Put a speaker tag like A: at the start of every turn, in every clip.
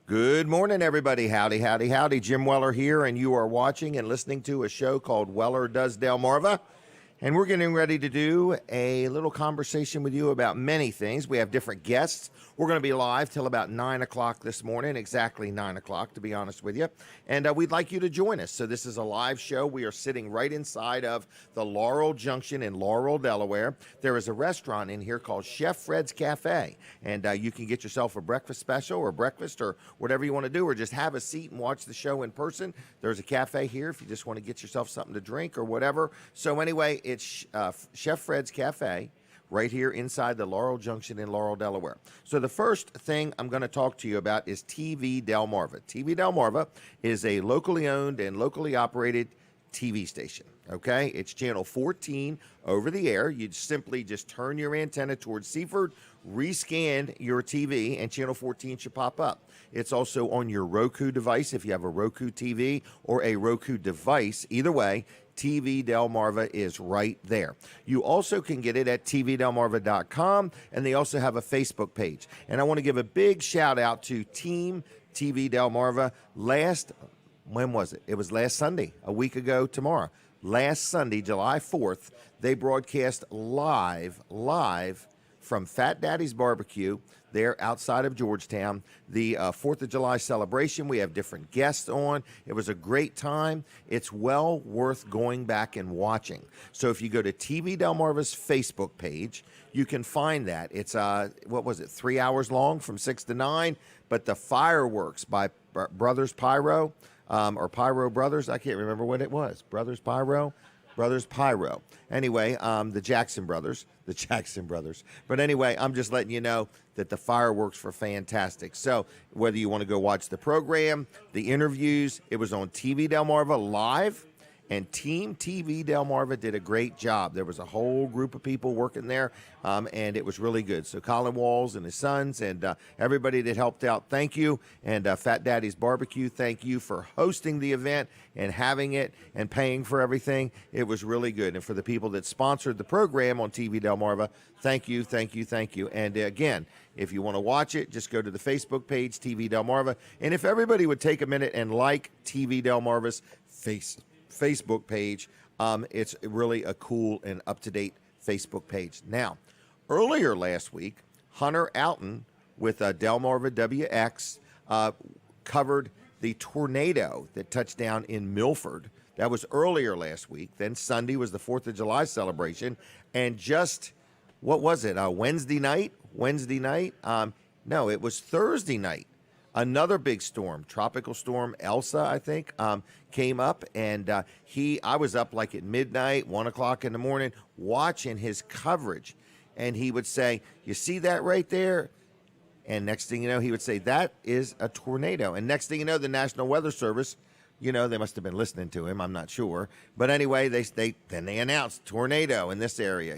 A: Good morning, everybody. Howdy, howdy, howdy. Jim Weller here, and you are watching and listening to a show called Weller Does Delmarva. And we're getting ready to do a little conversation with you about many things. We have different guests. We're going to be live till about 9 o'clock this morning, exactly 9 o'clock, to be honest with you. And we'd like you to join us. So this is a live show. We are sitting right inside of the Laurel Junction in Laurel, Delaware. There is a restaurant in here called Chef Fred's Cafe. And you can get yourself a breakfast special or breakfast or whatever you want to do, or just have a seat and watch the show in person. There's a cafe here if you just want to get yourself something to drink or whatever. So anyway, it's Chef Fred's Cafe right here inside the Laurel Junction in Laurel, Delaware. So the first thing I'm going to talk to you about is TV Delmarva. TV Delmarva is a locally owned and locally operated TV station. Okay, it's channel 14 over the air. You'd simply just turn your antenna towards Seaford, rescan your TV, and channel 14 should pop up. It's also on your Roku device if you have a Roku TV or a Roku device. Either way, TV Delmarva is right there. You also can get it at tvdelmarva.com, and they also have a Facebook page. And I want to give a big shout out to Team TV Delmarva. When was it? It was last Sunday, a week ago tomorrow. Last Sunday, July 4th, they broadcast live from Fat Daddy's Barbecue there outside of Georgetown, the 4th of July celebration. We have different guests on. It was a great time. It's well worth going back and watching. So if you go to TV Delmarva's Facebook page, you can find that. It's, 3 hours long from 6 to 9, but the fireworks by Brothers Pyro, or Pyro Brothers, I can't remember what it was. Brothers Pyro. Anyway, the Jackson Brothers. But anyway, I'm just letting you know that the fireworks were fantastic. So whether you want to go watch the program, the interviews, it was on TV Delmarva live, and Team TV Delmarva did a great job. There was a whole group of people working there, and it was really good. So Colin Walls and his sons and everybody that helped out, thank you. And Fat Daddy's Barbecue, thank you for hosting the event and having it and paying for everything. It was really good. And for the people that sponsored the program on TV Delmarva, thank you. And again, if you want to watch it, just go to the Facebook page, TV Delmarva. And if everybody would take a minute and like TV Delmarva's Facebook page, it's really a cool and up-to-date Facebook page. Now, earlier last week, Hunter Alton with Delmarva WX covered the tornado that touched down in Milford. That was earlier last week. Then Sunday was the 4th of July celebration. And just, what was it, Wednesday night? No, it was Thursday night. Another big storm, tropical storm Elsa, I think, came up, and I was up like at midnight, 1 o'clock in the morning, watching his coverage, and he would say, "You see that right there?" And next thing you know, he would say, "That is a tornado." And next thing you know, the National Weather Service, they must have been listening to him, I'm not sure, but anyway, they announced tornado in this area,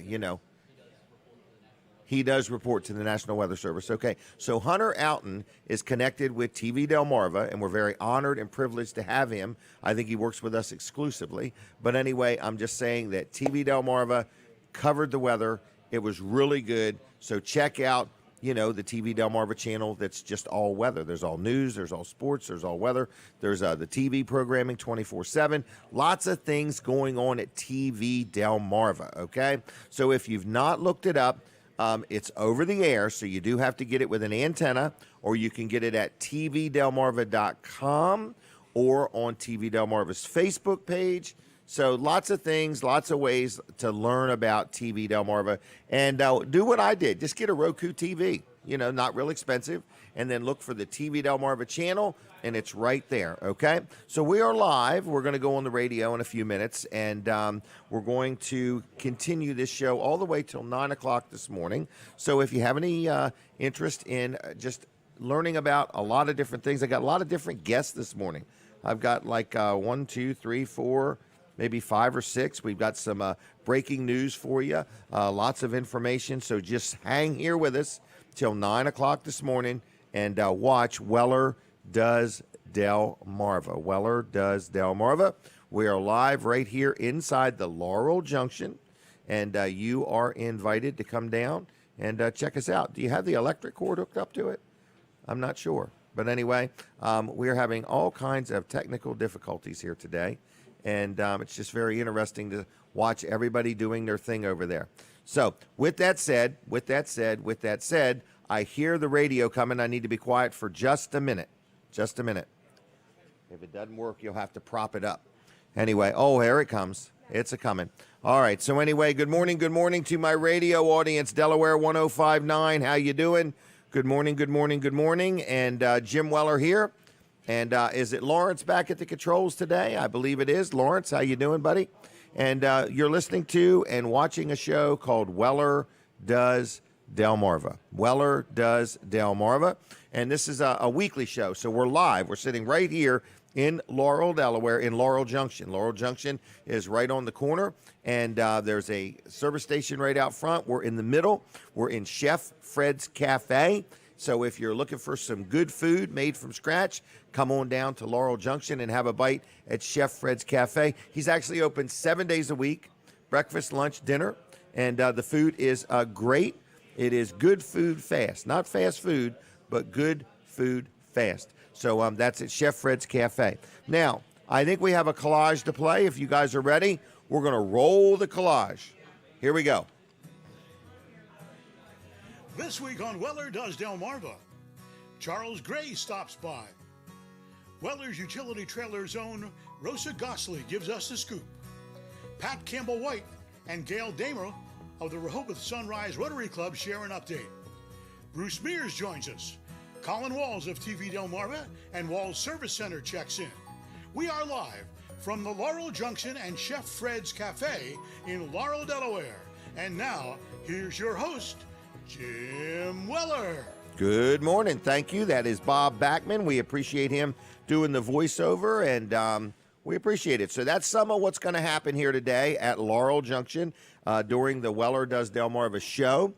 A: He does report to the National Weather Service. Okay, so Hunter Alton is connected with TV Delmarva, and we're very honored and privileged to have him. I think he works with us exclusively. But anyway, I'm just saying that TV Delmarva covered the weather. It was really good. So check out, the TV Delmarva channel that's just all weather. There's all news, there's all sports, there's all weather. There's the TV programming 24/7. Lots of things going on at TV Delmarva, okay? So if you've not looked it up, it's over the air, so you do have to get it with an antenna, or you can get it at tvdelmarva.com or on TV Delmarva's Facebook page. So lots of things, lots of ways to learn about TV Delmarva. And do what I did. Just get a Roku TV, not real expensive, and then look for the TV Delmarva channel, and it's right there, okay? So we are live. We're going to go on the radio in a few minutes, and we're going to continue this show all the way till 9 o'clock this morning. So if you have any interest in just learning about a lot of different things, I got a lot of different guests this morning. I've got like 1, 2, 3, 4, maybe 5 or 6. We've got some breaking news for you, lots of information. So just hang here with us till 9 o'clock this morning and watch Weller Does Delmarva. Weller Does Delmarva. We are live right here inside the Laurel Junction, and you are invited to come down and check us out. Do you have the electric cord hooked up to it? I'm not sure. But anyway, we're having all kinds of technical difficulties here today, and it's just very interesting to watch everybody doing their thing over there. So with that said, I hear the radio coming. I need to be quiet for just a minute. Just a minute. If it doesn't work, you'll have to prop it up. Anyway, oh, here it comes. It's a-coming. All right, so anyway, good morning to my radio audience, Delaware 105.9. How you doing? Good morning. And Jim Weller here. And is it Lawrence back at the controls today? I believe it is. Lawrence, how you doing, buddy? And you're listening to and watching a show called Weller Does Delmarva. Weller Does Delmarva. And this is a weekly show, so we're live. We're sitting right here in Laurel, Delaware, in Laurel Junction. Laurel Junction is right on the corner, and there's a service station right out front. We're in the middle. We're in Chef Fred's Cafe. So if you're looking for some good food made from scratch, come on down to Laurel Junction and have a bite at Chef Fred's Cafe. He's actually open 7 days a week, breakfast, lunch, dinner, and the food is great. It is good food fast. Not fast food, but good food fast. So that's at Chef Fred's Cafe. Now, I think we have a collage to play. If you guys are ready, we're going to roll the collage. Here we go.
B: This week on Weller Does Delmarva, Charles Gray stops by. Weller's utility trailer's own Rosa Goslee gives us the scoop. Pat Campbell White and Gail Dejmal of the Rehoboth Sunrise Rotary Club share an update. Bruce Mears joins us. Colin Walls of TV Delmarva and Walls Service Center checks in. We are live from the Laurel Junction and Chef Fred's Cafe in Laurel, Delaware. And now, here's your host, Jim Weller.
A: Good morning. Thank you. That is Bob Backman. We appreciate him doing the voiceover, and we appreciate it. So that's some of what's going to happen here today at Laurel Junction during the Weller Does Delmarva show.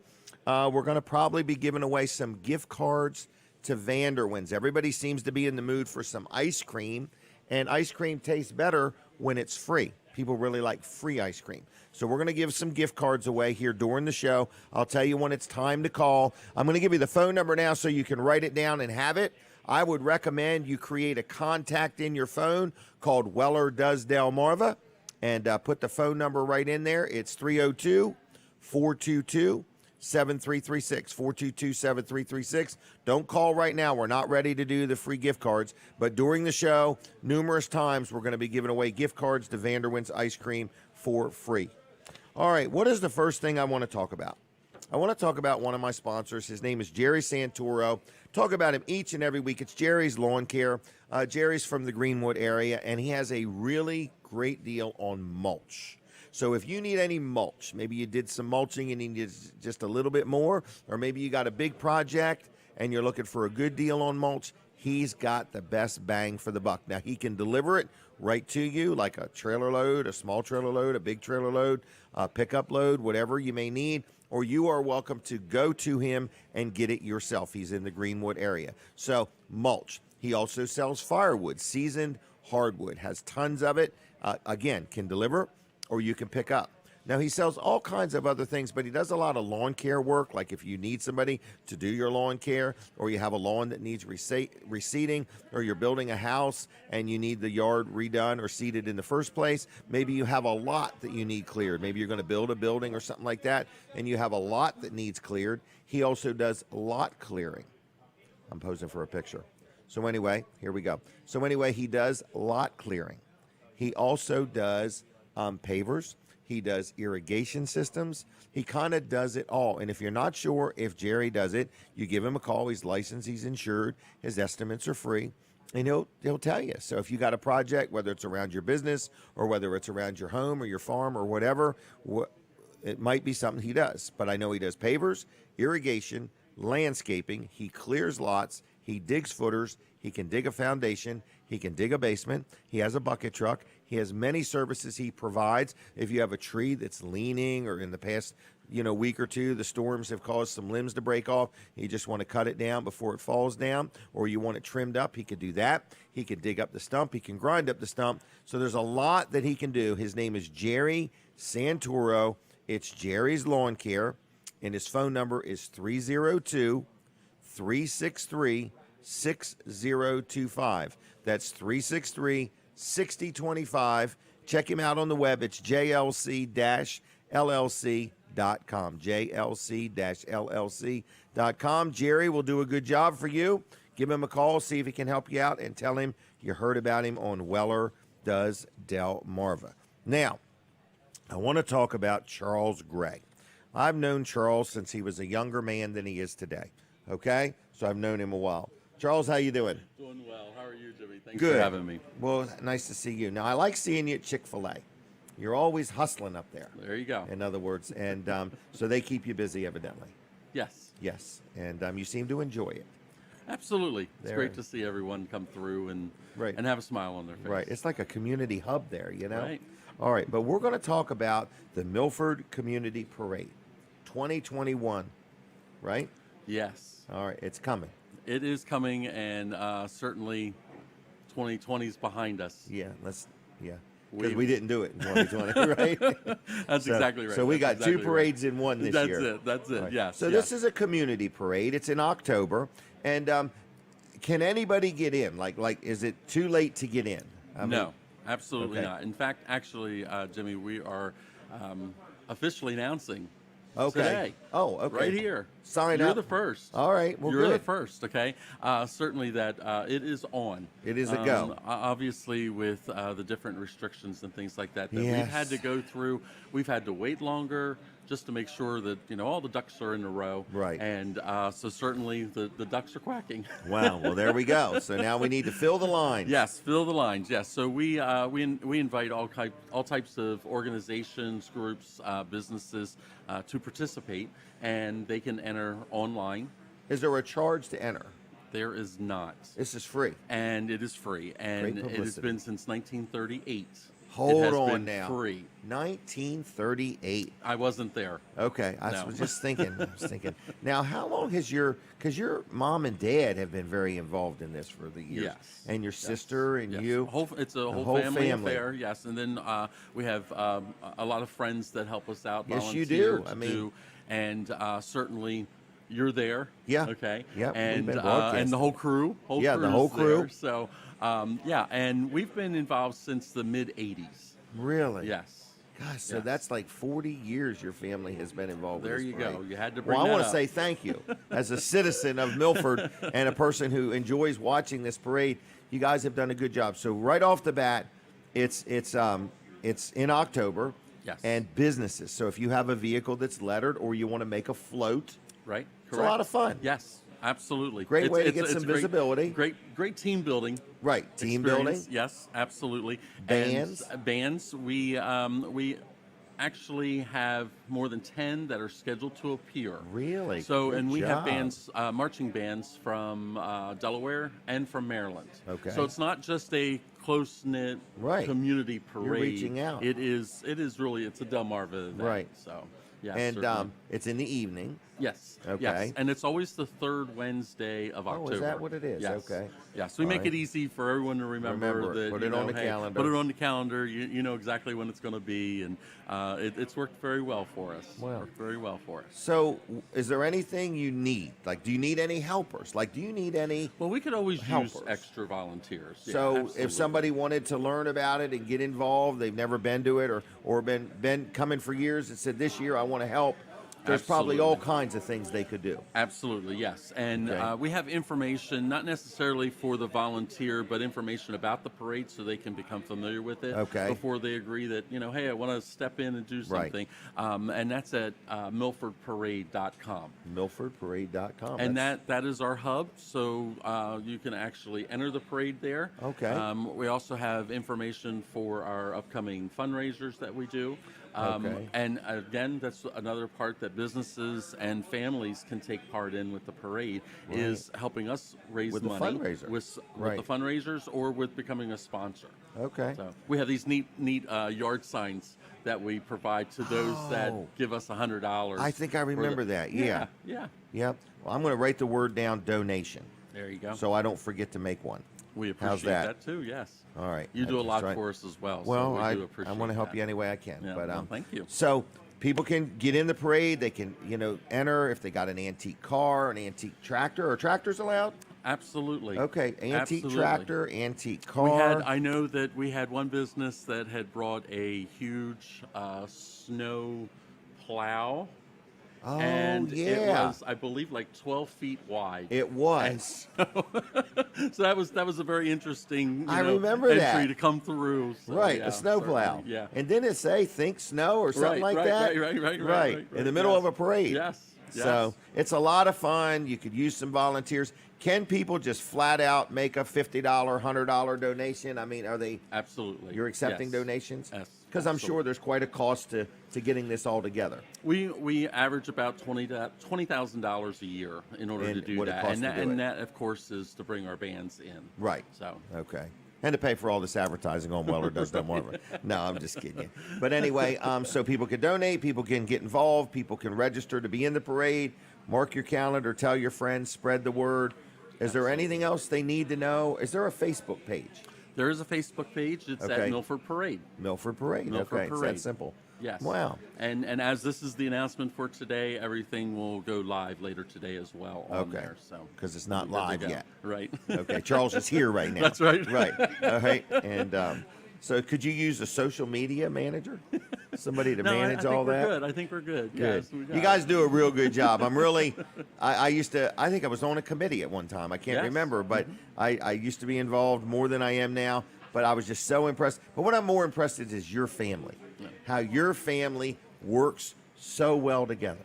A: We're going to probably be giving away some gift cards to Vanderwins. Everybody seems to be in the mood for some ice cream, and ice cream tastes better when it's free. People really like free ice cream. So we're going to give some gift cards away here during the show. I'll tell you when it's time to call. I'm going to give you the phone number now so you can write it down and have it. I would recommend you create a contact in your phone called Weller Does Delmarva and put the phone number right in there. It's 302-422-7336, 422-7336. Don't call right now. We're not ready to do the free gift cards, but during the show, numerous times we're going to be giving away gift cards to Vanderwins Ice Cream for free. All right, what is the first thing I want to talk about? I want to talk about one of my sponsors. His name is Jerry Santoro. Talk about him each and every week. It's Jerry's Lawn Care. Jerry's from the Greenwood area, and he has a really great deal on mulch. So if you need any mulch, maybe you did some mulching and you need just a little bit more, or maybe you got a big project and you're looking for a good deal on mulch, he's got the best bang for the buck. Now, he can deliver it right to you, like a trailer load, a small trailer load, a big trailer load, a pickup load, whatever you may need, or you are welcome to go to him and get it yourself. He's in the Greenwood area. So, mulch. He also sells firewood, seasoned hardwood, has tons of it. Again, can deliver, or you can pick up. Now, he sells all kinds of other things, but he does a lot of lawn care work, like if you need somebody to do your lawn care, or you have a lawn that needs reseeding, or you're building a house and you need the yard redone or seeded in the first place. Maybe you have a lot that you need cleared. Maybe you're going to build a building or something like that, and you have a lot that needs cleared. He also does lot clearing. I'm posing for a picture. So anyway, here we go. So anyway, he does lot clearing. He also does pavers. He does irrigation systems. He kind of does it all. And if you're not sure if Jerry does it, you give him a call. He's licensed. He's insured. His estimates are free. And he'll tell you. So if you got a project, whether it's around your business or whether it's around your home or your farm or whatever, it might be something he does. But I know he does pavers, irrigation, landscaping. He clears lots. He digs footers. He can dig a foundation. He can dig a basement. He has a bucket truck. He has many services he provides. If you have a tree that's leaning, or in the past week or two, the storms have caused some limbs to break off, you just want to cut it down before it falls down, or you want it trimmed up, he could do that. He can dig up the stump. He can grind up the stump. So there's a lot that he can do. His name is Jerry Santoro. It's Jerry's Lawn Care, and his phone number is 302-363-6955. 6025. That's 363-6025. Check him out on the web. It's jlc-llc.com. jlc-llc.com. Jerry will do a good job for you. Give him a call, see if he can help you out, and tell him you heard about him on Weller Does Delmarva. Now, I want to talk about Charles Gray. I've known Charles since he was a younger man than he is today. Okay? So I've known him a while. Charles, how you doing?
C: Doing well. How are you, Jimmy? Thanks
A: Good.
C: for having me.
A: Well, nice to see you. Now, I like seeing you at Chick-Fil-A. You're always hustling up there.
C: There you go.
A: In other words, and so they keep you busy, evidently.
C: Yes.
A: Yes, and you seem to enjoy it.
C: Absolutely. It's
A: There.
C: great to see everyone come through and
A: Right.
C: and have a smile on their face.
A: Right. It's like a community hub there, you know?
C: Right.
A: All right, but we're going to talk about the Milford Community Parade 2021, right?
C: Yes.
A: All right, it's coming.
C: It is coming, and certainly 2020 is behind us.
A: Yeah, because
C: We-
A: we didn't do it in 2020, right?
C: That's exactly right.
A: So we got
C: That's
A: two
C: exactly
A: parades in one this
C: That's
A: year.
C: it. That's it.
A: All right.
C: Yes.
A: So
C: yes.
A: this is a community parade. It's in October, and can anybody get in? Like, is it too late to get in? I mean,
C: No, absolutely
A: Okay.
C: not. In fact, actually, Jimmy, we are officially announcing
A: Okay.
C: today.
A: Oh, okay.
C: Right here.
A: Sign
C: You're
A: up.
C: the first.
A: All right. Well,
C: You're the
A: good.
C: first, okay? Certainly that it is on.
A: It is a go.
C: Obviously, with the different restrictions and things like that we've had to
A: Yes.
C: go through, we've had to wait longer just to make sure that, all the ducks are in a row.
A: Right.
C: And so certainly the ducks are quacking.
A: Wow. Well, there we go. So now we need to fill the line.
C: Yes, fill the lines. Yes, so we invite all types of organizations, groups, businesses to participate, and they can enter online.
A: Is there a charge to enter?
C: There is not,
A: This is free.
C: and it is free, and
A: Great
C: it has
A: publicity.
C: been since 1938.
A: Hold
C: it has
A: on
C: been
A: now.
C: Free.
A: 1938.
C: I wasn't there.
A: Okay, I
C: No.
A: was just thinking. Now, how long has because your mom and dad have been very involved in this for the years,
C: Yes.
A: and your
C: Yes.
A: sister and
C: Yes.
A: you.
C: It's a
A: The
C: whole
A: whole
C: family
A: family.
C: affair. Yes, and then we have a lot of friends that help us out.
A: Yes, you
C: volunteer
A: do.
C: to
A: I mean-
C: and certainly you're there.
A: Yeah.
C: Okay.
A: Yep, we've
C: And
A: been
C: and
A: broadcasting.
C: the whole crew.
A: Yeah, the
C: crew's
A: whole crew.
C: there. So yeah, and we've been involved since the mid '80s.
A: Really?
C: Yes.
A: Gosh, so
C: Yes.
A: that's like 40 years your family has been involved.
C: There
A: with this
C: you go.
A: parade.
C: You had to bring
A: Well, I
C: that
A: want to
C: up.
A: say thank you as a citizen of Milford and a person who enjoys watching this parade. You guys have done a good job. So right off the bat, it's in October.
C: Yes.
A: And businesses. So if you have a vehicle that's lettered or you want to make a float,
C: Right.
A: it's a lot of fun.
C: Yes. Absolutely.
A: Great way to get some
C: great-
A: visibility.
C: Great team building.
A: Right. Team
C: experience.
A: building.
C: Yes, absolutely.
A: Bands?
C: And, bands. We actually have more than 10 that are scheduled to appear.
A: Really?
C: So,
A: Good
C: and we have
A: job.
C: bands, marching bands from Delaware and from Maryland.
A: Okay.
C: So it's not just a close-knit
A: Right.
C: community parade.
A: reaching out.
C: It is really, it's a Delmarva event.
A: Right.
C: So, yes.
A: And
C: certainly.
A: it's in the evening.
C: Yes.
A: Okay.
C: Yes. And it's always the third Wednesday of
A: Oh,
C: October.
A: is that what it is?
C: Yes.
A: Okay.
C: Yes. We
A: All
C: make
A: right.
C: it easy for everyone to remember
A: Remember it.
C: that.
A: Put
C: you
A: it
C: know,
A: on the
C: hey,
A: calendar.
C: Put it on the calendar. You know exactly when it's going to be, and it's worked very well for us.
A: Wow.
C: Worked very well for us.
A: So, is there anything you need? Like, do you need any helpers? Like, do you need any?
C: Well, we could always
A: Helpers.
C: use extra volunteers. Yeah,
A: So,
C: absolutely.
A: if somebody wanted to learn about it and get involved, they've never been to it or been coming for years and said, this year I want to help. There's probably all
C: Absolutely.
A: kinds of things they could do.
C: Absolutely, yes. And
A: Okay.
C: we have information, not necessarily for the volunteer, but information about the parade so they can become familiar with it
A: Okay.
C: before they agree that, hey, I want to step in and do
A: Right.
C: something. And that's at milfordparade.com.
A: MilfordParade.com.
C: And
A: That's-
C: that is our hub, so you can actually enter the parade there.
A: Okay.
C: We also have information for our upcoming fundraisers that we do.
A: Okay.
C: And again, that's another part that businesses and families can take part in with the parade is helping us raise
A: With the
C: money
A: fundraiser.
C: with
A: Right.
C: the fundraisers or with becoming a sponsor.
A: Okay.
C: So we have these neat yard signs that we provide to those that
A: Oh.
C: give us $100.
A: I think I
C: for the-
A: remember that. Yeah.
C: Yeah.
A: Yep. Well, I'm going to write the word down, donation,
C: There you go.
A: so I don't forget to make one.
C: We
A: How's
C: appreciate
A: that?
C: that too. Yes.
A: All right.
C: You do a
A: That's
C: lot
A: right.
C: for us as well.
A: Well,
C: so we do
A: I
C: appreciate
A: want to help
C: that.
A: you any way I can.
C: Yeah,
A: but
C: well, thank you.
A: So people can get in the parade. They can, enter if they got an antique car, an antique tractor. Are tractors allowed?
C: Absolutely.
A: Okay, antique
C: Absolutely.
A: tractor, antique car.
C: We had. I know that we had one business that had brought a huge snow plow,
A: Oh,
C: and
A: yeah.
C: it was, I believe, like 12 feet wide.
A: It was.
C: So that was a very interesting.
A: I remember
C: entry
A: that.
C: to come through. So,
A: Right,
C: yeah,
A: a snowplow.
C: certainly, Yeah.
A: And didn't it say "Think Snow" or something like that?
C: Right.
A: In the middle
C: yes.
A: of a parade.
C: Yes.
A: So it's a lot of fun. You could use some volunteers. Can people just flat out make a $50, $100 donation? I mean, are they?
C: Absolutely.
A: You're accepting
C: Yes.
A: donations?
C: Yes.
A: Because I'm sure there's quite a cost to getting this all together.
C: We average about $20,000 a year in order
A: And
C: to do
A: what it
C: that,
A: costs
C: and
A: to do it.
C: that of course is to bring our bands in.
A: Right.
C: So
A: Okay. And to pay for all this advertising on Weller Does Delmarva. No, I'm just kidding you. But anyway, so people can donate, people can get involved, people can register to be in the parade. Mark your calendar, tell your friends, spread the word. Is there anything else they need to know? Is there a Facebook page?
C: there is a Facebook page. It's
A: Okay.
C: at Milford Parade.
A: Milford Parade.
C: Milford
A: Okay, it's
C: Parade.
A: that simple.
C: Yes.
A: Wow.
C: And as this is the announcement for today, everything will go live later today as well on
A: Okay.
C: there. So
A: Because it's not
C: we're good to
A: live
C: go.
A: yet.
C: Right.
A: Okay, Charles is here right now.
C: That's right.
A: Right. All right. And so could you use a social media manager? Somebody to
C: No,
A: manage
C: I think
A: all
C: we're
A: that?
C: good. I think we're good.
A: Good.
C: Yes, we got
A: You
C: it.
A: guys do a real good job. I'm really, I used to, I think I was on a committee at one time. I can't
C: Yes.
A: remember, but I used to be involved more than I am now. But I was just so impressed. But what I'm more impressed with is your family.
C: Yeah.
A: How your family works so well together.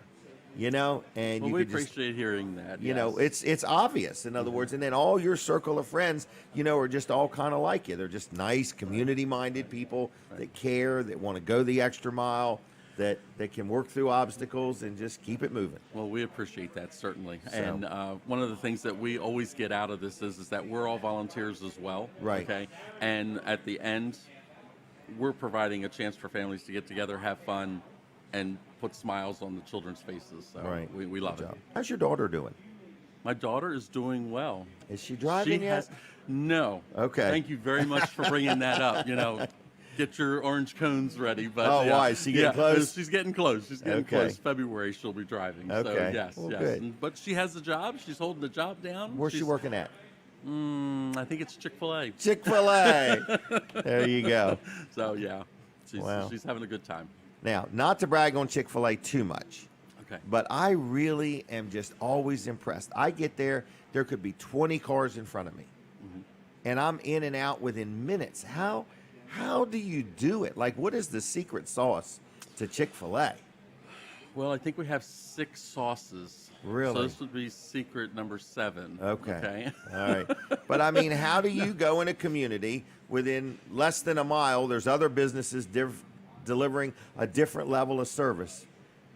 A: You know, and
C: Well,
A: you
C: we
A: could just,
C: appreciate hearing that.
A: you know,
C: yes.
A: it's obvious, in other words. And then all your circle of friends, you know, are just all kind of like you. They're just nice, community-minded people that care, that want to go the extra mile, that can work through obstacles and just keep it moving.
C: Well, we appreciate that, certainly.
A: So-
C: And one of the things that we always get out of this is that we're all volunteers as well.
A: Right.
C: Okay. And at the end, we're providing a chance for families to get together, have fun, and put smiles on the children's faces. So
A: Right.
C: we love
A: Good
C: it.
A: job. How's your daughter doing?
C: My daughter is doing well.
A: Is she driving yet?
C: No.
A: Okay.
C: Thank you very much for bringing that up. You know, get your orange cones ready. But
A: Oh,
C: yeah,
A: why? Is she getting close?
C: She's getting close. She's getting
A: Okay.
C: close. February she'll be driving. So
A: Okay.
C: yes,
A: Well,
C: yes.
A: good.
C: But she has the job. She's holding the job down.
A: Where's she
C: She's-
A: working at?
C: I think it's Chick-Fil-A.
A: Chick-fil-A. There you go.
C: So yeah,
A: Wow.
C: she's having a good time.
A: Now, not to brag on Chick-fil-A too much,
C: Okay.
A: but I really am just always impressed. I get there could be 20 cars in front of me, and I'm in and out within minutes. How do you do it? Like, what is the secret sauce to Chick-fil-A?
C: Well, I think we have 6 sauces.
A: Really?
C: So this would be secret number 7.
A: Okay. All right. But I mean, how do you go in a community within less than a mile? There's other businesses delivering a different level of service.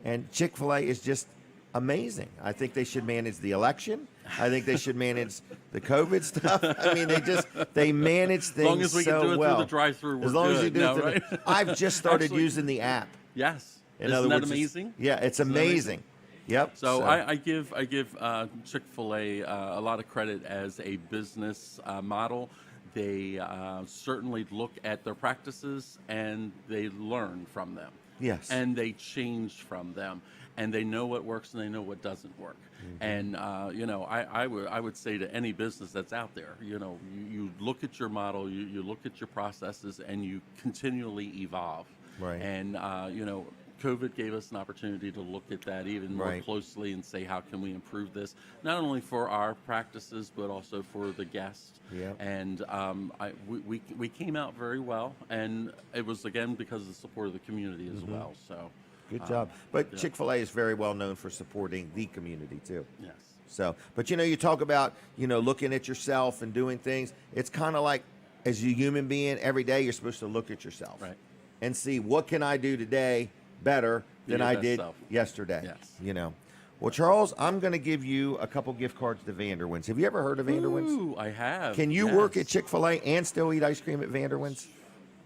A: And Chick-fil-A is just amazing. I think they should manage the election. I think they should manage the COVID stuff. I mean, they manage things so well.
C: As long as we can do it through the drive-through, we're
A: As long
C: good.
A: as you do
C: No,
A: it through
C: right?
A: I've just started
C: Actually-
A: using the app.
C: Yes.
A: In
C: Isn't
A: other
C: that
A: words,
C: amazing?
A: Yeah, it's
C: Isn't that
A: amazing. Yep.
C: So I give Chick-fil-A a lot of credit as a business model. They certainly look at their practices and they learn from them.
A: Yes.
C: And they change from them, and they know what works and they know what doesn't work. And you know, I would say to any business that's out there, you know, you look at your model, you look at your processes, and you continually evolve.
A: Right.
C: And you know, COVID gave us an opportunity to look at that even more
A: Right.
C: closely and say, how can we improve this, not only for our practices, but also for the guests.
A: Yep.
C: And we came out very well, and it was, again, because of the support of the community as well. So
A: Good job. But
C: yeah.
A: Chick-fil-A is very well known for supporting the community too.
C: yes.
A: So, but you know, you talk about, you know, looking at yourself and doing things. It's kind of like, as a human being, every day you're supposed to look at yourself
C: Right.
A: and see, what can I do today better
C: Be
A: than
C: your
A: I
C: best
A: did
C: self.
A: yesterday?
C: Yes.
A: You know. Well, Charles, I'm going to give you a couple gift cards to Vanderwins. Have you ever heard of Vanderwins?
C: Ooh, I have.
A: Can you
C: yes.
A: work at Chick-fil-A and still eat ice cream at Vanderwins?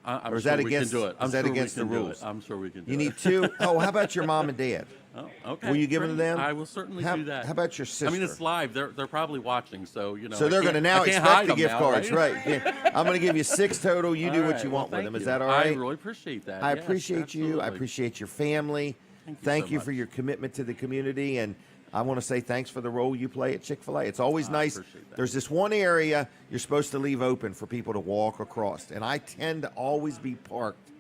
C: I'm
A: or is
C: sure
A: that
C: we
A: against-
C: can do it. I'm
A: is that
C: sure
A: against
C: we
A: the
C: can do
A: rules?
C: it. I'm sure we can do
A: You
C: it.
A: need 2. Oh, how about your mom and dad?
C: Oh, okay.
A: Will you give them to
C: great.
A: them?
C: I will certainly
A: How-
C: do that.
A: how about your sister?
C: I mean, it's live. They're probably watching, so you know.
A: So
C: I
A: they're going to
C: can't-
A: now
C: I can't
A: expect
C: hide
A: the
C: them
A: gift
C: now,
A: cards,
C: right?
A: right? Yeah. I'm going to give you 6 total. You do
C: All
A: what
C: right,
A: you
C: well,
A: want with
C: thank
A: them. Is
C: you.
A: that all right?
C: I really appreciate that.
A: I
C: Yes,
A: appreciate you. I
C: absolutely.
A: appreciate your family.
C: Thank you
A: Thank
C: so
A: you for
C: much.
A: your commitment to the community. And I want to say thanks for the role you play at Chick-Fil-A. It's always nice.
C: Appreciate that.
A: There's this one area you're supposed to leave open for people to walk across, and I tend to always be parked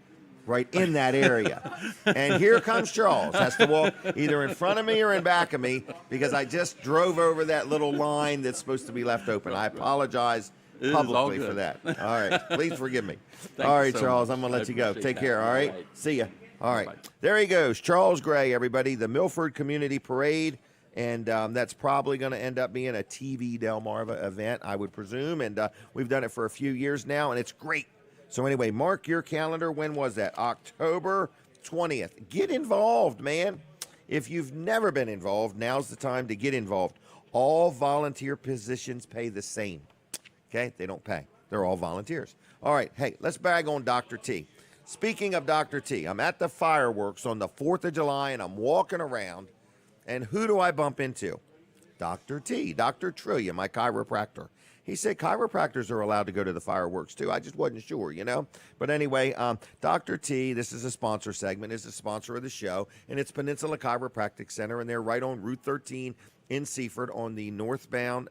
A: right in that area. And here comes Charles, has to walk either in front of me or in back of me because I just drove over that little line that's supposed to be left open. I apologize
C: It is all
A: publicly for
C: good.
A: that. All right. Please forgive me.
C: Thank
A: All
C: you
A: right,
C: so
A: Charles,
C: much.
A: I'm going to let
C: I
A: you go.
C: appreciate
A: Take
C: that.
A: care. All right.
C: All right.
A: See ya. All right.
C: Bye.
A: There he goes. Charles Gray, everybody. The Milford Community Parade. And that's probably going to end up being a TV Delmarva event, I would presume. And we've done it for a few years now, and it's great. So anyway, mark your calendar. When was that? October 20th. Get involved, man. If you've never been involved, now's the time to get involved. All volunteer positions pay the same. Okay? They don't pay. They're all volunteers. All right. Hey, let's bag on Dr. T. Speaking of Dr. T, I'm at the fireworks on the 4th of July, and I'm walking around. And who do I bump into? Dr. T, Dr. Trillia, my chiropractor. He said chiropractors are allowed to go to the fireworks too. I just wasn't sure, you know. But anyway, Dr. T, this is a sponsor segment, is a sponsor of the show, and it's Peninsula Chiropractic Center, and they're right on Route 13 in Seaford on the northbound.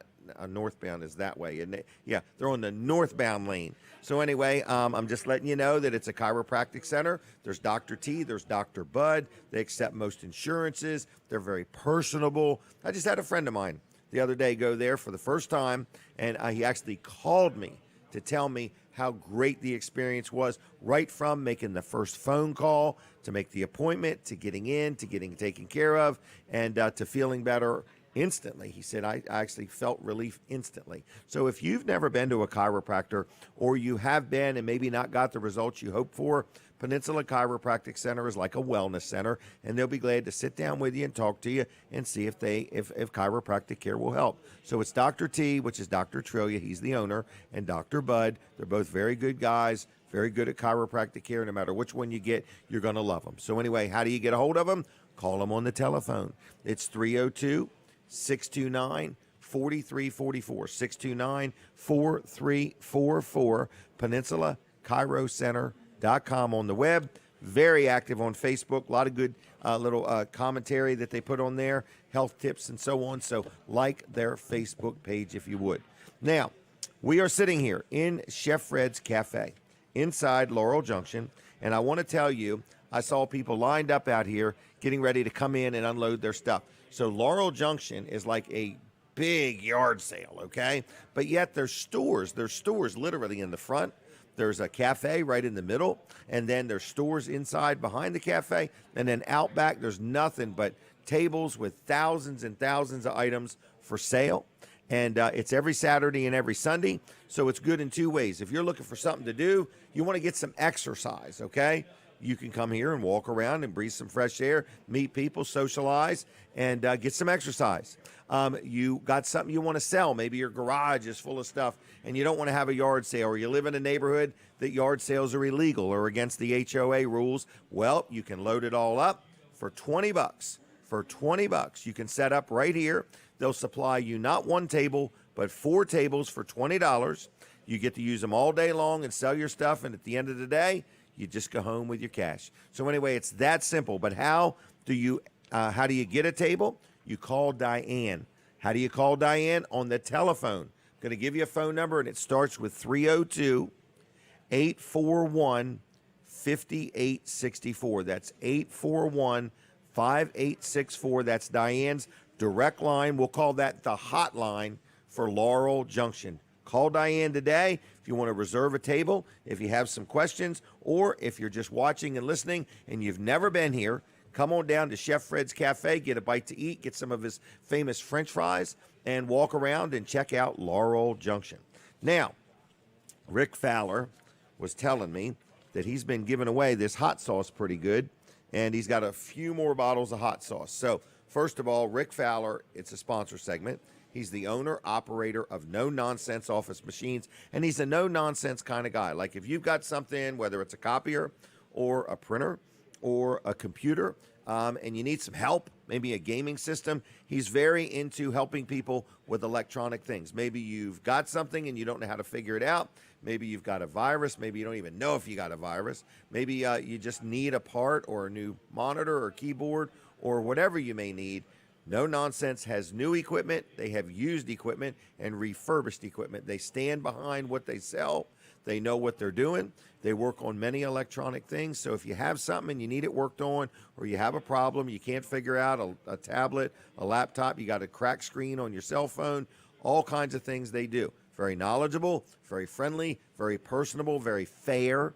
A: Northbound is that way, isn't it? Yeah, they're on the northbound lane. So anyway, I'm just letting you know that it's a chiropractic center. There's Dr. T, there's Dr. Bud. They accept most insurances. They're very personable. I just had a friend of mine the other day go there for the first time, and he actually called me to tell me how great the experience was, right from making the first phone call to make the appointment, to getting in, to getting taken care of, and to feeling better instantly. He said, I actually felt relief instantly. So if you've never been to a chiropractor, or you have been and maybe not got the results you hoped for, Peninsula Chiropractic Center is like a wellness center, and they'll be glad to sit down with you and talk to you and see if chiropractic care will help. So it's Dr. T, which is Dr. Trillia, he's the owner, and Dr. Bud. They're both very good guys, very good at chiropractic care. No matter which one you get, you're going to love them. So anyway, how do you get a hold of them? Call them on the telephone. It's 302-629-4344, 629-4344, PeninsulaChiroCenter.com on the web. Very active on Facebook. A lot of good little commentary that they put on there, health tips and so on. So like their Facebook page if you would. Now, we are sitting here in Chef Fred's Cafe inside Laurel Junction, and I want to tell you, I saw people lined up out here getting ready to come in and unload their stuff. So Laurel Junction is like a big yard sale, okay? But yet there's stores literally in the front. There's a cafe right in the middle, and then there's stores inside behind the cafe, and then out back there's nothing but tables with thousands and thousands of items for sale. And it's every Saturday and every Sunday, so it's good in two ways. If you're looking for something to do, you want to get some exercise, okay? You can come here and walk around and breathe some fresh air, meet people, socialize, and get some exercise. You got something you want to sell. Maybe your garage is full of stuff and you don't want to have a yard sale, or you live in a neighborhood that yard sales are illegal or against the HOA rules. Well, you can load it all up for $20. For $20, you can set up right here. They'll supply you not one table, but 4 tables for $20. You get to use them all day long and sell your stuff, and at the end of the day, you just go home with your cash. So anyway, it's that simple. But how do you get a table? You call Diane. How do you call Diane? On the telephone. I'm going to give you a phone number, and it starts with 302-841-5864. That's 841-5864. That's Diane's direct line. We'll call that the hotline for Laurel Junction. Call Diane today if you want to reserve a table, if you have some questions, or if you're just watching and listening and you've never been here. Come on down to Chef Fred's Cafe, get a bite to eat, get some of his famous French fries, and walk around and check out Laurel Junction. Now, Rick Fowler was telling me that he's been giving away this hot sauce pretty good, and he's got a few more bottles of hot sauce. So, first of all, Rick Fowler, it's a sponsor segment. He's the owner, operator of No Nonsense Office Machines, and he's a no-nonsense kind of guy. Like if you've got something, whether it's a copier or a printer or a computer, and you need some help, maybe a gaming system, he's very into helping people with electronic things. Maybe you've got something and you don't know how to figure it out. Maybe you've got a virus. Maybe you don't even know if you got a virus. Maybe you just need a part or a new monitor or keyboard or whatever you may need. No Nonsense has new equipment, they have used equipment, and refurbished equipment. They stand behind what they sell. They know what they're doing. They work on many electronic things. So if you have something and you need it worked on, or you have a problem, you can't figure out a tablet, a laptop, you got a cracked screen on your cell phone, all kinds of things they do. Very knowledgeable, very friendly, very personable, very fair,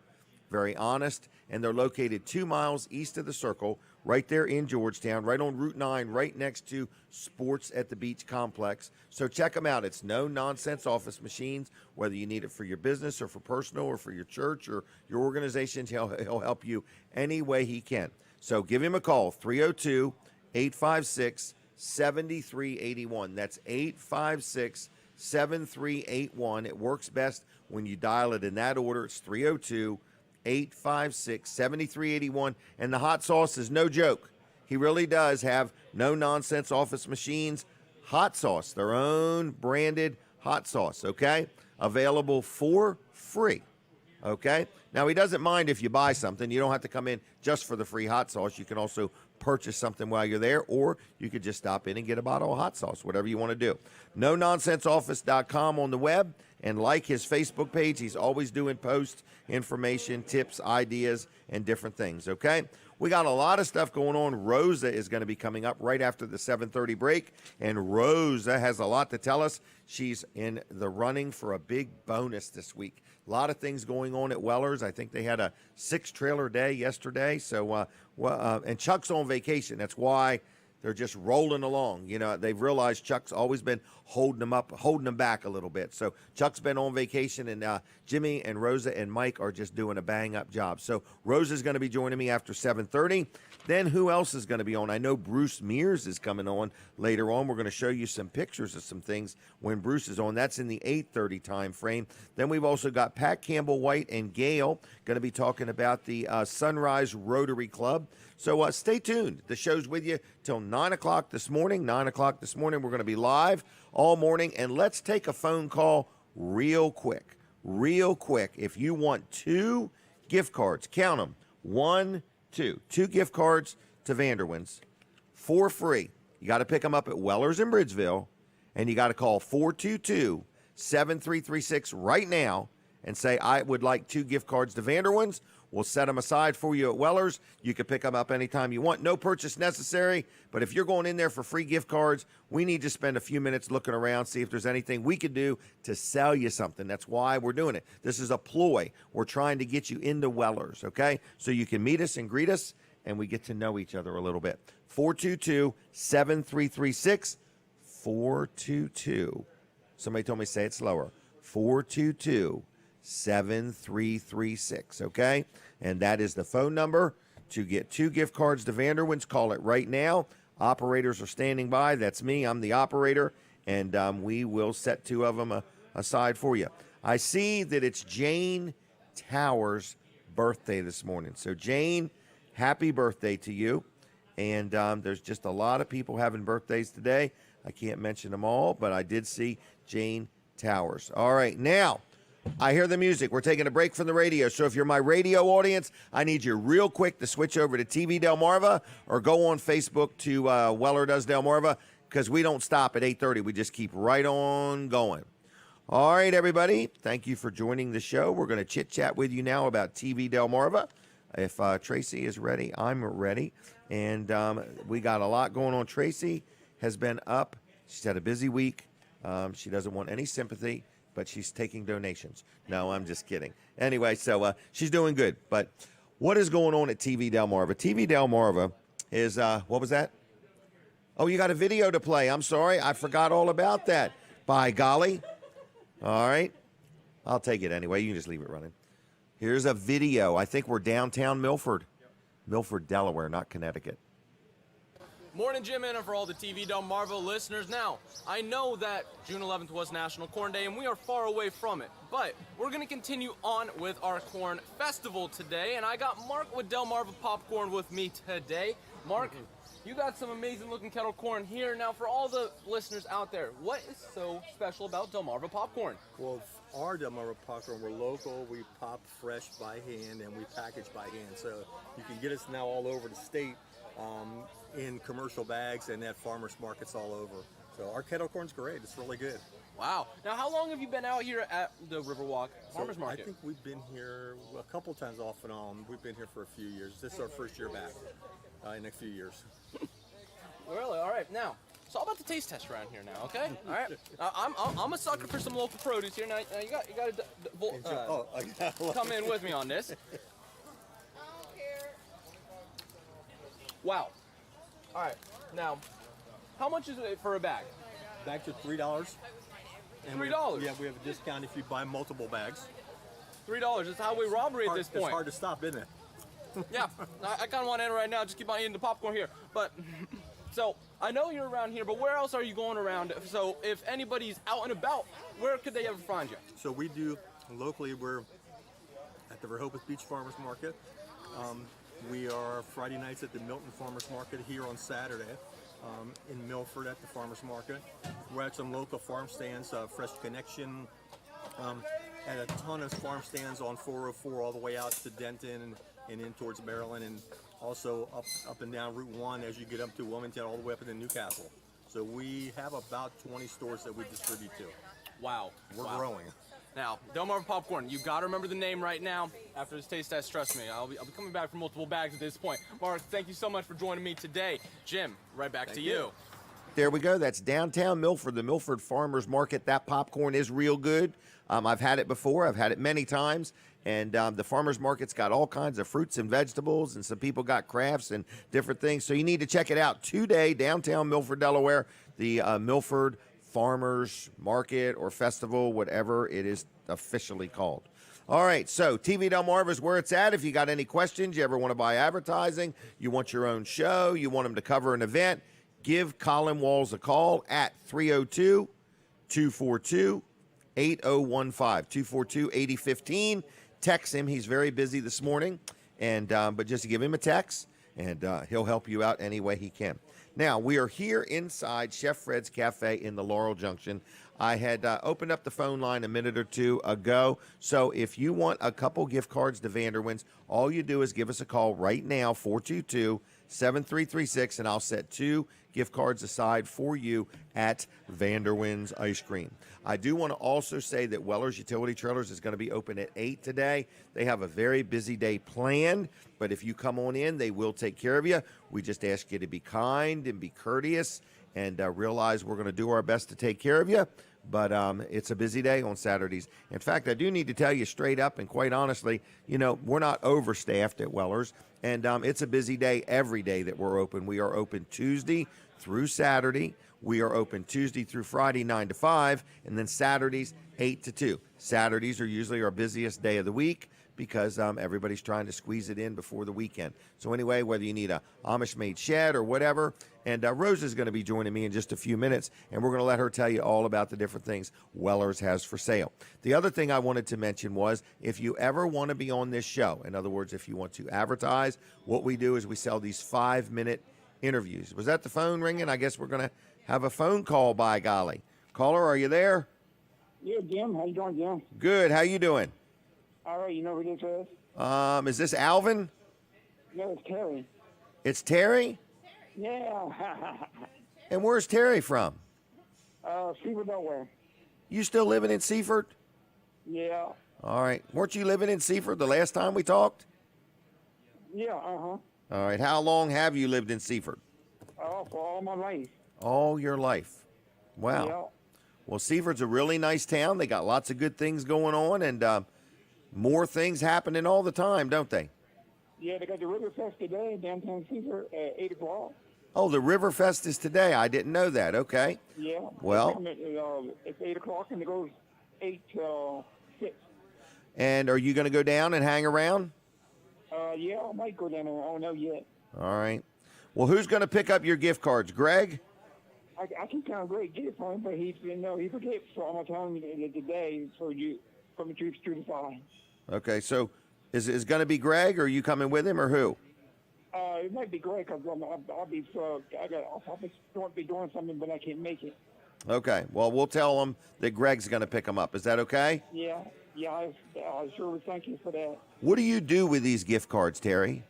A: very honest, and they're located 2 miles east of the Circle, right there in Georgetown, right on Route 9, right next to Sports at the Beach Complex. So check them out. It's No Nonsense Office Machines, whether you need it for your business or for personal or for your church or your organization. He'll help you any way he can. So give him a call, 302-856-7381. That's 856-7381. It works best when you dial it in that order. It's 302-856-7381. And the hot sauce is no joke. He really does have No Nonsense Office Machines hot sauce, their own branded hot sauce, okay? Available for free, okay? Now, he doesn't mind if you buy something. You don't have to come in just for the free hot sauce. You can also purchase something while you're there, or you could just stop in and get a bottle of hot sauce, whatever you want to do. NoNonsenseOffice.com on the web, and like his Facebook page. He's always doing posts, information, tips, ideas, and different things, okay? We got a lot of stuff going on. Rosa is going to be coming up right after the 7:30 break, and Rosa has a lot to tell us. She's in the running for a big bonus this week. A lot of things going on at Weller's. I think they had a 6-trailer day yesterday. So, and Chuck's on vacation. That's why they're just rolling along. You know, they've realized Chuck's always been holding them back a little bit. So Chuck's been on vacation, and Jimmy and Rosa and Mike are just doing a bang-up job. So Rosa's going to be joining me after 7:30. Then who else is going to be on? I know Bruce Mears is coming on later on. We're going to show you some pictures of some things when Bruce is on. That's in the 8:30 time frame. Then we've also got Pat Campbell White and Gail going to be talking about the Sunrise Rotary Club. So stay tuned. The show's with you till 9 o'clock this morning. 9 o'clock this morning, we're going to be live all morning. And let's take a phone call real quick. Real quick. If you want 2 gift cards, count them. 1, 2. 2 gift cards to Vanderwin's for free. You got to pick them up at Weller's in Bridgeville, and you got to call 422-7336 right now and say, I would like 2 gift cards to Vanderwin's. We'll set them aside for you at Weller's. You can pick them up anytime you want. No purchase necessary. But if you're going in there for free gift cards, we need to spend a few minutes looking around, see if there's anything we could do to sell you something. That's why we're doing it. This is a ploy. We're trying to get you into Weller's, okay? So you can meet us and greet us, and we get to know each other a little bit. 422-7336. 422. Somebody told me say it slower. 422-7336, okay? And that is the phone number to get 2 gift cards to Vanderwin's. Call it right now. Operators are standing by. That's me. I'm the operator, and we will set 2 of them aside for you. I see that it's Jane Towers' birthday this morning. So, Jane, happy birthday to you. And there's just a lot of people having birthdays today. I can't mention them all, but I did see Jane Towers. All right, now, I hear the music. We're taking a break from the radio. So if you're my radio audience, I need you real quick to switch over to TV Delmarva or go on Facebook to Weller Does Delmarva, because we don't stop at 8:30. We just keep right on going. All right, everybody. Thank you for joining the show. We're going to chit-chat with you now about TV Delmarva. If Tracy is ready, I'm ready. And we got a lot going on. Tracy has been up. She's had a busy week. She doesn't want any sympathy, but she's taking donations. No, I'm just kidding. Anyway, so she's doing good. But what is going on at TV Delmarva? TV Delmarva is, what was that? Oh, you got a video to play. I'm sorry. I forgot all about that. By golly. All right. I'll take it anyway. You can just leave it running. Here's a video. I think we're downtown Milford. Milford, Delaware, not Connecticut.
D: Morning, Jim, and for all the TV Delmarva listeners. Now, I know that June 11th was National Corn Day, and we are far away from it, but we're going to continue on with our corn festival today, and I got Mark with Delmarva Popcorn with me today. Mark, you got some amazing-looking kettle corn here. Now, for all the listeners out there, what is so special about Delmarva Popcorn?
E: Well, our Delmarva popcorn, we're local, we pop fresh by hand, and we package by hand. So you can get us now all over the state in commercial bags and at farmers markets all over. So our kettle corn's great. It's really good.
D: Wow. Now, how long have you been out here at the Riverwalk Farmers
E: So
D: Market?
E: I think we've been here a couple times off and on. We've been here for a few years. This is our first year back in a few years.
D: Really? All right. Now, it's all about the taste test around here now, okay? All right. I'm a sucker for some local produce here. Now you got to come in with me on this. Wow. All right. Now, how much is it for a bag?
E: Bags are $3. And
D: $3?
E: Yeah, we have a discount if you buy multiple bags.
D: $3. That's how we robbery at this point.
E: It's hard to stop, isn't it?
D: Yeah, I kind of want to enter right now. Just keep on eating the popcorn here. But, so, I know you're around here, but where else are you going around? So, if anybody's out and about, where could they ever find you?
E: So we do, locally, we're at the Rehoboth Beach Farmers Market. We are Friday nights at the Milton Farmers Market here on Saturday. In Milford at the Farmers Market. We're at some local farm stands, Fresh Connection, and a ton of farm stands on 404 all the way out to Denton and in towards Maryland, and also up and down Route 1 as you get up to Wilmington all the way up into Newcastle. So we have about 20 stores that we distribute to.
D: Wow.
E: We're growing.
D: Now, Delmarva Popcorn, you got to remember the name right now after this taste test. Trust me, I'll be coming back for multiple bags at this point. Mark, thank you so much for joining me today. Jim, right back to you.
A: There we go. That's downtown Milford, the Milford Farmers Market. That popcorn is real good. I've had it before. I've had it many times. And the farmers market's got all kinds of fruits and vegetables, and some people got crafts and different things. So you need to check it out today, downtown Milford, Delaware, the Milford Farmers Market or Festival, whatever it is officially called. All right, so TV Delmarva is where it's at. If you got any questions, you ever want to buy advertising, you want your own show, you want them to cover an event, give Colin Walls a call at 302-242-8015, 242-8015. Text him. He's very busy this morning, and but just give him a text, and he'll help you out any way he can. Now, we are here inside Chef Fred's Cafe in the Laurel Junction. I had opened up the phone line a minute or two ago, so if you want a couple gift cards to Vanderwins, all you do is give us a call right now, 422-7336, and I'll set 2 gift cards aside for you at Vanderwins Ice Cream. I do want to also say that Weller's Utility Trailers is going to be open at 8 today. They have a very busy day planned, but if you come on in, they will take care of you. We just ask you to be kind and be courteous and realize we're going to do our best to take care of you. But it's a busy day on Saturdays. In fact, I do need to tell you straight up and quite honestly, you know, we're not overstaffed at Weller's, and it's a busy day every day that we're open. We are open Tuesday through Saturday. We are open Tuesday through Friday, 9 to 5, and then Saturdays, 8 to 2. Saturdays are usually our busiest day of the week because everybody's trying to squeeze it in before the weekend. So anyway, whether you need a Amish-made shed or whatever, and Rosa is going to be joining me in just a few minutes, and we're going to let her tell you all about the different things Weller's has for sale. The other thing I wanted to mention was if you ever want to be on this show, in other words, if you want to advertise, what we do is we sell these 5-minute interviews. Was that the phone ringing? I guess we're going to have a phone call, by golly. Caller, are you there?
F: Yeah, Jim. How you doing, Jim?
A: Good. How you doing?
F: All right. You know who this is?
A: Is this Alvin?
F: No, it's Terry.
A: It's Terry?
F: Yeah.
A: And where's Terry from?
F: Seaford, Delaware.
A: You still living in Seaford?
F: Yeah.
A: All right. Weren't you living in Seaford the last time we talked?
F: Yeah,
A: All right. How long have you lived in Seaford?
F: for all my life.
A: All your life. Wow.
F: Yeah.
A: Well, Seaford's a really nice town. They got lots of good things going on, and more things happening all the time, don't they?
F: Yeah, they got the River Fest today in downtown Seaford at 8 o'clock.
A: Oh, the River Fest is today. I didn't know that. Okay.
F: Yeah.
A: Well.
F: It's 8 o'clock, and it goes 8 till 6.
A: And are you going to go down and hang around?
F: Yeah, I might go down there. I don't know yet.
A: All right. Well, who's going to pick up your gift cards? Greg?
F: I can kind of great get it for him, but he forgets, so I'm going to tell him today for you from the 2 to 5.
A: Okay, so is it going to be Greg, or are you coming with him, or who?
F: It might be great because I'll be doing something, but I can't make it.
A: Okay, well, we'll tell him that Greg's going to pick him up. Is that okay?
F: Yeah, I sure would thank you for that.
A: What do you do with these gift cards, Terry?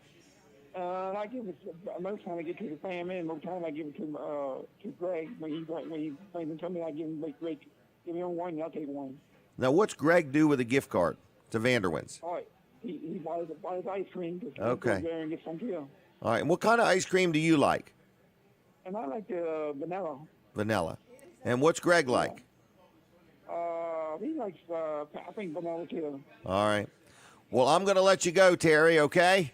F: I give it most time I get to the family, and most time I give it to Greg when he brings them to me. I give him Greg, give me one, and I'll take one.
A: Now, what's Greg do with a gift card to Vanderwin's?
F: All right, he buys ice cream.
A: Okay.
F: Go there and get some too.
A: All right, and what kind of ice cream do you like?
F: And I like the vanilla.
A: Vanilla. And what's Greg like?
F: He likes I think vanilla too.
A: All right. Well, I'm going to let you go, Terry, okay?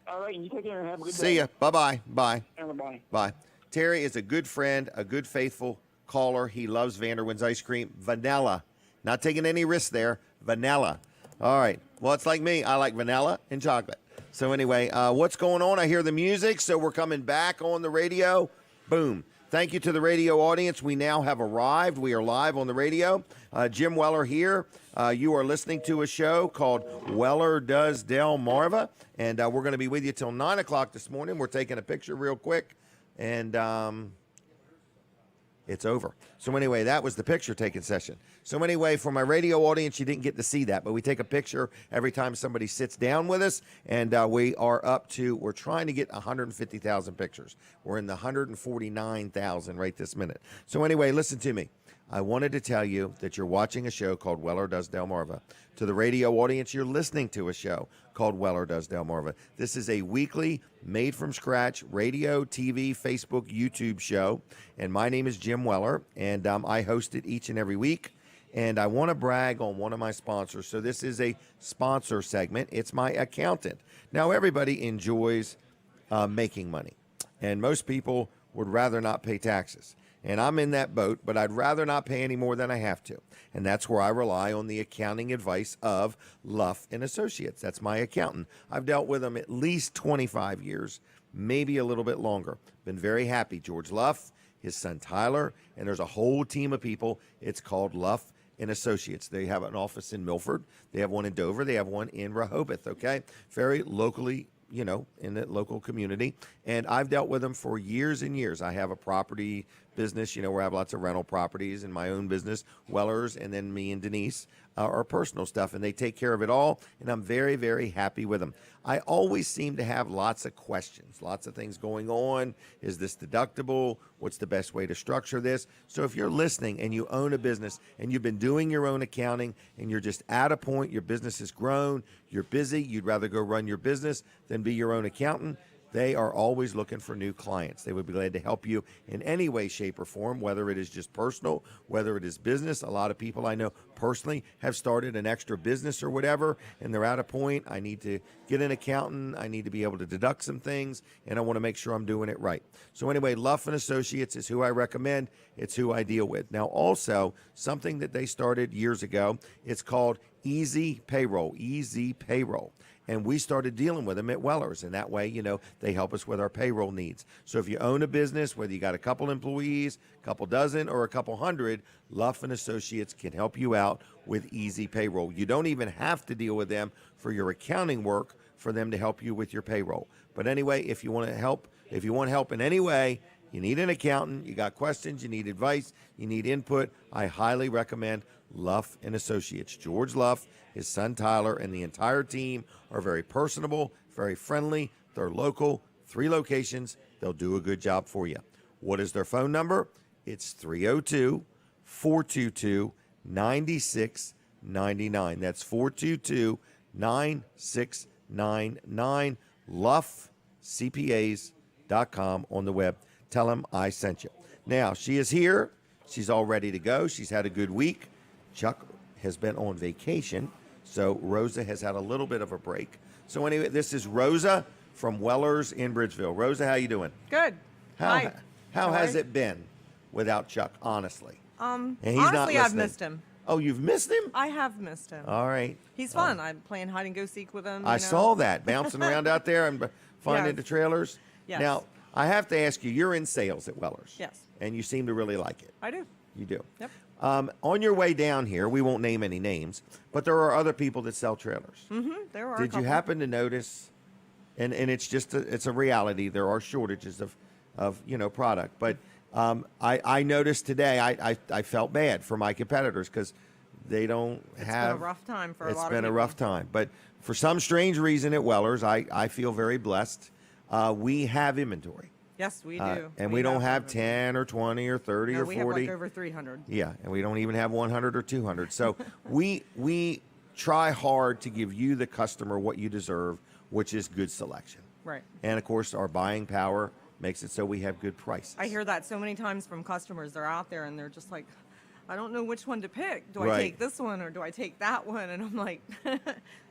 F: All right, and you take care and have a good day.
A: See ya. Bye-bye. Bye.
F: Bye.
A: Bye. Terry is a good friend, a good, faithful caller. He loves Vanderwin's ice cream. Vanilla. Not taking any risks there. Vanilla. All right. Well, it's like me. I like vanilla and chocolate. So anyway, what's going on? I hear the music, so we're coming back on the radio. Boom. Thank you to the radio audience. We now have arrived. We are live on the radio. Jim Weller here. You are listening to a show called Weller Does Delmarva, and we're going to be with you till 9 o'clock this morning. We're taking a picture real quick, and it's over. So anyway, that was the picture-taking session. So anyway, for my radio audience, you didn't get to see that, but we take a picture every time somebody sits down with us, and we're trying to get 150,000 pictures. We're in the 149,000 right this minute. So anyway, listen to me. I wanted to tell you that you're watching a show called Weller Does Delmarva. To the radio audience, you're listening to a show called Weller Does Delmarva. This is a weekly, made-from-scratch radio, TV, Facebook, YouTube show. And my name is Jim Weller, and I host it each and every week. And I want to brag on one of my sponsors. So this is a sponsor segment. It's my accountant. Now, everybody enjoys making money. And most people would rather not pay taxes. And I'm in that boat, but I'd rather not pay any more than I have to. And that's where I rely on the accounting advice of Luff and Associates. That's my accountant. I've dealt with them at least 25 years, maybe a little bit longer. Been very happy. George Luff, his son Tyler, and there's a whole team of people. It's called Luff and Associates. They have an office in Milford. They have one in Dover. They have one in Rehoboth, okay? Very locally, in the local community. And I've dealt with them for years and years. I have a property business, where I have lots of rental properties, and my own business, Weller's, and then me and Denise are personal stuff, and they take care of it all, and I'm very, very happy with them. I always seem to have lots of questions, lots of things going on. Is this deductible? What's the best way to structure this? So if you're listening and you own a business and you've been doing your own accounting and you're just at a point, your business has grown, you're busy, you'd rather go run your business than be your own accountant, they are always looking for new clients. They would be glad to help you in any way, shape, or form, whether it is just personal, whether it is business. A lot of people I know personally have started an extra business or whatever, and they're at a point, I need to get an accountant, I need to be able to deduct some things, and I want to make sure I'm doing it right. So anyway, Luff & Associates is who I recommend. It's who I deal with. Now also, something that they started years ago, it's called Easy Payroll, Easy Payroll. And we started dealing with them at Weller's, and that way, they help us with our payroll needs. So if you own a business, whether you got a couple employees, a couple dozen, or a couple hundred, Luff & Associates can help you out with Easy Payroll. You don't even have to deal with them for your accounting work for them to help you with your payroll. But anyway, if you want help in any way, you need an accountant, you got questions, you need advice, you need input, I highly recommend Luff & Associates. George Luff, his son Tyler, and the entire team are very personable, very friendly. They're local, 3 locations. They'll do a good job for you. What is their phone number? It's 302-422-9699. That's 422-9699. LuffCPAs.com on the web. Tell them I sent you. Now, she is here. She's all ready to go. She's had a good week. Chuck has been on vacation, so Rosa has had a little bit of a break. So anyway, this is Rosa from Weller's in Bridgeville. Rosa, how you doing?
G: Good.
A: How has it been without Chuck, honestly? And he's
G: honestly,
A: not
G: I've
A: listening.
G: missed him.
A: Oh, you've missed him?
G: I have missed him.
A: All right.
G: He's fun. I'm playing hide and go seek with him.
A: I saw that, bouncing around out there and finding
G: Yes.
A: the trailers.
G: Yes.
A: Now, I have to ask you, you're in sales at Weller's.
G: Yes.
A: And you seem to really like it.
G: I do.
A: You do.
G: Yep.
A: On your way down here, we won't name any names, but there are other people that sell trailers.
G: Mm-hmm. There are.
A: Did you happen to notice? And it's just it's a reality. There are shortages of product, but I noticed today. I felt bad for my competitors because they don't have.
G: It's been a rough time for a lot of
A: It's
G: people.
A: been a rough time, but for some strange reason at Weller's, I feel very blessed. we have inventory.
G: Yes, we do.
A: And we don't have
G: inventory.
A: 10 or 20 or 30
G: No,
A: or
G: we
A: 40.
G: have like over 300.
A: Yeah, and we don't even have 100 or 200. So we try hard to give you, the customer, what you deserve, which is good selection.
G: Right.
A: And of course, our buying power makes it so we have good prices.
G: I hear that so many times from customers. They're out there and they're just like, I don't know which one to pick. Do I
A: Right.
G: take this one or do I take that one? And I'm like,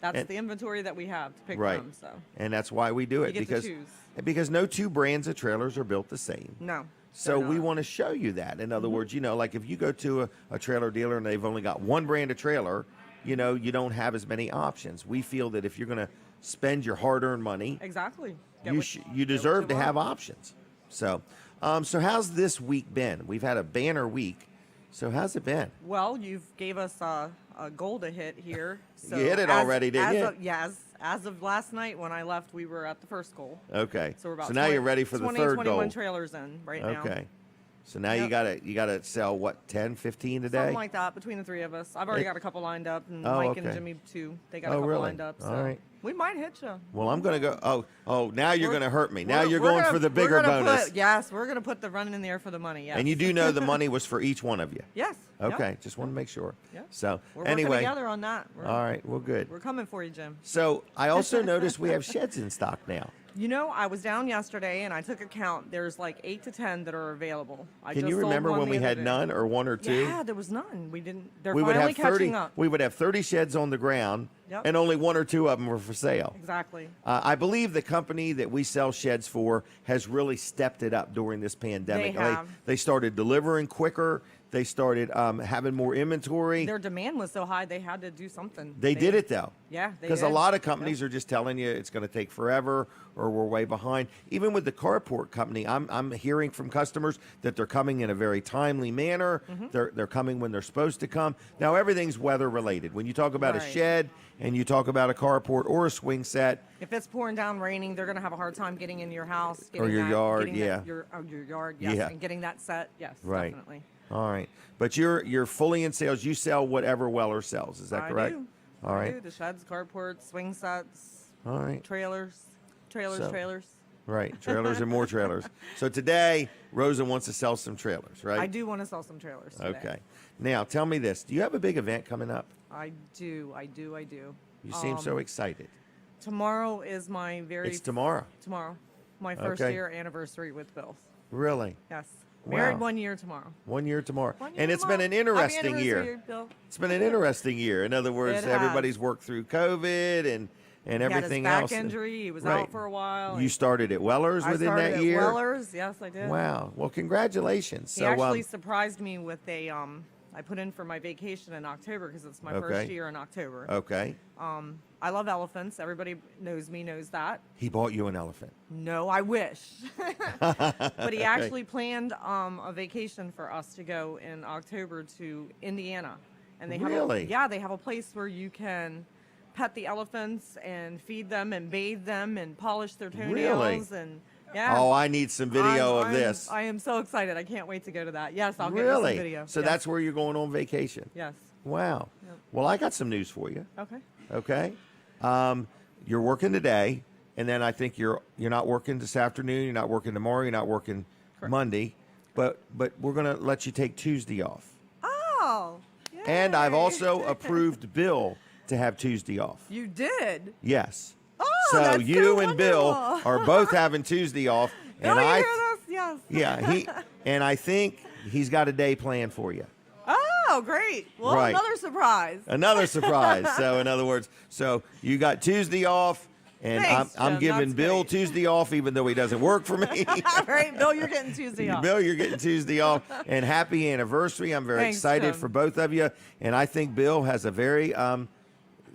G: that's
A: And-
G: the inventory that we have to pick
A: Right.
G: from. So
A: And that's why we do it,
G: You get to
A: because
G: choose.
A: no two brands of trailers are built the same.
G: no.
A: So
G: they're
A: we
G: not.
A: want to show you that. In other words, like if you go to a trailer dealer and they've only got one brand of trailer, you don't have as many options. We feel that if you're going to spend your hard-earned money,
G: Exactly.
A: you deserve to have options. So, so how's this week been? We've had a banner week. So how's it been?
G: Well, you've gave us a goal to hit here. So
A: You hit it already, didn't you?
G: As of last night when I left, we were at the first goal.
A: Okay.
G: So we're about
A: now you're ready for the
G: 20,
A: third
G: 21
A: goal.
G: trailers in right now.
A: Okay. So now
G: Yep.
A: you gotta sell what, 10, 15 today?
G: Something like that between the three of us. I've already
A: It-
G: got a couple lined up, and
A: Oh,
G: Mike and
A: okay.
G: Jimmy too. They got a
A: Oh,
G: couple
A: really?
G: lined up. So
A: All right.
G: we might hit you.
A: Well, I'm gonna go. Oh, now you're gonna hurt me. Now
G: We're-
A: you're
G: we're
A: going
G: gonna-
A: for the
G: we're
A: bigger
G: gonna
A: bonus.
G: Yes, we're gonna put the run in there for the money. Yes.
A: And you do know the money was for each one of you.
G: Yes. yep,
A: Okay, just want to make sure.
G: Yep.
A: So
G: We're
A: anyway,
G: working together on that.
A: all right, well, good.
G: We're coming for you, Jim.
A: So I also noticed we have sheds in stock now.
G: I was down yesterday and I took a count. There's like 8 to 10 that are available. I
A: Can
G: just
A: you
G: sold
A: remember
G: one
A: when
G: the
A: we
G: other
A: had
G: day.
A: none or one or two?
G: Yeah, there was none. We didn't. They're
A: we would
G: finally
A: have 30.
G: catching up.
A: We would have 30 sheds on the ground,
G: Yep.
A: and only one or two of them were for sale.
G: Exactly.
A: I believe the company that we sell sheds for has really stepped it up during this pandemic.
G: They have.
A: They started delivering quicker. They started having more inventory.
G: Their demand was so high they had to do something.
A: They did it though.
G: Yeah, they
A: Because a
G: did.
A: lot of companies are just telling you it's going to take forever or we're way behind. Even with the carport company, I'm hearing from customers that they're coming in a very timely manner.
G: Mm-hmm.
A: They're coming when they're supposed to come. Now everything's weather related. When you talk about a
G: Right.
A: shed and you talk about a carport or a swing set,
G: If it's pouring down, raining, they're going to have a hard time getting in your house.
A: Or
G: getting
A: your yard,
G: getting
A: yeah.
G: your yard, yes.
A: Yeah.
G: And getting that set, yes,
A: Right.
G: definitely.
A: all right. But you're fully in sales. You sell whatever Weller sells. Is that correct?
G: I do.
A: All
G: I
A: right.
G: do. The sheds, carports, swing sets,
A: All right.
G: trailers.
A: So-
G: Trailers.
A: Right. Trailers and more trailers. So today, Rosa wants to sell some trailers, right?
G: I do want to sell some trailers today.
A: Okay. Now, tell me this. Do you have a big event coming up?
G: I do.
A: You seem so excited.
G: Tomorrow is my
A: It's tomorrow.
G: Tomorrow. My first
A: Okay.
G: year anniversary with Bill.
A: Really?
G: Yes.
A: Wow.
G: Married 1 year tomorrow.
A: 1 year tomorrow.
G: 1 year
A: And it's been
G: tomorrow.
A: an
G: Happy
A: interesting
G: anniversary,
A: year.
G: Bill.
A: It's been an interesting year. In other words,
G: It has.
A: everybody's worked through COVID and everything
G: he had his
A: else.
G: back injury. He was
A: Right.
G: out for a while.
A: You
G: and
A: started at Weller's
G: I
A: within
G: started
A: that
G: at
A: year?
G: Weller's. Yes, I did.
A: Wow. Well, congratulations.
G: He
A: So,
G: actually surprised me with a I put in for my vacation in October because it's my
A: Okay.
G: first year in October.
A: okay.
G: I love elephants. Everybody knows that.
A: He bought you an elephant.
G: No, I wish. But he actually planned a vacation for us to go in October to Indiana. And they
A: Really?
G: they have a place where you can pet the elephants and feed them and bathe them and polish their toenails and yeah.
A: Oh, I need some video of this.
G: I am so excited. I can't wait to go to that. Yes, I'll get you
A: Really?
G: some video.
A: So
G: Yes.
A: that's where you're going on vacation?
G: Yes.
A: Wow.
G: Yep.
A: Well, I got some news for you.
G: Okay.
A: Okay. You're working today, and then I think you're not working this afternoon. You're not working tomorrow. You're not working Monday, but we're gonna let you take Tuesday off.
G: Oh.
A: And I've
G: yay.
A: also approved Bill to have Tuesday off.
G: You did.
A: Yes.
G: Oh,
A: so
G: that's
A: you
G: so
A: and Bill
G: wonderful.
A: are both having Tuesday off, and
G: Bill, you
A: I
G: hear this? Yes.
A: yeah and I think he's got a day planned for you.
G: Oh, great. Well,
A: Right.
G: another surprise.
A: Another surprise. So in other words, so you got Tuesday off, and
G: Thanks,
A: I'm
G: Jim.
A: giving
G: That's
A: Bill
G: great.
A: Tuesday off, even though he doesn't work for me.
G: All right, Bill, you're getting Tuesday off.
A: Bill, you're getting Tuesday off, and happy anniversary. I'm very
G: Thanks,
A: excited
G: Jim.
A: for both of you, and I think Bill has a very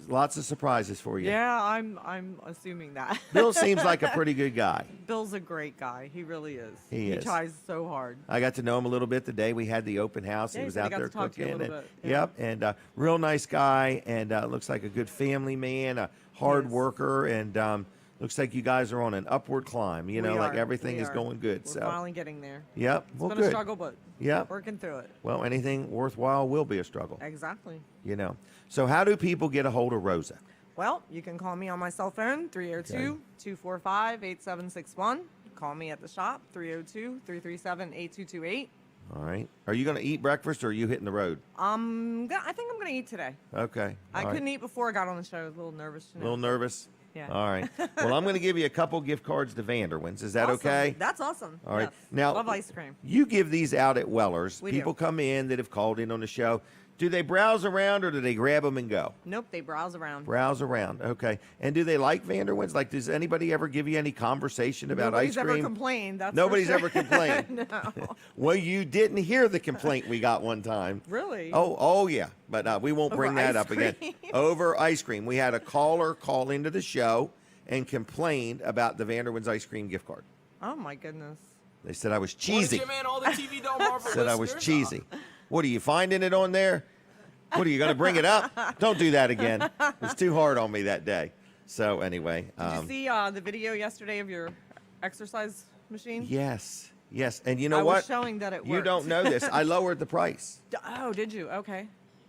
A: lots of surprises for you.
G: Yeah, I'm assuming that.
A: Bill seems like a pretty good guy.
G: Bill's a great guy. He really is.
A: He is.
G: tries so hard.
A: I got to know him a little bit the day we had the open house.
G: Yeah,
A: He
G: he
A: was
G: said he
A: out
G: got
A: there
G: to talk to you a
A: cooking.
G: little
A: And,
G: bit, yeah.
A: Yep, and real nice guy, and looks like a good family man, a hard
G: is.
A: worker, and looks like you guys are on an upward climb. You know,
G: We
A: like
G: are.
A: everything
G: We
A: is
G: are.
A: going good.
G: We're
A: So,
G: finally getting there.
A: yep,
G: It's
A: well,
G: been
A: good.
G: a struggle, but
A: Yep.
G: working through it.
A: Well, anything worthwhile will be a struggle.
G: Exactly.
A: You know. So, how do people get a hold of Rosa?
G: Well, you can call me on my cell phone, 302-245-8761. Call me at the shop, 302-337-8228.
A: All right. Are you going to eat breakfast or are you hitting the road?
G: I think I'm going to eat today.
A: Okay.
G: I
A: All right.
G: couldn't eat before I got on the show. I was a little nervous.
A: A little nervous?
G: Yeah.
A: All right. Well, I'm going to give you a couple gift cards to Vanderwin's. Is that
G: Awesome.
A: okay?
G: That's awesome.
A: All right.
G: Yes.
A: Now,
G: love ice cream.
A: You give these out at Weller's.
G: We
A: People
G: do.
A: come in that have called in on the show. Do they browse around or do they grab them and go?
G: Nope, they browse around.
A: Browse around. Okay. And do they like Vanderwin's? Like, does anybody ever give you any conversation about
G: Nobody's
A: ice cream?
G: ever complained. That's
A: Nobody's
G: for sure.
A: ever complained.
G: No.
A: Well, you didn't hear the complaint we got one time.
G: Really?
A: Oh yeah. But we won't
G: Over
A: bring that
G: ice
A: up again.
G: cream?
A: Over ice cream. We had a caller call into the show and complained about the Vanderwin's ice cream gift card.
G: Oh my goodness.
A: They said I was
D: Morning,
A: cheesy.
D: Jim, and all the TV Delmarva
A: Said I was
D: listeners.
A: cheesy. What are you finding it on there? What are you going to bring it up? Don't do that again. It was too hard on me that day. So anyway.
G: Did you see the video yesterday of your exercise machine?
A: Yes. Yes. And you know
G: I
A: what?
G: was showing that it worked.
A: You don't know this. I lowered the price.
G: Oh, did you? Okay.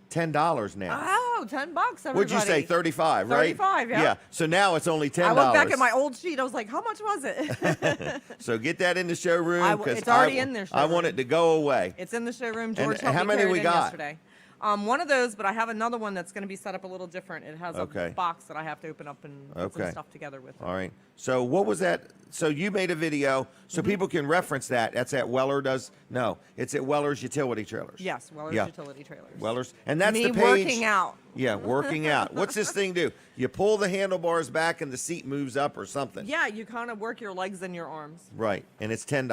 A: $10 now.
G: Oh, $10, everybody.
A: What'd you say? 35, right?
G: 35, yeah.
A: Yeah. So now it's only $10.
G: I looked back at my old sheet. I was like, how much was it?
A: So get that in the showroom because
G: it's already in there,
A: I want
G: showroom.
A: it to go away.
G: It's in the showroom. George
A: And
G: helped
A: how
G: me
A: many
G: carry
A: we
G: it in
A: got?
G: yesterday. One of those, but I have another one that's going to be set up a little different. It has
A: Okay.
G: a box that I have to open up and put
A: Okay.
G: some stuff together with it.
A: All right. So what was that? So you made a video so
G: Mm-hmm.
A: people can reference that. That's at Weller Does. No, it's at Weller's Utility Trailers.
G: Yes, Weller's
A: Yeah.
G: Utility Trailers.
A: Weller's, and that's
G: Me
A: the page.
G: working out.
A: Yeah, working out. What's this thing do? You pull the handlebars back and the seat moves up or something.
G: Yeah, you kind of work your legs and your arms.
A: Right, and it's $10,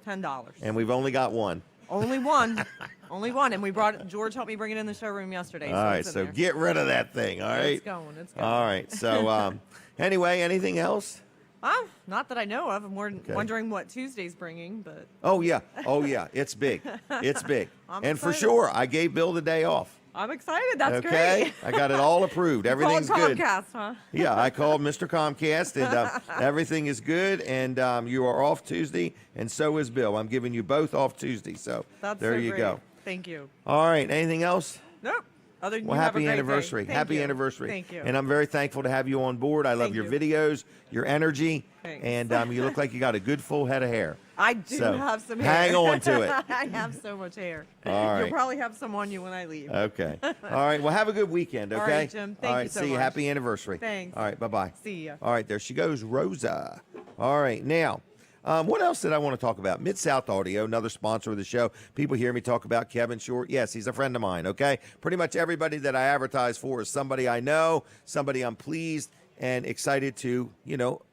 G: $10.
A: and we've only got one.
G: Only one. Only one. And we brought George helped me bring it in the showroom yesterday.
A: All right,
G: it's in
A: so
G: there.
A: get rid of that thing. All right.
G: It's going. It's going.
A: All right. So anyway, anything else?
G: Not that I know of. I'm wondering what Tuesday's bringing, but
A: Oh yeah. It's big. It's big.
G: I'm
A: And for
G: excited.
A: sure, I gave Bill the day off.
G: I'm excited. That's
A: Okay,
G: great.
A: I got it all approved. Everything's
G: Called
A: good.
G: Comcast, huh?
A: Yeah, I called Mr. Comcast, and everything is good. And you are off Tuesday, and so is Bill. I'm giving you both off Tuesday. So
G: That's
A: there
G: so
A: you
G: great.
A: go.
G: Thank you.
A: All right. Anything else?
G: Nope. Other than
A: Well,
G: you have a
A: happy
G: great day.
A: anniversary.
G: Thank
A: Happy
G: you.
A: anniversary.
G: Thank you.
A: And I'm very thankful to have you on board. I love
G: Thank
A: your
G: you.
A: videos, your energy,
G: Thanks.
A: and you look like you got a good full head of hair.
G: I do
A: So,
G: have some hair.
A: hang on to it.
G: I have so much hair.
A: All right.
G: You'll probably have some on you when I leave.
A: Okay. All right. Well, have a good weekend, okay?
G: All right, Jim. Thank
A: All right.
G: you so
A: See you.
G: much.
A: Happy anniversary.
G: Thanks.
A: All right. Bye-bye.
G: See ya.
A: All right. There she goes, Rosa. All right. Now, what else did I want to talk about? Mid-South Audio, another sponsor of the show. People hear me talk about Kevin Short. Yes, he's a friend of mine, okay? Pretty much everybody that I advertise for is somebody I know, somebody I'm pleased and excited to,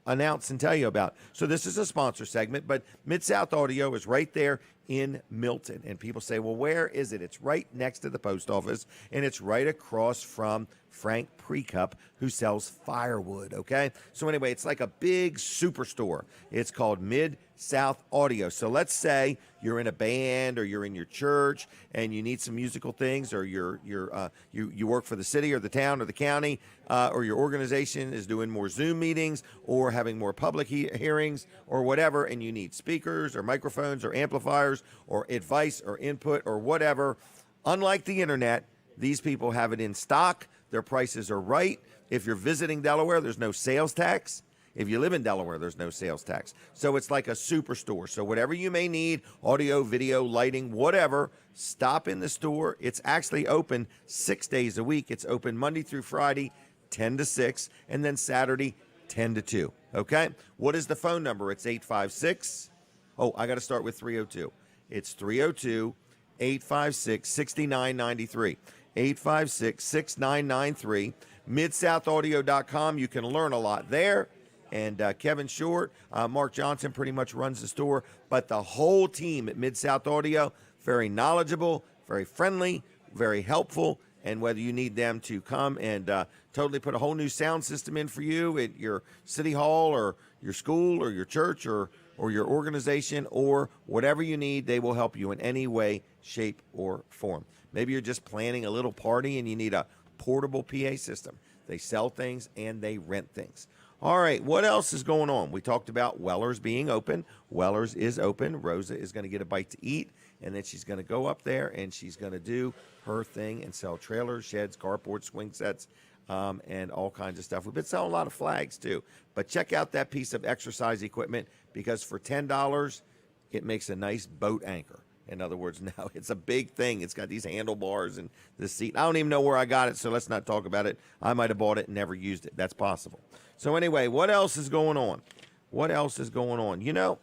A: announce and tell you about. So this is a sponsor segment, but Mid-South Audio is right there in Milton. And people say, well, where is it? It's right next to the post office, and it's right across from Frank Precup, who sells firewood, okay? So anyway, it's like a big superstore. It's called Mid-South Audio. So let's say you're in a band or you're in your church and you need some musical things, or you work for the city or the town or the county, or your organization is doing more Zoom meetings or having more public hearings or whatever, and you need speakers or microphones or amplifiers or advice or input or whatever. Unlike the internet, these people have it in stock. Their prices are right. If you're visiting Delaware, there's no sales tax. If you live in Delaware, there's no sales tax. So it's like a superstore. So whatever you may need, audio, video, lighting, whatever, stop in the store. It's actually open 6 days a week. It's open Monday through Friday, 10 to 6, and then Saturday, 10 to 2. Okay? What is the phone number? It's 856. Oh, I got to start with 302. It's 302-856-6993. 856-6993. MidSouthAudio.com. You can learn a lot there. And Kevin Short, Mark Johnson pretty much runs the store. But the whole team at Mid-South Audio, very knowledgeable, very friendly, very helpful. And whether you need them to come and totally put a whole new sound system in for you at your city hall or your school or your church or your organization or whatever you need, they will help you in any way, shape, or form. Maybe you're just planning a little party and you need a portable PA system. They sell things and they rent things. All right, what else is going on? We talked about Weller's being open. Weller's is open. Rosa is going to get a bite to eat, and then she's going to go up there and she's going to do her thing and sell trailers, sheds, carports, swing sets, and all kinds of stuff. We've been selling a lot of flags too. But check out that piece of exercise equipment, because for $10, it makes a nice boat anchor. In other words, now it's a big thing. It's got these handlebars and this seat. I don't even know where I got it, so let's not talk about it. I might have bought it and never used it. That's possible. So anyway, what else is going on? What else is going on? You know,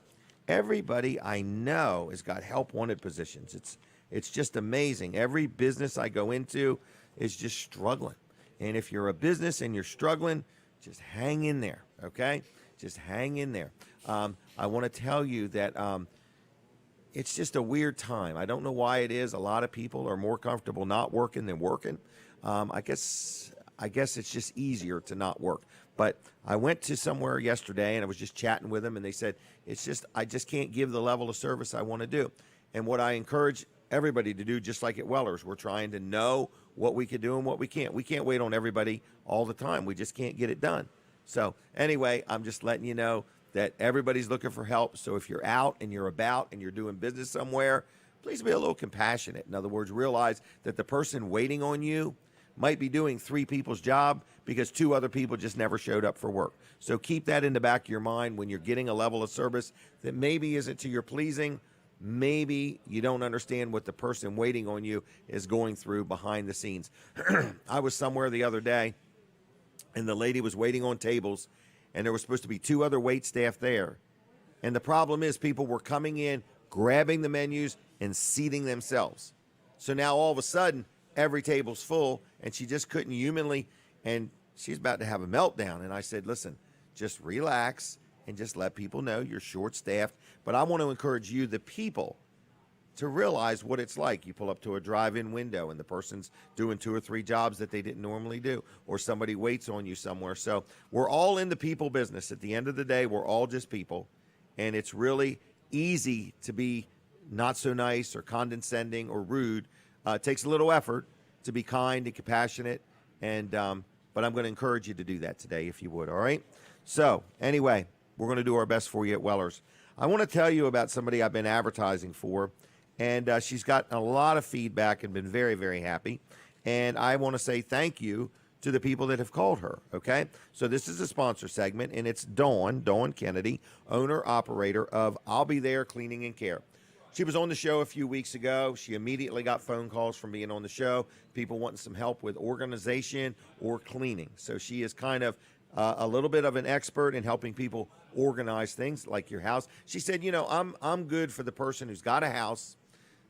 A: everybody I know has got help wanted positions. It's just amazing. Every business I go into is just struggling. And if you're a business and you're struggling, just hang in there, okay? Just hang in there. I want to tell you that it's just a weird time. I don't know why it is. A lot of people are more comfortable not working than working. I guess it's just easier to not work. But I went to somewhere yesterday and I was just chatting with them, and they said, I just can't give the level of service I want to do. And what I encourage everybody to do, just like at Weller's, we're trying to know what we can do and what we can't. We can't wait on everybody all the time. We just can't get it done. So anyway, I'm just letting you know that everybody's looking for help. So if you're out and you're about and you're doing business somewhere, please be a little compassionate. In other words, realize that the person waiting on you might be doing 3 people's job because 2 other people just never showed up for work. So keep that in the back of your mind when you're getting a level of service that maybe isn't to your pleasing. Maybe you don't understand what the person waiting on you is going through behind the scenes. I was somewhere the other day, and the lady was waiting on tables, and there was supposed to be 2 other wait staff there. And the problem is people were coming in, grabbing the menus, and seating themselves. So now all of a sudden, every table's full, and she just couldn't humanly, and she's about to have a meltdown. And I said, listen, just relax and just let people know you're short-staffed. But I want to encourage you, the people, to realize what it's like. You pull up to a drive-in window and the person's doing 2 or 3 jobs that they didn't normally do, or somebody waits on you somewhere. So we're all in the people business. At the end of the day, we're all just people, and it's really easy to be not so nice or condescending or rude. It takes a little effort to be kind and compassionate, and but I'm going to encourage you to do that today if you would, all right? So anyway, we're going to do our best for you at Weller's. I want to tell you about somebody I've been advertising for, and she's gotten a lot of feedback and been very, very happy. And I want to say thank you to the people that have called her, okay? So this is a sponsor segment, and it's Dawn Kennedy, owner-operator of I'll Be There Cleaning and Care. She was on the show a few weeks ago. She immediately got phone calls from being on the show, people wanting some help with organization or cleaning. So she is kind of a little bit of an expert in helping people organize things like your house. She said, you know, I'm good for the person who's got a house.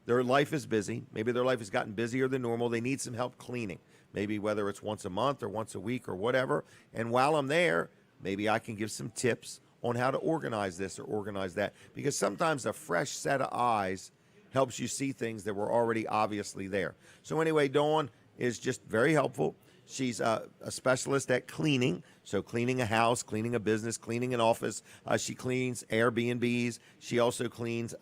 A: Their life is busy. Maybe their life has gotten busier than normal. They need some help cleaning, maybe whether it's once a month or once a week or whatever. And while I'm there, maybe I can give some tips on how to organize this or organize that, because sometimes a fresh set of eyes helps you see things that were already obviously there. So anyway, Dawn is just very helpful. She's a specialist at cleaning, so cleaning a house, cleaning a business, cleaning an office. She cleans Airbnbs. She also cleans,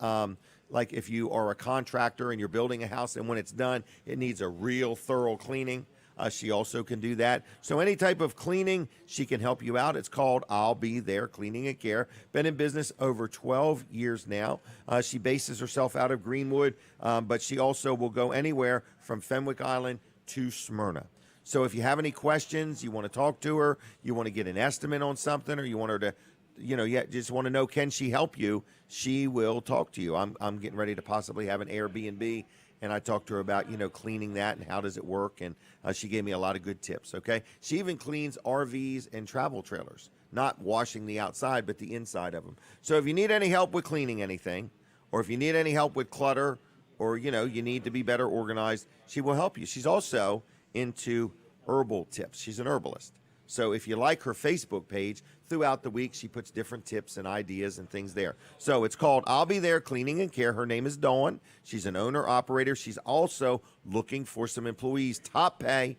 A: like if you are a contractor and you're building a house and when it's done, it needs a real thorough cleaning. She also can do that. So any type of cleaning, she can help you out. It's called I'll Be There Cleaning and Care. Been in business over 12 years now. She bases herself out of Greenwood, but she also will go anywhere from Fenwick Island to Smyrna. So if you have any questions, you want to talk to her, you want to get an estimate on something, or you want her to, you know, just want to know, can she help you? She will talk to you. I'm getting ready to possibly have an Airbnb, and I talked to her about, you know, cleaning that and how does it work, and she gave me a lot of good tips, okay? She even cleans RVs and travel trailers, not washing the outside, but the inside of them. So if you need any help with cleaning anything, or if you need any help with clutter, or, you know, you need to be better organized, she will help you. She's also into herbal tips. She's an herbalist. So if you like her Facebook page, throughout the week, she puts different tips and ideas and things there. So it's called I'll Be There Cleaning and Care. Her name is Dawn. She's an owner-operator. She's also looking for some employees. Top pay,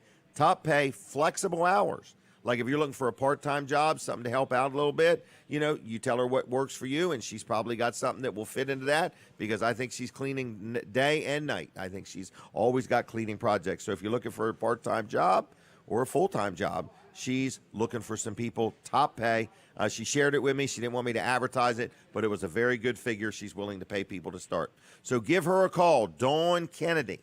A: flexible hours. Like if you're looking for a part-time job, something to help out a little bit, you know, you tell her what works for you, and she's probably got something that will fit into that, because I think she's cleaning day and night. I think she's always got cleaning projects. So if you're looking for a part-time job or a full-time job, she's looking for some people, top pay. She shared it with me. She didn't want me to advertise it, but it was a very good figure she's willing to pay people to start. So give her a call, Dawn Kennedy.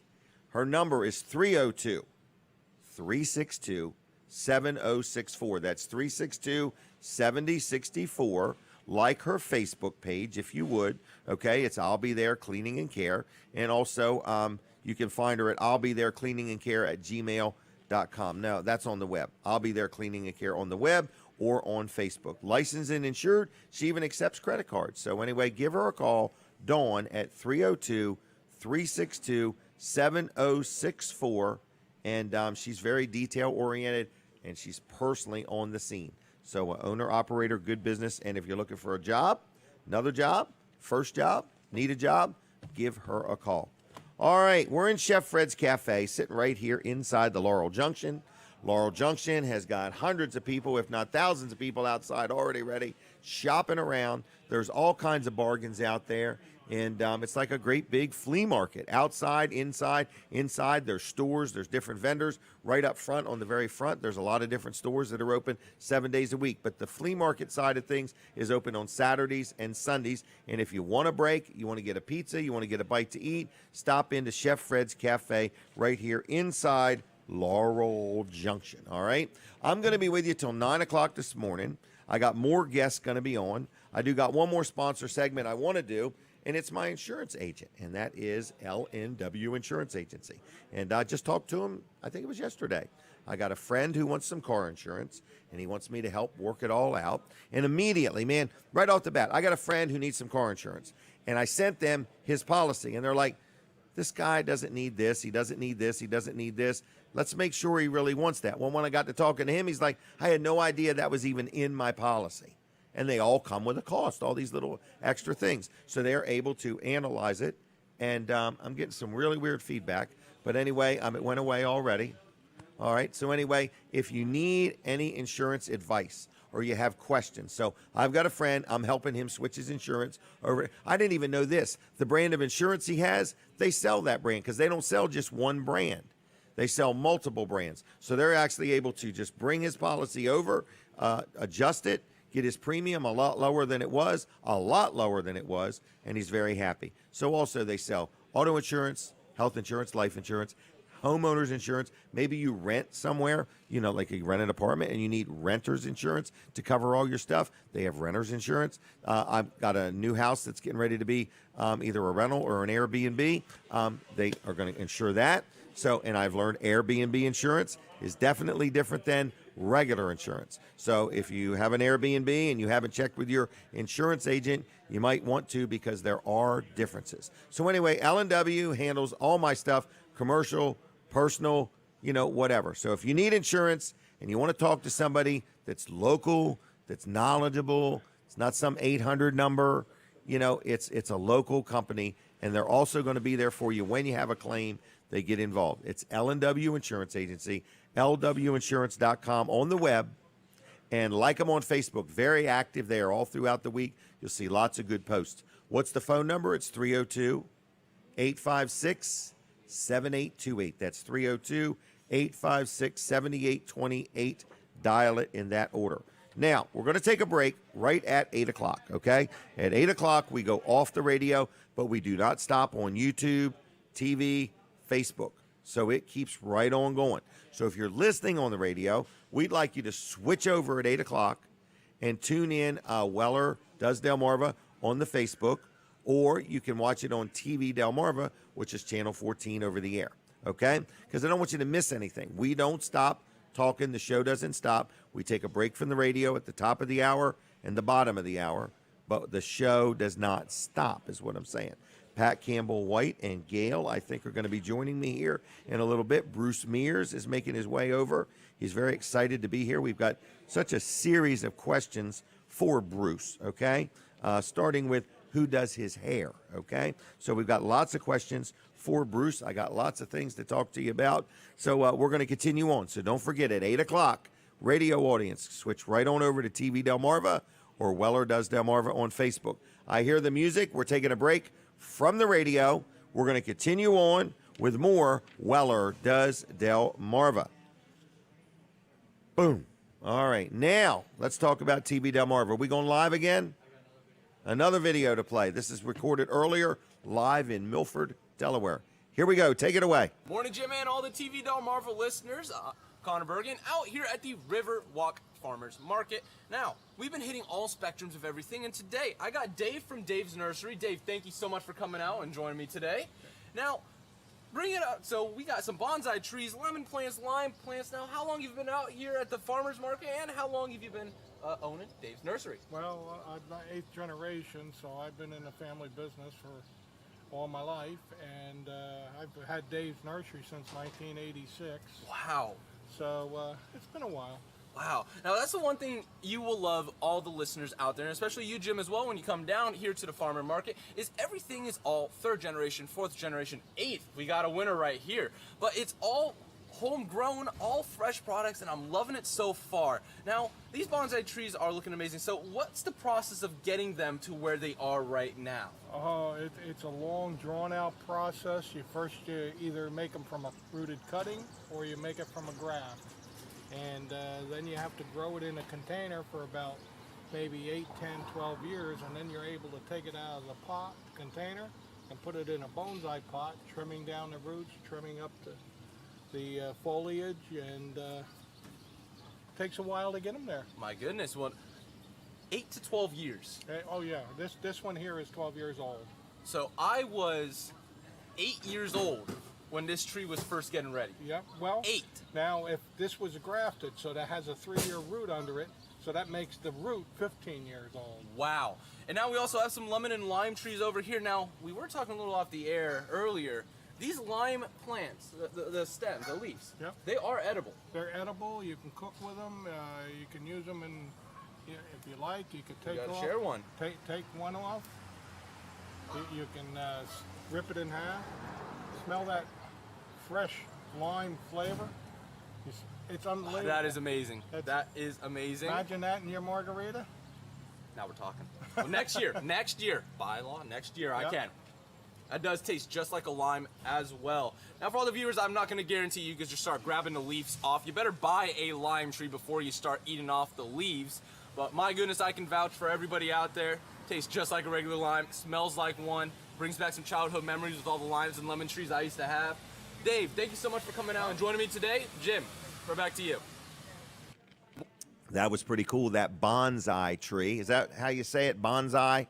A: Her number is 302-362-6600. 7064. That's 362-7064. Like her Facebook page, if you would. Okay, it's I'll Be There Cleaning and Care. And also, you can find her at I'll Be There Cleaning and Care at gmail.com. No, that's on the web. I'll Be There Cleaning and Care on the web or on Facebook. Licensed and insured. She even accepts credit cards. So anyway, give her a call, Dawn, at 302-362-7064. And she's very detail oriented, and she's personally on the scene. So owner, operator, good business. And if you're looking for a job, another job, first job, need a job, give her a call. All right, we're in Chef Fred's Cafe, sitting right here inside the Laurel Junction. Laurel Junction has got hundreds of people, if not thousands of people outside already ready, shopping around. There's all kinds of bargains out there. And it's like a great big flea market. Outside, inside. Inside, there's stores. There's different vendors. Right up front, on the very front, there's a lot of different stores that are open 7 days a week. But the flea market side of things is open on Saturdays and Sundays. And if you want a break, you want to get a pizza, you want to get a bite to eat, stop into Chef Fred's Cafe right here inside Laurel Junction. All right? I'm going to be with you till 9 o'clock this morning. I got more guests going to be on. I do got one more sponsor segment I want to do. And it's my insurance agent, and that is LNW Insurance Agency. And I just talked to him, I think it was yesterday. I got a friend who wants some car insurance, and he wants me to help work it all out. And immediately, man, right off the bat, I got a friend who needs some car insurance. And I sent them his policy, and they're like, this guy doesn't need this, he doesn't need this, he doesn't need this. Let's make sure he really wants that. Well, when I got to talking to him, he's like, I had no idea that was even in my policy. And they all come with a cost, all these little extra things. So they're able to analyze it. And I'm getting some really weird feedback. But anyway, it went away already. All right. So anyway, if you need any insurance advice or you have questions. So I've got a friend. I'm helping him switch his insurance over. I didn't even know this. The brand of insurance he has, they sell that brand because they don't sell just one brand. They sell multiple brands. So they're actually able to just bring his policy over, adjust it, get his premium a lot lower than it was, and he's very happy. So also they sell auto insurance, health insurance, life insurance, homeowners insurance. Maybe you rent somewhere, like you rent an apartment and you need renter's insurance to cover all your stuff. They have renter's insurance. I've got a new house that's getting ready to be either a rental or an Airbnb. They are going to insure that. So, and I've learned Airbnb insurance is definitely different than regular insurance. So if you have an Airbnb and you haven't checked with your insurance agent, you might want to because there are differences. So anyway, L&W handles all my stuff, commercial, personal, whatever. So if you need insurance and you want to talk to somebody that's local, that's knowledgeable, it's not some 800 number, it's a local company, and they're also going to be there for you when you have a claim. They get involved. It's L&W Insurance Agency, lwinsurance.com on the web, and like them on Facebook. Very active there all throughout the week. You'll see lots of good posts. What's the phone number? It's 302-856-7828. That's 302-856-7828. Dial it in that order. Now, we're going to take a break right at 8 o'clock, okay? At 8 o'clock, we go off the radio, but we do not stop on YouTube, TV, Facebook. So it keeps right on going. So if you're listening on the radio, we'd like you to switch over at 8 o'clock and tune in Weller Does Delmarva on the Facebook, or you can watch it on TV Delmarva, which is channel 14 over the air, okay? Because I don't want you to miss anything. We don't stop talking. The show doesn't stop. We take a break from the radio at the top of the hour and the bottom of the hour, but the show does not stop is what I'm saying. Pat Campbell White and Gail, I think, are going to be joining me here in a little bit. Bruce Mears is making his way over. He's very excited to be here. We've got such a series of questions for Bruce, okay? Starting with who does his hair, okay? So we've got lots of questions for Bruce. I got lots of things to talk to you about. So we're going to continue on. So don't forget, at 8 o'clock, radio audience, switch right on over to TV Delmarva or Weller Does Delmarva on Facebook. I hear the music. We're taking a break from the radio. We're going to continue on with more Weller Does Delmarva. Boom. All right. Now, let's talk about TV Delmarva. Are we going live again? Another video to play. This is recorded earlier, live in Milford, Delaware. Here we go. Take it away.
D: Morning, Jim, and all the TV Delmarva listeners. Connor Bergen, out here at the Riverwalk Farmers Market. Now, we've been hitting all spectrums of everything, and today I got Dave from Dave's Nursery. Dave, thank you so much for coming out and joining me today. Now, bring it up. So we got some bonsai trees, lemon plants, lime plants. Now, how long have you been out here at the farmers market, and how long have you been owning Dave's Nursery?
H: Well, I'm the 8th generation, so I've been in the family business for all my life, and I've had Dave's Nursery since 1986.
D: Wow.
H: So it's been a while.
D: Wow. Now, that's the one thing you will love, all the listeners out there, and especially you, Jim, as well, when you come down here to the farmer market, is everything is all 3rd generation, 4th generation, 8th. We got a winner right here. But it's all homegrown, all fresh products, and I'm loving it so far. Now, these bonsai trees are looking amazing. So what's the process of getting them to where they are right now?
H: Oh, it's a long, drawn-out process. You either make them from a rooted cutting, or you make it from a graft. And then you have to grow it in a container for about maybe 8, 10, 12 years, and then you're able to take it out of the pot container and put it in a bonsai pot, trimming down the roots, trimming up the foliage, and takes a while to get them there.
D: My goodness, 8 to 12 years.
H: Oh yeah, this one here is 12 years old.
D: So I was 8 years old when this tree was first getting ready.
H: Yep, well,
D: 8.
H: Now, if this was grafted, so that has a 3-year root under it, so that makes the root 15 years old.
D: Wow. And now we also have some lemon and lime trees over here. Now, we were talking a little off the air earlier. These lime plants, the stems, the leaves,
H: Yep.
D: they are edible.
H: They're edible, you can cook with them, you can use them in, if you like, you could take
D: gotta
H: off.
D: share one.
H: Take one off. You can rip it in half. Smell that fresh lime flavor. It's unbelievable.
D: That is amazing. That is amazing.
H: Imagine that in your margarita.
D: Now we're talking. Well, next year, by law, next year I
H: Yep.
D: can. That does taste just like a lime as well. Now for all the viewers, I'm not gonna guarantee you guys just start grabbing the leaves off. You better buy a lime tree before you start eating off the leaves. But my goodness, I can vouch for everybody out there. Tastes just like a regular lime, smells like one, brings back some childhood memories with all the limes and lemon trees I used to have. Dave, thank you so much for coming out and joining me today. Jim, we're back to you.
A: That was pretty cool, that bonsai tree. Is that how you say it, bonsai?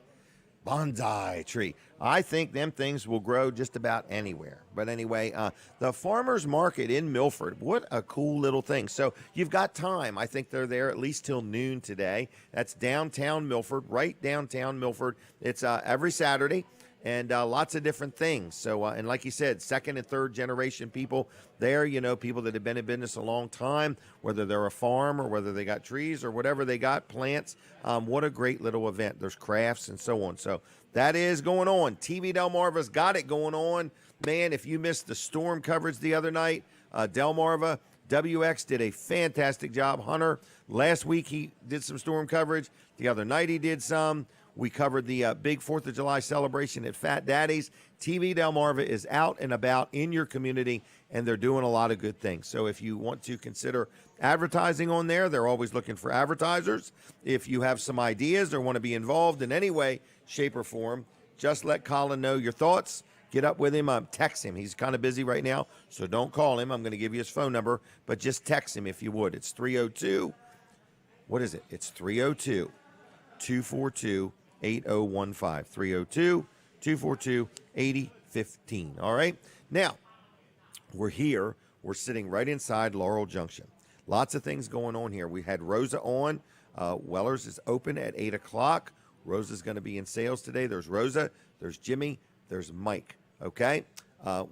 A: Bonsai tree. I think them things will grow just about anywhere. But anyway, the farmer's market in Milford, what a cool little thing. So you've got time. I think they're there at least till noon today. That's downtown Milford, right downtown Milford. It's every Saturday. And lots of different things. So, and like you said, 2nd and 3rd generation people there, people that have been in business a long time, whether they're a farm or whether they got trees or whatever they got, plants. What a great little event. There's crafts and so on. So that is going on. TV Delmarva's got it going on. Man, if you missed the storm coverage the other night, Delmarva, WX did a fantastic job. Hunter, last week he did some storm coverage. The other night he did some. We covered the big 4th of July celebration at Fat Daddy's. TV Delmarva is out and about in your community, and they're doing a lot of good things. So if you want to consider advertising on there, they're always looking for advertisers. If you have some ideas or want to be involved in any way, shape, or form, just let Colin know your thoughts. Get up with him. Text him. He's kind of busy right now, so don't call him. I'm going to give you his phone number, but just text him if you would. It's 302. What is it? It's 302 242 8015 302 242 8015. All right. Now, we're here. We're sitting right inside Laurel Junction. Lots of things going on here. We had Rosa on. Weller's is open at 8 o'clock. Rosa's going to be in sales today. There's Rosa. There's Jimmy. There's Mike. Okay.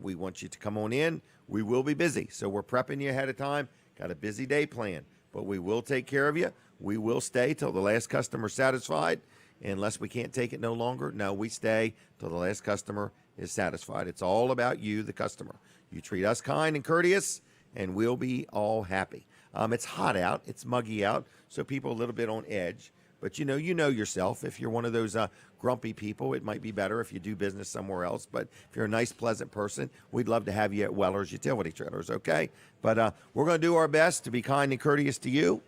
A: We want you to come on in. We will be busy, so we're prepping you ahead of time. Got a busy day planned, but we will take care of you. We will stay till the last customer's satisfied. Unless we can't take it no longer, no, we stay till the last customer is satisfied. It's all about you, the customer. You treat us kind and courteous, and we'll be all happy. It's hot out. It's muggy out, so people are a little bit on edge. But you know yourself. If you're one of those grumpy people, it might be better if you do business somewhere else. But if you're a nice, pleasant person, we'd love to have you at Weller's Utility Trailers, okay? But we're going to do our best to be kind and courteous to you.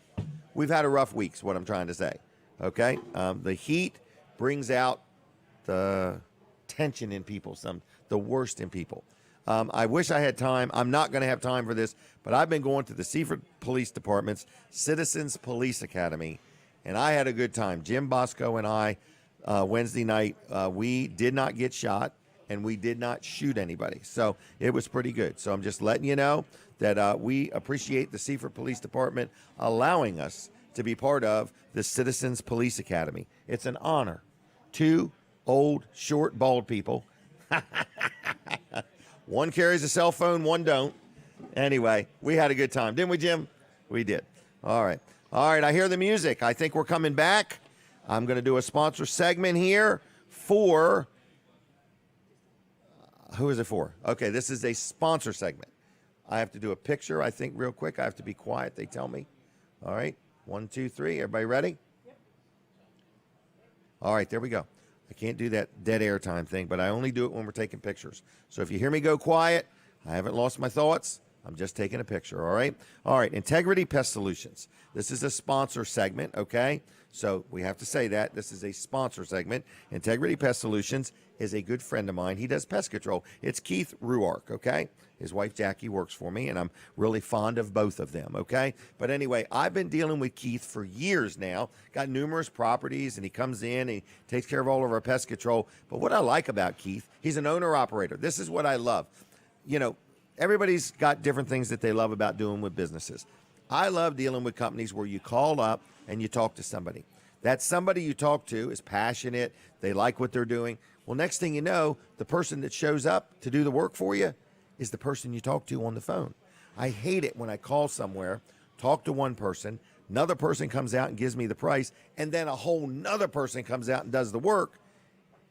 A: We've had a rough week, is what I'm trying to say. Okay, the heat brings out the tension in people, the worst in people. I wish I had time. I'm not going to have time for this, but I've been going to the Seaford Police Department's Citizens Police Academy, and I had a good time. Jim Bosco and I, Wednesday night, we did not get shot, and we did not shoot anybody. So it was pretty good. So I'm just letting you know that we appreciate the Seaford Police Department allowing us to be part of the Citizens Police Academy. It's an honor. 2 old, short, bald people. One carries a cell phone, one don't. Anyway, we had a good time. Didn't we, Jim? We did. All right. All right, I hear the music. I think we're coming back. I'm going to do a sponsor segment here for... who is it for? Okay, this is a sponsor segment. I have to do a picture, I think, real quick. I have to be quiet, they tell me. All right, 1, 2, 3. Everybody ready? Yep. All right, there we go. I can't do that dead air time thing, but I only do it when we're taking pictures. So if you hear me go quiet, I haven't lost my thoughts. I'm just taking a picture, all right? All right, Integrity Pest Solutions. This is a sponsor segment, okay? So we have to say that. This is a sponsor segment. Integrity Pest Solutions is a good friend of mine. He does pest control. It's Keith Ruark, okay? His wife Jackie works for me, and I'm really fond of both of them, okay? But anyway, I've been dealing with Keith for years now. Got numerous properties, and he comes in and he takes care of all of our pest control. But what I like about Keith, he's an owner-operator. This is what I love. You know, everybody's got different things that they love about doing with businesses. I love dealing with companies where you call up and you talk to somebody. That somebody you talk to is passionate. They like what they're doing. Well, next thing you know, the person that shows up to do the work for you is the person you talk to on the phone. I hate it when I call somewhere, talk to one person, another person comes out and gives me the price, and then a whole nother person comes out and does the work,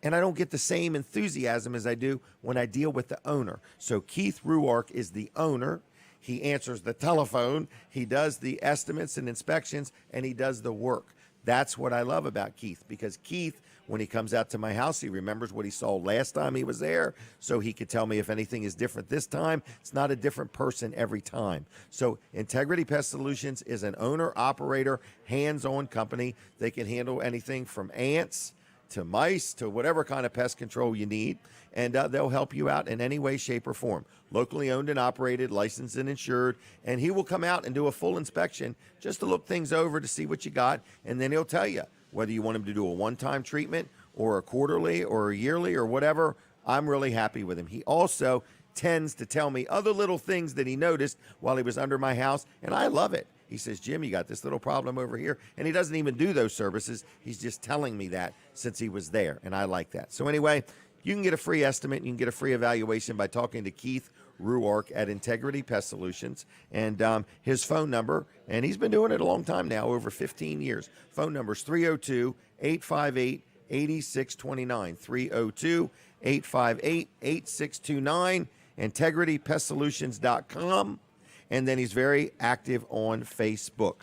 A: and I don't get the same enthusiasm as I do when I deal with the owner. So Keith Ruark is the owner. He answers the telephone, he does the estimates and inspections, and he does the work. That's what I love about Keith, because Keith, when he comes out to my house, he remembers what he saw last time he was there, so he could tell me if anything is different this time. It's not a different person every time. So Integrity Pest Solutions is an owner-operator, hands-on company. They can handle anything from ants to mice to whatever kind of pest control you need, and they'll help you out in any way, shape, or form. Locally owned and operated, licensed and insured, and he will come out and do a full inspection just to look things over to see what you got, and then he'll tell you whether you want him to do a one-time treatment or a quarterly or a yearly or whatever. I'm really happy with him. He also tends to tell me other little things that he noticed while he was under my house, and I love it. He says, Jim, you got this little problem over here. And he doesn't even do those services. He's just telling me that since he was there, and I like that. So anyway, you can get a free estimate. You can get a free evaluation by talking to Keith Ruark at Integrity Pest Solutions. And his phone number, and he's been doing it a long time now, over 15 years. Phone number is 302-858-8629, 302-858-8629, integritypestsolutions.com. And then he's very active on Facebook.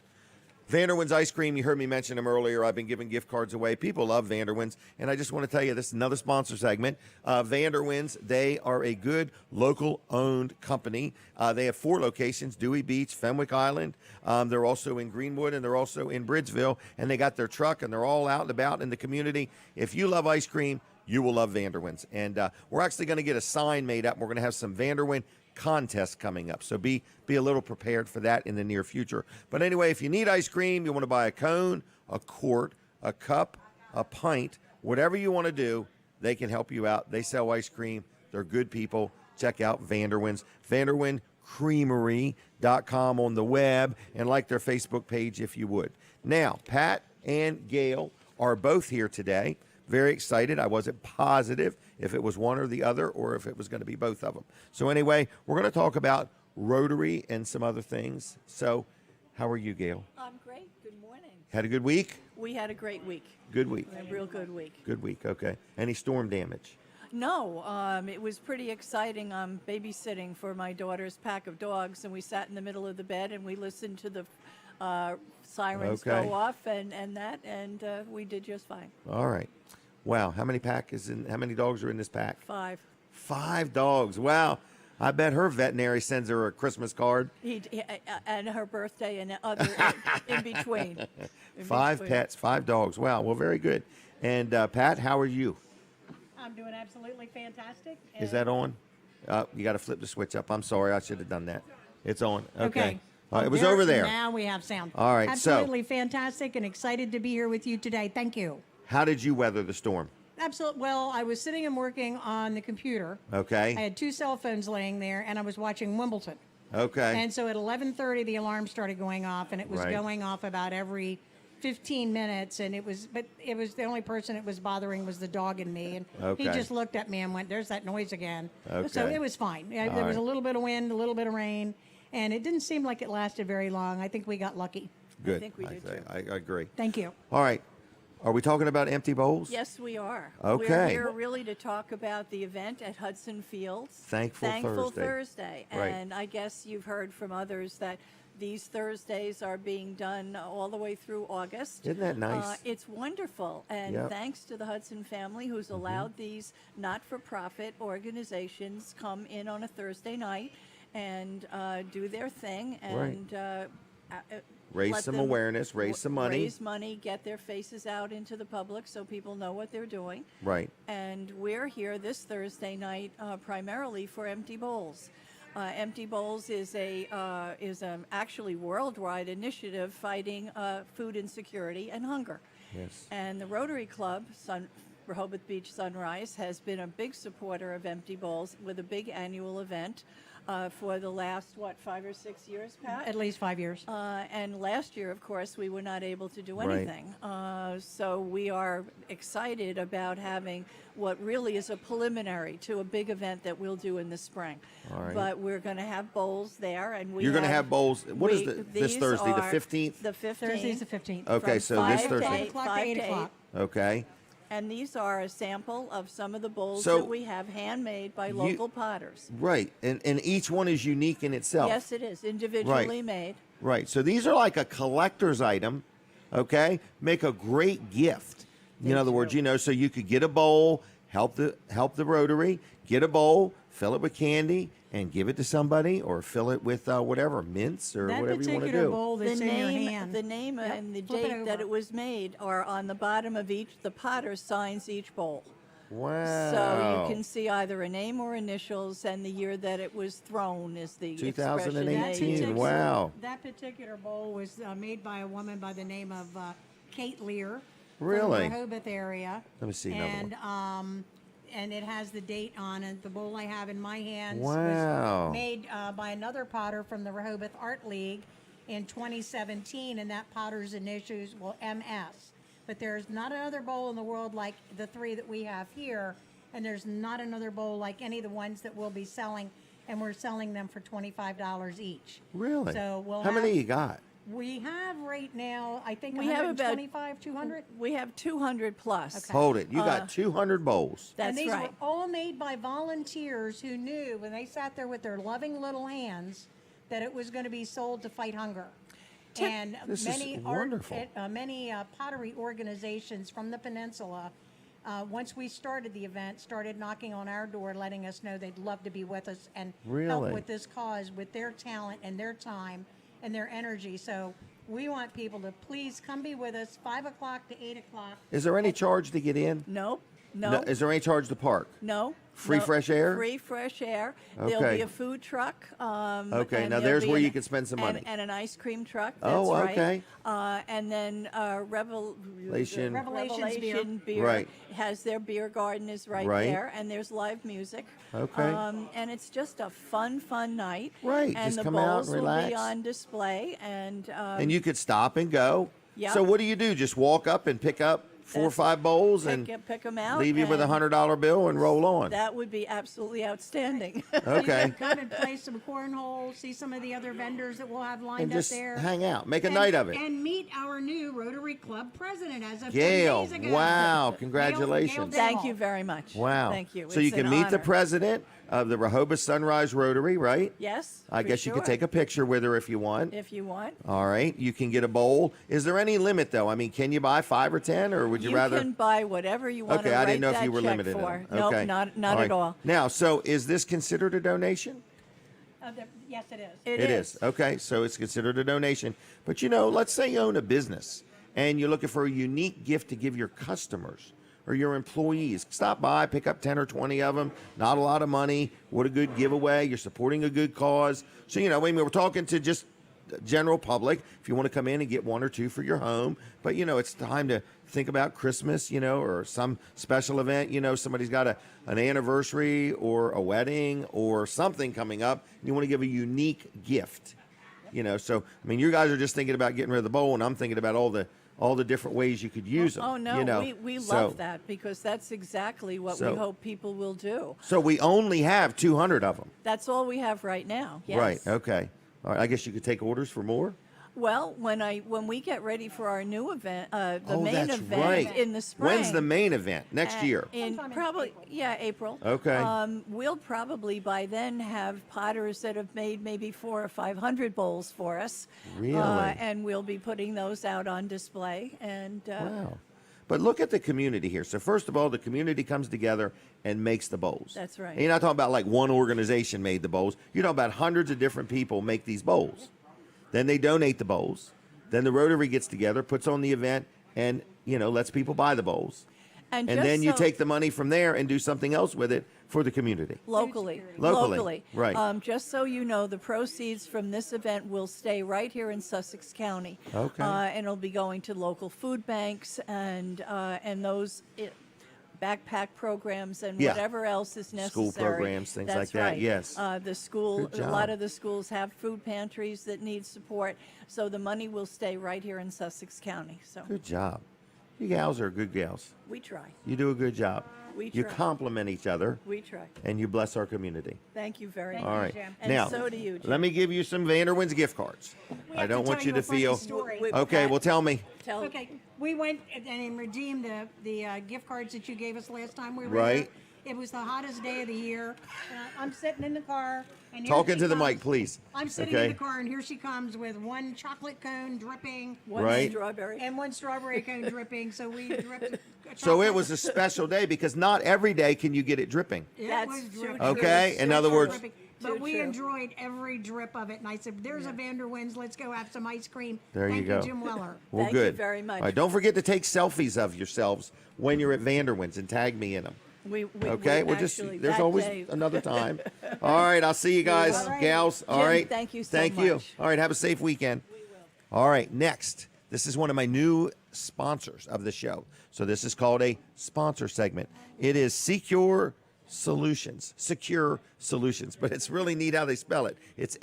A: Vanderwin's Ice Cream, you heard me mention him earlier. I've been giving gift cards away. People love Vanderwin's. And I just want to tell you, this is another sponsor segment. Vanderwin's, they are a good local-owned company. They have 4 locations, Dewey Beach, Fenwick Island. They're also in Greenwood, and they're also in Bridgeville. And they got their truck, and they're all out and about in the community. If you love ice cream, you will love Vanderwin's. And we're actually going to get a sign made up. We're going to have some Vanderwin contest coming up, so be a little prepared for that in the near future. But anyway, if you need ice cream, you want to buy a cone, a quart, a cup, a pint, whatever you want to do, they can help you out. They sell ice cream. They're good people. Check out Vanderwin's, vanderwincreamery.com on the web, and like their Facebook page if you would. Now, Pat and Gail are both here today. Very excited. I wasn't positive if it was one or the other or if it was going to be both of them. So anyway, we're going to talk about Rotary and some other things. So how are you, Gail?
I: I'm great. Good morning.
A: Had a good week?
I: We had a great week.
A: Good week.
I: A real good week.
A: Good week, okay. Any storm damage?
I: No, it was pretty exciting. I'm babysitting for my daughter's pack of dogs, and we sat in the middle of the bed and we listened to the sirens go off and we did just fine.
A: All right. Wow, how many dogs are in this pack?
I: 5.
A: 5 dogs. Wow. I bet her veterinary sends her a Christmas card.
I: And her birthday and other in between.
A: 5 pets, 5 dogs. Wow, well, very good. And Pat, how are you?
J: I'm doing absolutely fantastic.
A: Is that on? You got to flip the switch up. I'm sorry, I should have done that. It's on. Okay. It was
J: There-
A: over there.
J: Now we have sound.
A: All right, so-
J: Absolutely fantastic and excited to be here with you today. Thank you.
A: How did you weather the storm?
J: Absolutely. Well, I was sitting and working on the computer.
A: Okay.
J: I had 2 cell phones laying there, and I was watching Wimbledon.
A: Okay.
J: And so at 11:30, the alarm started going off, and it was
A: Right.
J: going off about every 15 minutes. And it was the only person it was bothering was the dog and me. And he
A: Okay.
J: just looked at me and went, "There's that noise again." So
A: Okay.
J: it was fine. There
A: All
J: was a
A: right.
J: little bit of wind, a little bit of rain, and it didn't seem like it lasted very long. I think we got lucky.
A: Good.
I: think we did too.
A: I agree.
J: Thank you.
A: All right. Are we talking about empty bowls?
I: Yes, we are.
A: Okay.
I: We're here really to talk about the event at Hudson Fields.
A: Thankful
I: Thursday.
A: Right.
I: And I guess you've heard from others that these Thursdays are being done all the way through August.
A: Isn't that nice?
I: It's wonderful. And
A: Yep.
I: thanks to the Hudson family who's allowed these not-for-profit organizations come in on a Thursday night and do their thing and
A: Raise
I: let
A: some
I: them
A: awareness, raise some money.
I: Raise money, get their faces out into the public so people know what they're doing.
A: Right.
I: And we're here this Thursday night primarily for Empty Bowls. Empty Bowls is an actually worldwide initiative fighting food insecurity and hunger.
A: Yes.
I: And the Rotary Club, Rehoboth Beach Sunrise, has been a big supporter of Empty Bowls with a big annual event for the last, 5 or 6 years, Pat?
J: At least 5 years.
I: And last year, of course, we were not able to do
A: Right.
I: anything. So we are excited about having what really is a preliminary to a big event that we'll do in the spring.
A: All right.
I: But we're going to have bowls there, and we
A: You're going to have bowls. What is this
I: these
A: Thursday, the
I: are
A: 15th?
I: The 15th.
J: Thursday's the 15th.
A: Okay,
I: from
A: so this
I: 5 to
A: Thursday.
I: 8,
J: 5
I: 5
J: to 8
I: to 8.
J: o'clock.
A: Okay.
I: And these are a sample of some of the bowls
A: So-
I: that we have handmade by local potters.
A: Right. And each one is unique in itself.
I: Yes, it is individually made.
A: Right. So these are like a collector's item, okay? Make a great gift. In other words, so you could get a bowl, help the Rotary, get a bowl, fill it with candy, and give it to somebody, or fill it with whatever, mints or
J: That
A: whatever you want to
J: particular
A: do.
J: bowl that's in your hand.
I: The name
J: Yep,
I: and the
J: flip it
I: date that
J: over.
I: it was made are on the bottom of each. The potter signs each bowl.
A: Wow.
I: So you can see either a name or initials, and the year that it was thrown is the expression they
A: 2018.
I: use.
A: Wow.
J: That particular bowl was made by a woman by the name of Kate Lear.
A: Really?
J: From the Rehoboth area.
A: Let me see another one.
J: And it has the date on it. The bowl I have in my hands
A: Wow.
J: was made by another potter from the Rehoboth Art League in 2017, and that potter's initials were MS. But there's not another bowl in the world like the 3 that we have here, and there's not another bowl like any of the ones that we'll be selling, and we're selling them for $25 each.
A: Really?
J: So we'll
A: How many
J: have-
A: you got?
J: We have right now, I think,
I: We have about
J: 125, 200.
I: We have 200 plus.
J: Okay.
A: Hold it. You got 200 bowls.
I: That's
J: and these
I: right.
J: were all made by volunteers who knew when they sat there with their loving little hands that it was going to be sold to fight hunger. And
A: This is
J: many
A: wonderful.
J: many pottery organizations from the peninsula, once we started the event, started knocking on our door, letting us know they'd love to be with us and
A: Really?
J: help with this cause with their talent and their time and their energy. So we want people to please come be with us 5 o'clock to 8 o'clock.
A: Is there any charge to get in?
I: Nope. No.
A: Is there any charge to park?
I: No.
A: Free
I: no.
A: fresh air?
I: Free fresh air. There'll
A: Okay.
I: be a food truck.
A: Okay,
I: and
A: now
I: there'll
A: there's
I: be
A: where
I: an-
A: you can spend some money.
I: And an ice cream truck. That's
A: Oh,
I: right.
A: okay.
I: And then
A: Revelations
J: Revelation
I: Beer
A: Right.
I: has their beer garden is right,
A: Right.
I: there, and there's live music.
A: Okay.
I: And it's just a fun night.
A: Right,
I: And
A: just
I: the
A: come out
I: bowls
A: and
I: will be
A: relax.
I: on display, and
A: And you could stop and go.
I: Yep.
A: So what do? Just walk up and pick up 4 or 5 bowls and
I: pick them out.
A: leave you with a
I: and
A: $100 bill and roll on.
I: That would be absolutely outstanding.
A: Okay.
J: Come and play some cornhole, see some of the other vendors that we'll have lined
A: And just
J: up there.
A: hang out. Make a night of it.
J: And meet our new Rotary Club president as of 10
A: Gail,
J: days ago.
A: wow,
J: Gail
A: congratulations.
I: Thank
J: Dejmal.
I: you very much.
A: Wow.
I: Thank you.
A: So you
I: It's
A: can
I: an
A: meet the
I: honor.
A: president of the Rehoboth Sunrise Rotary, right?
I: Yes.
A: I
I: for
A: guess you could
I: sure,
A: take a picture with her if you want.
I: if you want.
A: All right. You can get a bowl. Is there any limit, though? I mean, can you buy 5 or 10, or would you rather?
I: can buy whatever you want
A: Okay,
I: to
A: I
I: write
A: didn't know if
I: that
A: you were
I: check
A: limited.
I: for.
A: Okay.
I: Nope, not
A: right.
I: at all.
A: Now, so is this considered a donation?
J: Yes, it is.
I: It is.
A: Okay, so it's considered a donation. But let's say you own a business and you're looking for a unique gift to give your customers or your employees. Stop by, pick up 10 or 20 of them. Not a lot of money. What a good giveaway. You're supporting a good cause. So, you know, I mean, we're talking to just general public. If you want to come in and get 1 or 2 for your home, but you know, it's time to think about Christmas, you know, or some special event. You know, somebody's got an anniversary or a wedding or something coming up, and you want to give a unique gift. You know, so I mean, you guys are just thinking about getting rid of the bowl, and I'm thinking about all the different ways you could use them.
I: Oh, no,
A: you know?
I: we love that, because that's exactly what we hope people will do.
A: So we only have 200 of them.
I: That's all we have right now. Yes.
A: Right. Okay. All right. I guess you could take orders for more.
I: Well, when we get ready for our new event, the
A: Oh,
I: main
A: that's
I: event
A: right.
I: in the spring.
A: When's the main event? Next year.
I: In probably, April.
A: Okay.
I: We'll probably by then have potters that have made maybe 400 or 500 bowls for us.
A: Really?
I: And we'll be putting those out on display. And
A: Wow. But look at the community here. So first of all, the community comes together and makes the bowls.
I: That's right.
A: And you're not talking about like one organization made the bowls. You're talking about hundreds of different people make these bowls. Then they donate the bowls. Then the Rotary gets together, puts on the event, and, you know, lets people buy the bowls.
I: And
A: then you take the money from there and do something else with it for the community.
I: Locally.
A: Right.
I: Just so you know, the proceeds from this event will stay right here in Sussex County.
A: Okay.
I: And it'll be going to local food banks and those backpack programs and
A: Yeah.
I: whatever else is necessary.
A: School programs, things
I: That's
A: like that,
I: right.
A: yes.
I: The school,
A: Good
I: a lot
A: job.
I: of the schools have food pantries that need support, so the money will stay right here in Sussex County. So
A: Good job. You gals are good gals.
I: we try.
A: You do a good job.
I: We
A: You
I: try.
A: complement each other,
I: We try.
A: and you bless our community.
I: Thank you very
J: Thank
I: much.
A: All right.
J: Jim.
I: And
A: Now,
I: so do you, Jim.
A: let me give you some Vanderwin's gift cards. I don't want you to feel.
J: Story.
A: Okay, well, tell me.
I: Tell
J: Okay, we went and redeemed the gift cards that you gave us last time we were
A: Right.
J: here. It was the hottest day of the year. I'm sitting in the car. And here
A: Talking
J: she
A: to the
J: comes.
A: mic, please.
J: I'm sitting
A: Okay.
J: in the car, and here she comes with 1 chocolate cone dripping
I: one
A: Right.
I: strawberry.
J: and 1 strawberry cone dripping. So we dripped.
A: So it was a special day because not every day can you get it dripping.
I: That's
J: was
I: true.
J: dripping.
A: Okay, in other words-
J: Dripping. But
I: Too
J: we
I: true.
J: enjoyed every drip of it, and I said, "There's a Vanderwins. Let's go have some ice cream."
A: There
J: Thank
A: you go.
J: Jim Weller.
A: Well,
I: Thank you
A: good.
I: very much.
A: All right, don't forget to take selfies of yourselves when you're at Vanderwin's and tag me in them. Okay, we're just
I: actually,
A: there's
I: that
A: always
I: day-
A: another time. All right, I'll see you guys,
J: All right.
A: gals. All
I: Jim,
A: right,
I: thank you so
A: thank you.
I: much.
A: All right, have a safe weekend. All right, next, this is one of my new sponsors of the show. So this is called a sponsor segment. It is Secure Solutions, but it's really neat how they spell it. It's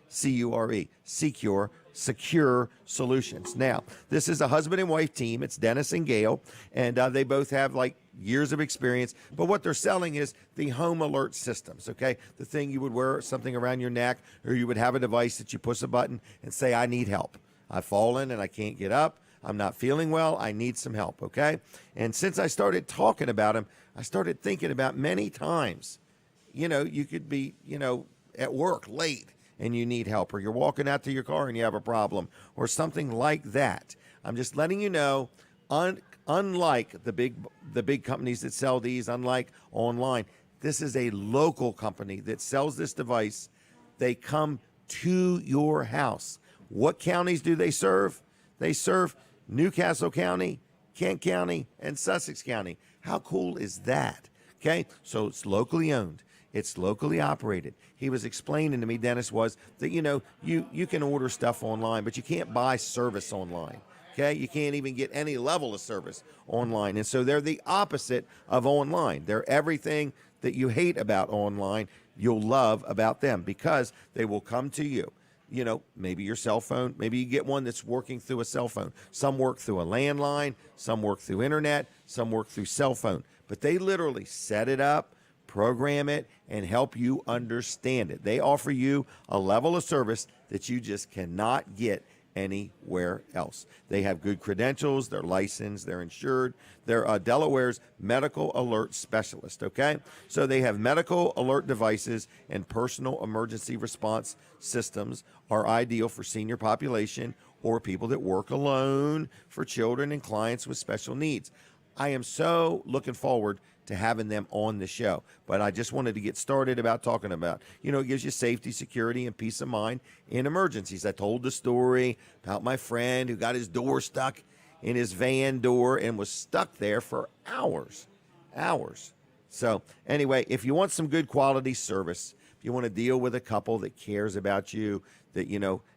A: SEACURE, Secure Solutions. Now, this is a husband and wife team. It's Dennis and Gail, and they both have like years of experience. But what they're selling is the home alert systems, okay? The thing you would wear something around your neck, or you would have a device that you push a button and say, I need help. I've fallen and I can't get up. I'm not feeling well. I need some help, okay? And since I started talking about them, I started thinking about many times, you know, you could be, you know, at work late and you need help, or you're walking out to your car and you have a problem, or something like that. I'm just letting you know, unlike the big companies that sell these, unlike online, this is a local company that sells this device. They come to your house. What counties do they serve? They serve Newcastle County, Kent County, and Sussex County. How cool is that? Okay, so it's locally owned. It's locally operated. He was explaining to me, Dennis, was that, you know, you can order stuff online, but you can't buy service online. Okay, you can't even get any level of service online. And so they're the opposite of online. They're everything that you hate about online, you'll love about them, because they will come to you. You know, maybe your cell phone, maybe you get one that's working through a cell phone. Some work through a landline, some work through internet, some work through cell phone. But they literally set it up, program it, and help you understand it. They offer you a level of service that you just cannot get anywhere else. They have good credentials, they're licensed, they're insured. They're Delaware's medical alert specialist, okay? So they have medical alert devices, and personal emergency response systems are ideal for senior population or people that work alone, for children and clients with special needs. I am so looking forward to having them on the show. But I just wanted to get started about talking about, you know, it gives you safety, security, and peace of mind in emergencies. I told the story about my friend who got his door stuck in his van door and was stuck there for hours. So anyway, if you want some good quality service, if you want to deal with a couple that cares about you, that,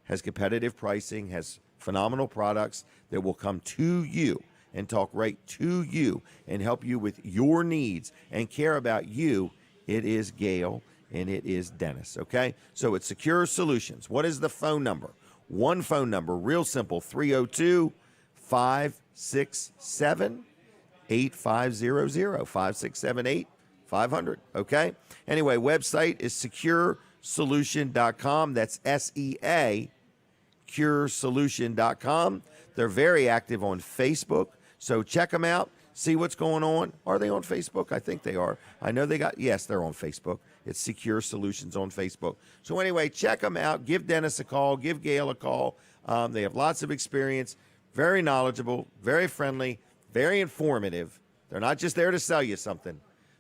A: has competitive pricing, has phenomenal products, that will come to you and talk right to you and help you with your needs and care about you, it is Gail and it is Dennis, okay? So it's Secure Solutions. What is the phone number? One phone number, real simple, 302-567-8500, 567-8500, okay? Anyway, website is securesolution.com. That's S-E-A, curesolution.com. They're very active on Facebook, so check them out. See what's going on. Are they on Facebook? I think they are. I know yes, they're on Facebook. It's Secure Solutions on Facebook. So anyway, check them out. Give Dennis a call. Give Gail a call. They have lots of experience, very knowledgeable, very friendly, very informative. They're not just there to sell you something.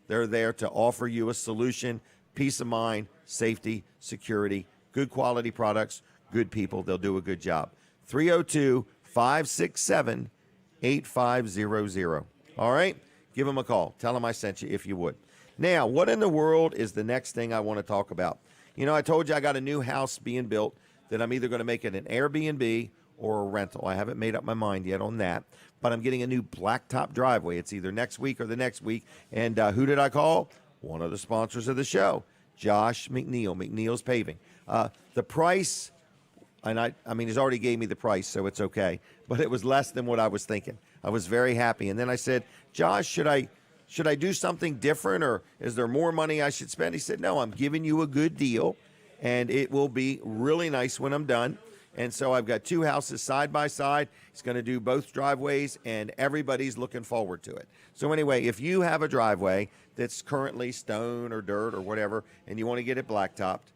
A: They're there to offer you a solution, peace of mind, safety, security, good quality products, good people. They'll do a good job. 302-567-8500. All right? Give them a call. Tell them I sent you if you would. Now, what in the world is the next thing I want to talk about? I told you I got a new house being built that I'm either going to make it an Airbnb or a rental. I haven't made up my mind yet on that, but I'm getting a new blacktop driveway. It's either next week or the next week. And who did I call? One of the sponsors of the show, Josh McNeil, McNeil's Paving. The price, and he's already gave me the price, so it's okay, but it was less than what I was thinking. I was very happy. And then I said, Josh, should I do something different, or is there more money I should spend? He said, no, I'm giving you a good deal, and it will be really nice when I'm done. And so I've got two houses side by side. He's going to do both driveways, and everybody's looking forward to it. So anyway, if you have a driveway that's currently stone or dirt or whatever, and you want to get it blacktopped,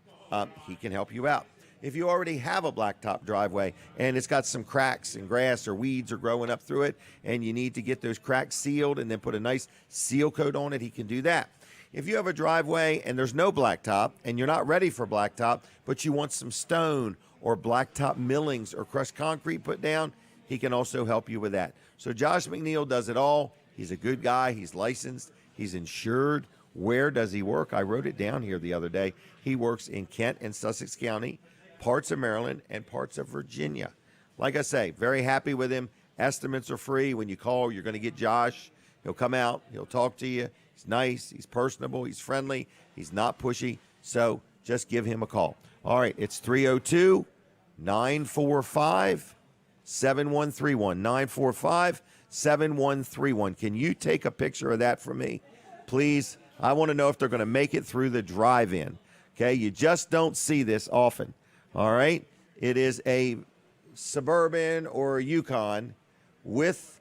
A: he can help you out. If you already have a blacktop driveway and it's got some cracks and grass or weeds are growing up through it, and you need to get those cracks sealed and then put a nice seal coat on it, he can do that. If you have a driveway and there's no blacktop and you're not ready for blacktop, but you want some stone or blacktop millings or crushed concrete put down, he can also help you with that. So Josh McNeil does it all. He's a good guy. He's licensed. He's insured. Where does he work? I wrote it down here the other day. He works in Kent and Sussex County, parts of Maryland, and parts of Virginia. Like I say, very happy with him. Estimates are free. When you call, you're going to get Josh. He'll come out. He'll talk to you. He's nice. He's personable. He's friendly. He's not pushy. So just give him a call. All right, it's 302-945-7131. 945-7131. Can you take a picture of that for me, please? I want to know if they're going to make it through the drive-in. Okay, you just don't see this often. All right, it is a Suburban or a Yukon with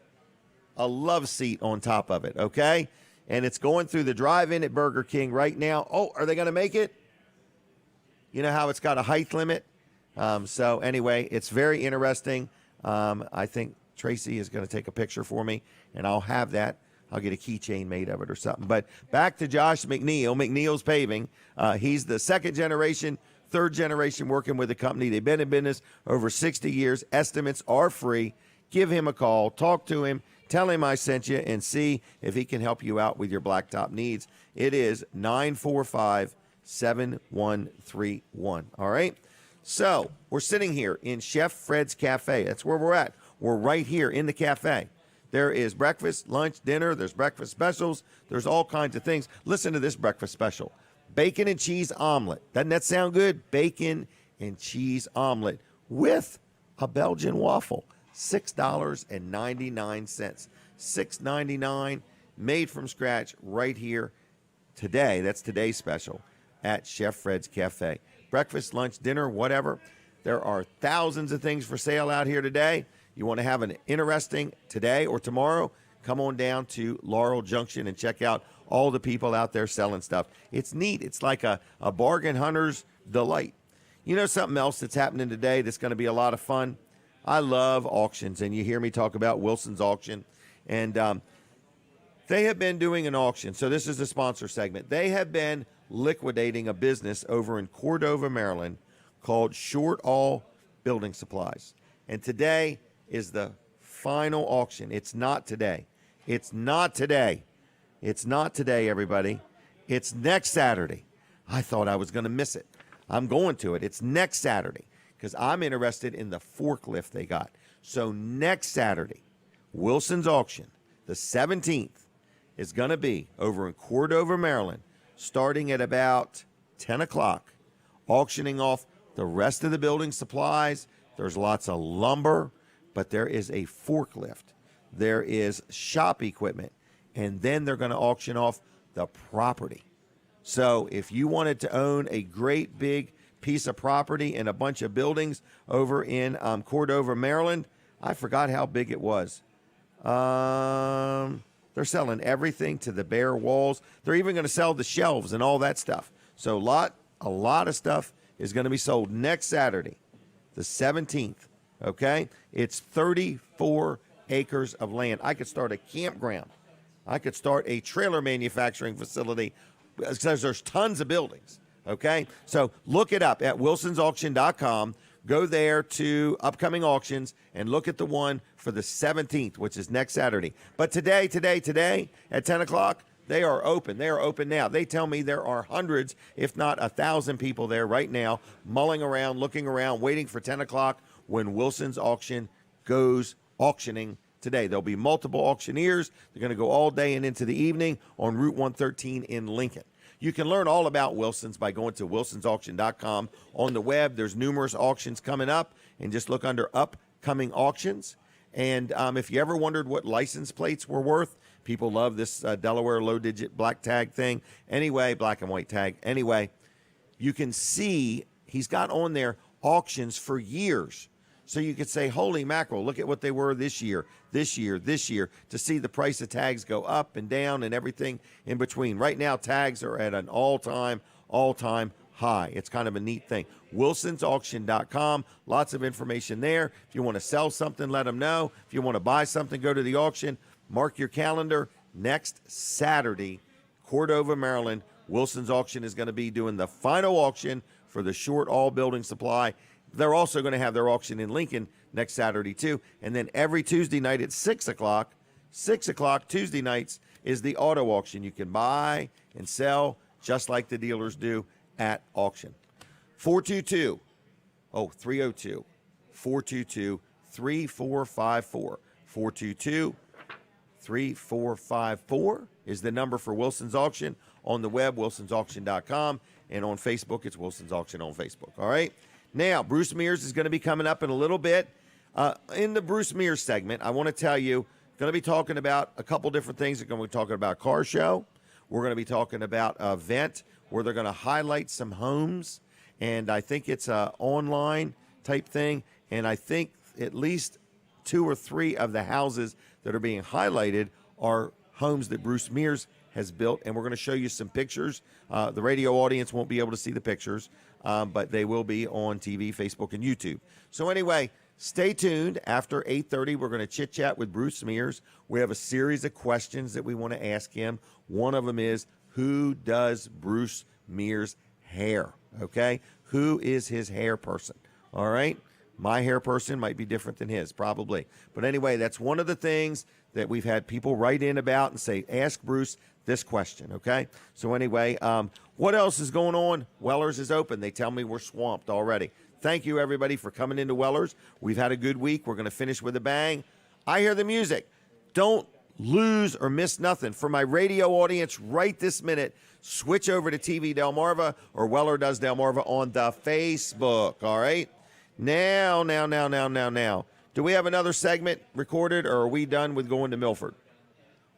A: a love seat on top of it, okay? And it's going through the drive-in at Burger King right now. Oh, are they going to make it? You know how it's got a height limit? So anyway, it's very interesting. I think Tracy is going to take a picture for me, and I'll have that. I'll get a keychain made of it or something. But back to Josh McNeil, McNeil's Paving. He's the second generation, third generation working with the company. They've been in business over 60 years. Estimates are free. Give him a call. Talk to him. Tell him I sent you, and see if he can help you out with your blacktop needs. It is 945-7131. All right? So we're sitting here in Chef Fred's Cafe. That's where we're at. We're right here in the cafe. There is breakfast, lunch, dinner. There's breakfast specials. There's all kinds of things. Listen to this breakfast special. Bacon and cheese omelet. Doesn't that sound good? Bacon and cheese omelet with a Belgian waffle. $6.99. $6.99, made from scratch right here today. That's today's special at Chef Fred's Cafe. Breakfast, lunch, dinner, whatever. There are thousands of things for sale out here today. You want to have an interesting today or tomorrow, come on down to Laurel Junction and check out all the people out there selling stuff. It's neat. It's like a bargain hunter's delight. You know something else that's happening today that's going to be a lot of fun? I love auctions, and you hear me talk about Wilson's Auction. And they have been doing an auction. So this is the sponsor segment. They have been liquidating a business over in Cordova, Maryland called Short All Building Supplies. And today is the final auction. It's not today. It's not today. It's not today, everybody. It's next Saturday. I thought I was going to miss it. I'm going to it. It's next Saturday because I'm interested in the forklift they got. So next Saturday, Wilson's auction, the 17th, is going to be over in Cordova, Maryland, starting at about 10 o'clock, auctioning off the rest of the building supplies. There's lots of lumber, but there is a forklift. There is shop equipment, and then they're going to auction off the property. So if you wanted to own a great big piece of property and a bunch of buildings over in Cordova, Maryland, I forgot how big it was. They're selling everything to the bare walls. They're even going to sell the shelves and all that stuff. So a lot of stuff is going to be sold next Saturday, the 17th. Okay? It's 34 acres of land. I could start a campground. I could start a trailer manufacturing facility because there's tons of buildings. Okay? So look it up at wilsonsauction.com. Go there to upcoming auctions and look at the one for the 17th, which is next Saturday. But today, at 10 o'clock, they are open. They are open now. They tell me there are hundreds, if not 1,000 people there right now, mulling around, looking around, waiting for 10 o'clock when Wilson's auction goes auctioning today. There'll be multiple auctioneers. They're going to go all day and into the evening on Route 113 in Lincoln. You can learn all about Wilson's by going to wilsonsauction.com. On the web, there's numerous auctions coming up, and just look under upcoming auctions. And if you ever wondered what license plates were worth, people love this Delaware low-digit black tag thing. Anyway, black and white tag. Anyway, you can see he's got on there auctions for years. So you could say, holy mackerel, look at what they were this year, to see the price of tags go up and down and everything in between. Right now, tags are at an all-time high. It's kind of a neat thing. wilsonsauction.com, lots of information there. If you want to sell something, let them know. If you want to buy something, go to the auction. Mark your calendar. Next Saturday, Cordova, Maryland, Wilson's auction is going to be doing the final auction for the short all building supply. They're also going to have their auction in Lincoln next Saturday, too. And then every Tuesday night at 6 o'clock Tuesday nights is the auto auction. You can buy and sell just like the dealers do at auction. 302 422-3454. 422-3454 is the number for Wilson's auction. On the web, wilsonsauction.com. And on Facebook, it's Wilson's Auction on Facebook. All right? Now, Bruce Mears is going to be coming up in a little bit. In the Bruce Mears segment, I want to tell you, going to be talking about a couple different things. We're going to be talking about a car show. We're going to be talking about an event where they're going to highlight some homes. And I think it's an online type thing. And I think at least 2 or 3 of the houses that are being highlighted are homes that Bruce Mears has built, and we're going to show you some pictures. The radio audience won't be able to see the pictures, but they will be on TV, Facebook, and YouTube. So anyway, stay tuned. After 8:30, we're going to chit-chat with Bruce Mears. We have a series of questions that we want to ask him. One of them is, who does Bruce Mears' hair? Okay? Who is his hair person? All right? My hair person might be different than his, probably. But anyway, that's one of the things that we've had people write in about and say, ask Bruce this question, okay? So anyway, what else is going on? Weller's is open. They tell me we're swamped already. Thank you, everybody, for coming into Weller's. We've had a good week. We're going to finish with a bang. I hear the music. Don't lose or miss nothing. For my radio audience right this minute, switch over to TV Delmarva or Weller Does Delmarva on the Facebook, all right? Now. Do we have another segment recorded, or are we done with going to Milford?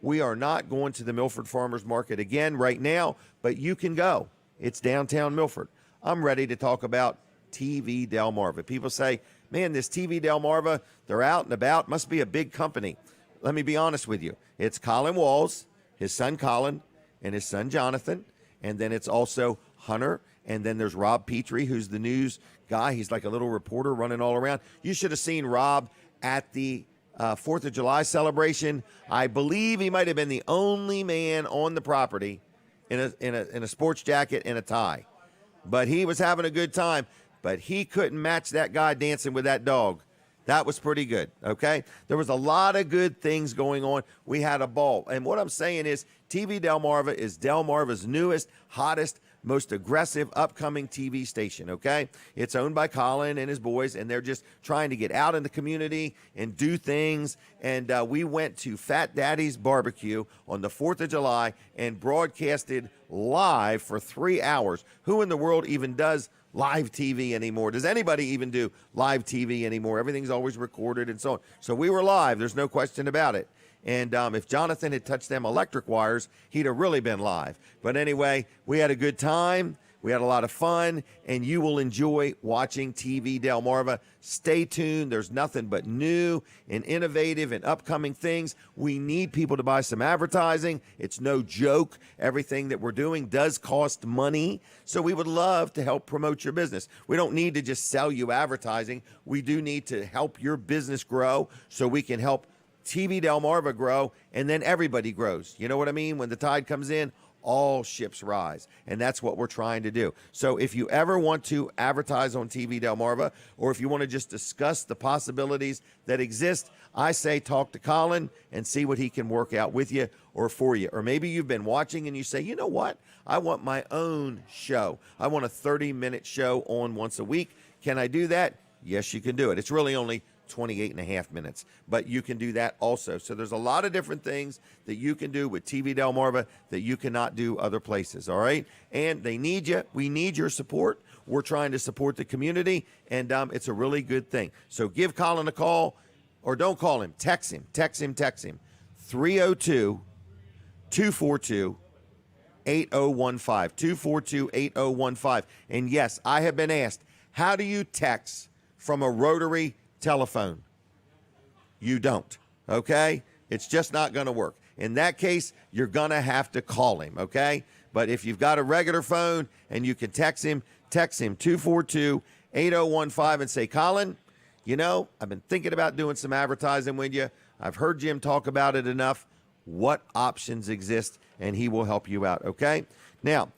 A: We are not going to the Milford Farmers Market again right now, but you can go. It's downtown Milford. I'm ready to talk about TV Delmarva. People say, man, this TV Delmarva, they're out and about, must be a big company. Let me be honest with you. It's Colin Walls, his son Colin, and his son Jonathan, and then it's also Hunter, and then there's Rob Petrie, who's the news guy. He's like a little reporter running all around. You should have seen Rob at the 4th of July celebration. I believe he might have been the only man on the property in a sports jacket and a tie. But he was having a good time. But he couldn't match that guy dancing with that dog. That was pretty good, okay? There was a lot of good things going on. We had a ball. And what I'm saying is TV Delmarva is Delmarva's newest, hottest, most aggressive upcoming TV station, okay? It's owned by Colin and his boys, and they're just trying to get out in the community and do things. And we went to Fat Daddy's Barbecue on the 4th of July and broadcasted live for 3 hours. Who in the world even does live TV anymore? Does anybody even do live TV anymore? Everything's always recorded and so on. So we were live. There's no question about it. And if Jonathan had touched them electric wires, he'd have really been live. But anyway, we had a good time. We had a lot of fun, and you will enjoy watching TV Delmarva. Stay tuned. There's nothing but new and innovative and upcoming things. We need people to buy some advertising. It's no joke. Everything that we're doing does cost money, so we would love to help promote your business. We don't need to just sell you advertising. We do need to help your business grow so we can help TV Delmarva grow, and then everybody grows. You know what I mean? When the tide comes in, all ships rise, and that's what we're trying to do. So if you ever want to advertise on TV Delmarva, or if you want to just discuss the possibilities that exist, I say talk to Colin and see what he can work out with you or for you. Or maybe you've been watching and you say, you know what? I want my own show. I want a 30-minute show on once a week. Can I do that? Yes, you can do it. It's really only 28 and a half minutes, but you can do that also. So there's a lot of different things that you can do with TV Delmarva that you cannot do other places, all right? And they need you. We need your support. We're trying to support the community, and it's a really good thing. So give Colin a call, or don't call him. Text him. 302-242-8015. 242-8015. And yes, I have been asked, how do you text from a rotary telephone? You don't, okay? It's just not going to work. In that case, you're going to have to call him, okay? But if you've got a regular phone and you can text him 242-8015 and say, Colin, you know, I've been thinking about doing some advertising with you. I've heard Jim talk about it enough. What options exist? And he will help you out, okay? Now,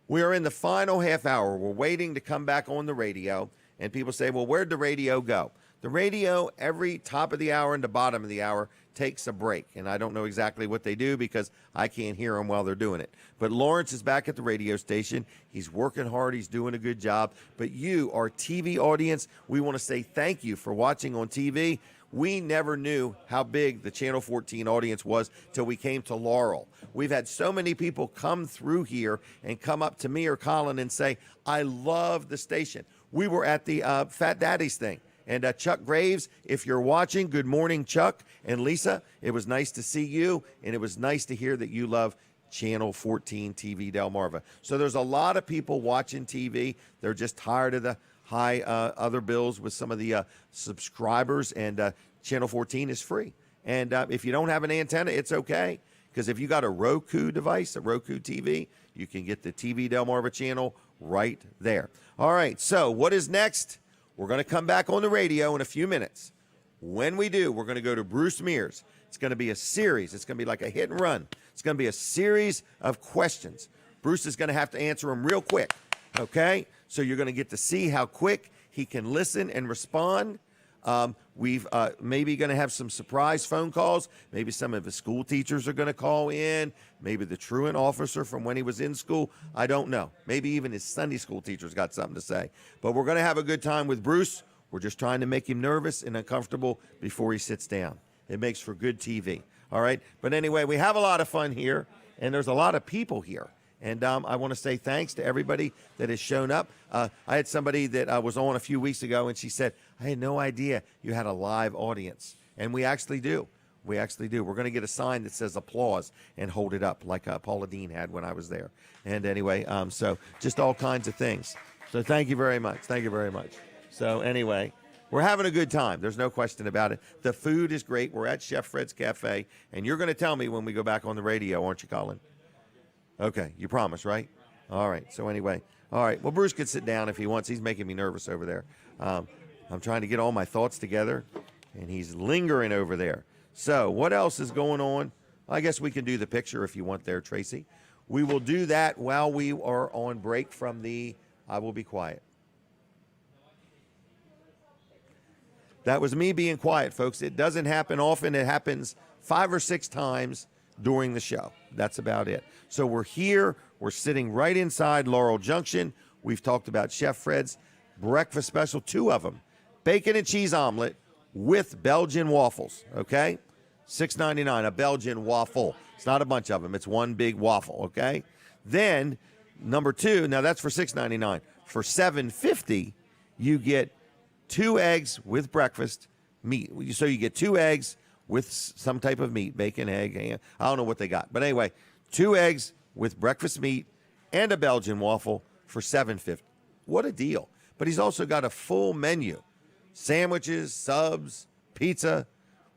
A: we are in the final half hour. We're waiting to come back on the radio. And people say, well, where'd the radio go? The radio, every top of the hour and the bottom of the hour, takes a break. And I don't know exactly what they do because I can't hear them while they're doing it. But Lawrence is back at the radio station. He's working hard. He's doing a good job. But you, our TV audience, we want to say thank you for watching on TV. We never knew how big the Channel 14 audience was till we came to Laurel. We've had so many people come through here and come up to me or Colin and say, I love the station. We were at the Fat Daddy's thing. And Chuck Graves, if you're watching, good morning, Chuck and Lisa. It was nice to see you, and it was nice to hear that you love Channel 14 TV Delmarva. So there's a lot of people watching TV. They're just tired of the high other bills with some of the subscribers, and Channel 14 is free. And if you don't have an antenna, it's okay, because if you got a Roku device, a Roku TV, you can get the TV Delmarva channel right there. All right, so what is next? We're going to come back on the radio in a few minutes. When we do, we're going to go to Bruce Mears. It's going to be a series. It's going to be like a hit and run. It's going to be a series of questions. Bruce is going to have to answer them real quick, okay? So you're going to get to see how quick he can listen and respond. We've maybe going to have some surprise phone calls. Maybe some of his school teachers are going to call in. Maybe the truant officer from when he was in school. I don't know. Maybe even his Sunday school teacher's got something to say. But we're going to have a good time with Bruce. We're just trying to make him nervous and uncomfortable before he sits down. It makes for good TV. All right? But anyway, we have a lot of fun here, and there's a lot of people here. And I want to say thanks to everybody that has shown up. I had somebody that was on a few weeks ago, and she said, I had no idea you had a live audience. And we actually do. We actually do. We're going to get a sign that says applause and hold it up like Paula Dean had when I was there. And anyway, so just all kinds of things. So thank you very much. Thank you very much. So anyway, we're having a good time. There's no question about it. The food is great. We're at Chef Fred's Cafe. And you're going to tell me when we go back on the radio, aren't you, Colin? Okay, you promise, right? All right, so anyway. All right, well, Bruce could sit down if he wants. He's making me nervous over there. I'm trying to get all my thoughts together, and he's lingering over there. So what else is going on? I guess we can do the picture if you want there, Tracy. We will do that while we are on break from the I Will Be Quiet. That was me being quiet, folks. It doesn't happen often. It happens 5 or 6 times during the show. That's about it. So we're here. We're sitting right inside Laurel Junction. We've talked about Chef Fred's breakfast special, 2 of them. Bacon and cheese omelet with Belgian waffles, okay? $6.99, a Belgian waffle. It's not a bunch of them. It's one big waffle, okay? Then, number 2, now that's for $6.99. For $7.50, you get 2 eggs with breakfast meat. So you get 2 eggs with some type of meat, bacon, egg, ham. I don't know what they got. But anyway, 2 eggs with breakfast meat and a Belgian waffle for $7.50. What a deal. But he's also got a full menu. Sandwiches, subs, pizza,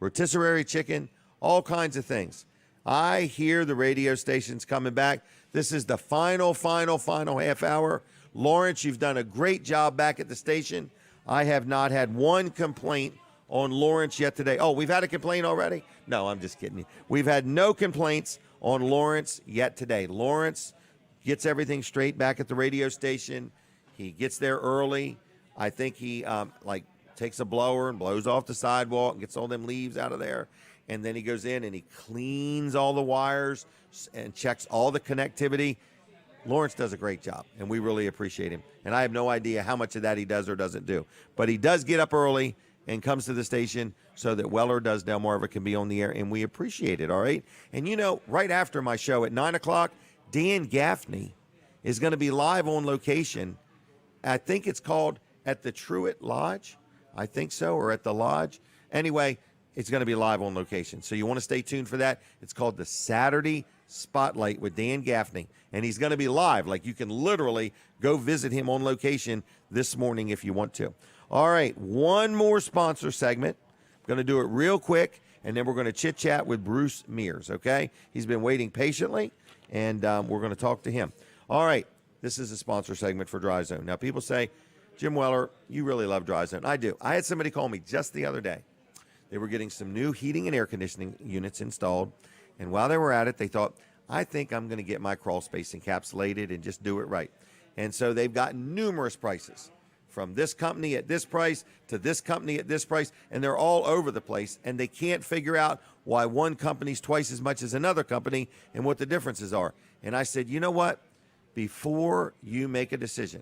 A: rotisserie chicken, all kinds of things. I hear the radio stations coming back. This is the final half hour. Lawrence, you've done a great job back at the station. I have not had one complaint on Lawrence yet today. Oh, we've had a complaint already? No, I'm just kidding you. We've had no complaints on Lawrence yet today. Lawrence gets everything straight back at the radio station. He gets there early. I think he takes a blower and blows off the sidewalk and gets all them leaves out of there. And then he goes in and he cleans all the wires and checks all the connectivity. Lawrence does a great job, and we really appreciate him. And I have no idea how much of that he does or doesn't do. But he does get up early and comes to the station so that Weller Does Delmarva can be on the air, and we appreciate it, all right? And, you know, right after my show at 9 o'clock, Dan Gaffney is going to be live on location. I think it's called at the Truett Lodge. I think so, or at the Lodge. Anyway, it's going to be live on location. So you want to stay tuned for that. It's called the Saturday Spotlight with Dan Gaffney. And he's going to be live. Like, you can literally go visit him on location this morning if you want to. All right, one more sponsor segment. I'm going to do it real quick, and then we're going to chit-chat with Bruce Mears, okay? He's been waiting patiently, and we're going to talk to him. All right, this is a sponsor segment for Dry Zone. Now, people say, Jim Weller, you really love Dry Zone. I do. I had somebody call me just the other day. They were getting some new heating and air conditioning units installed, and while they were at it, they thought, I think I'm going to get my crawl space encapsulated and just do it right. And so they've got numerous prices, from this company at this price to this company at this price, and they're all over the place, and they can't figure out why one company's twice as much as another company and what the differences are. And I said, you know what? Before you make a decision,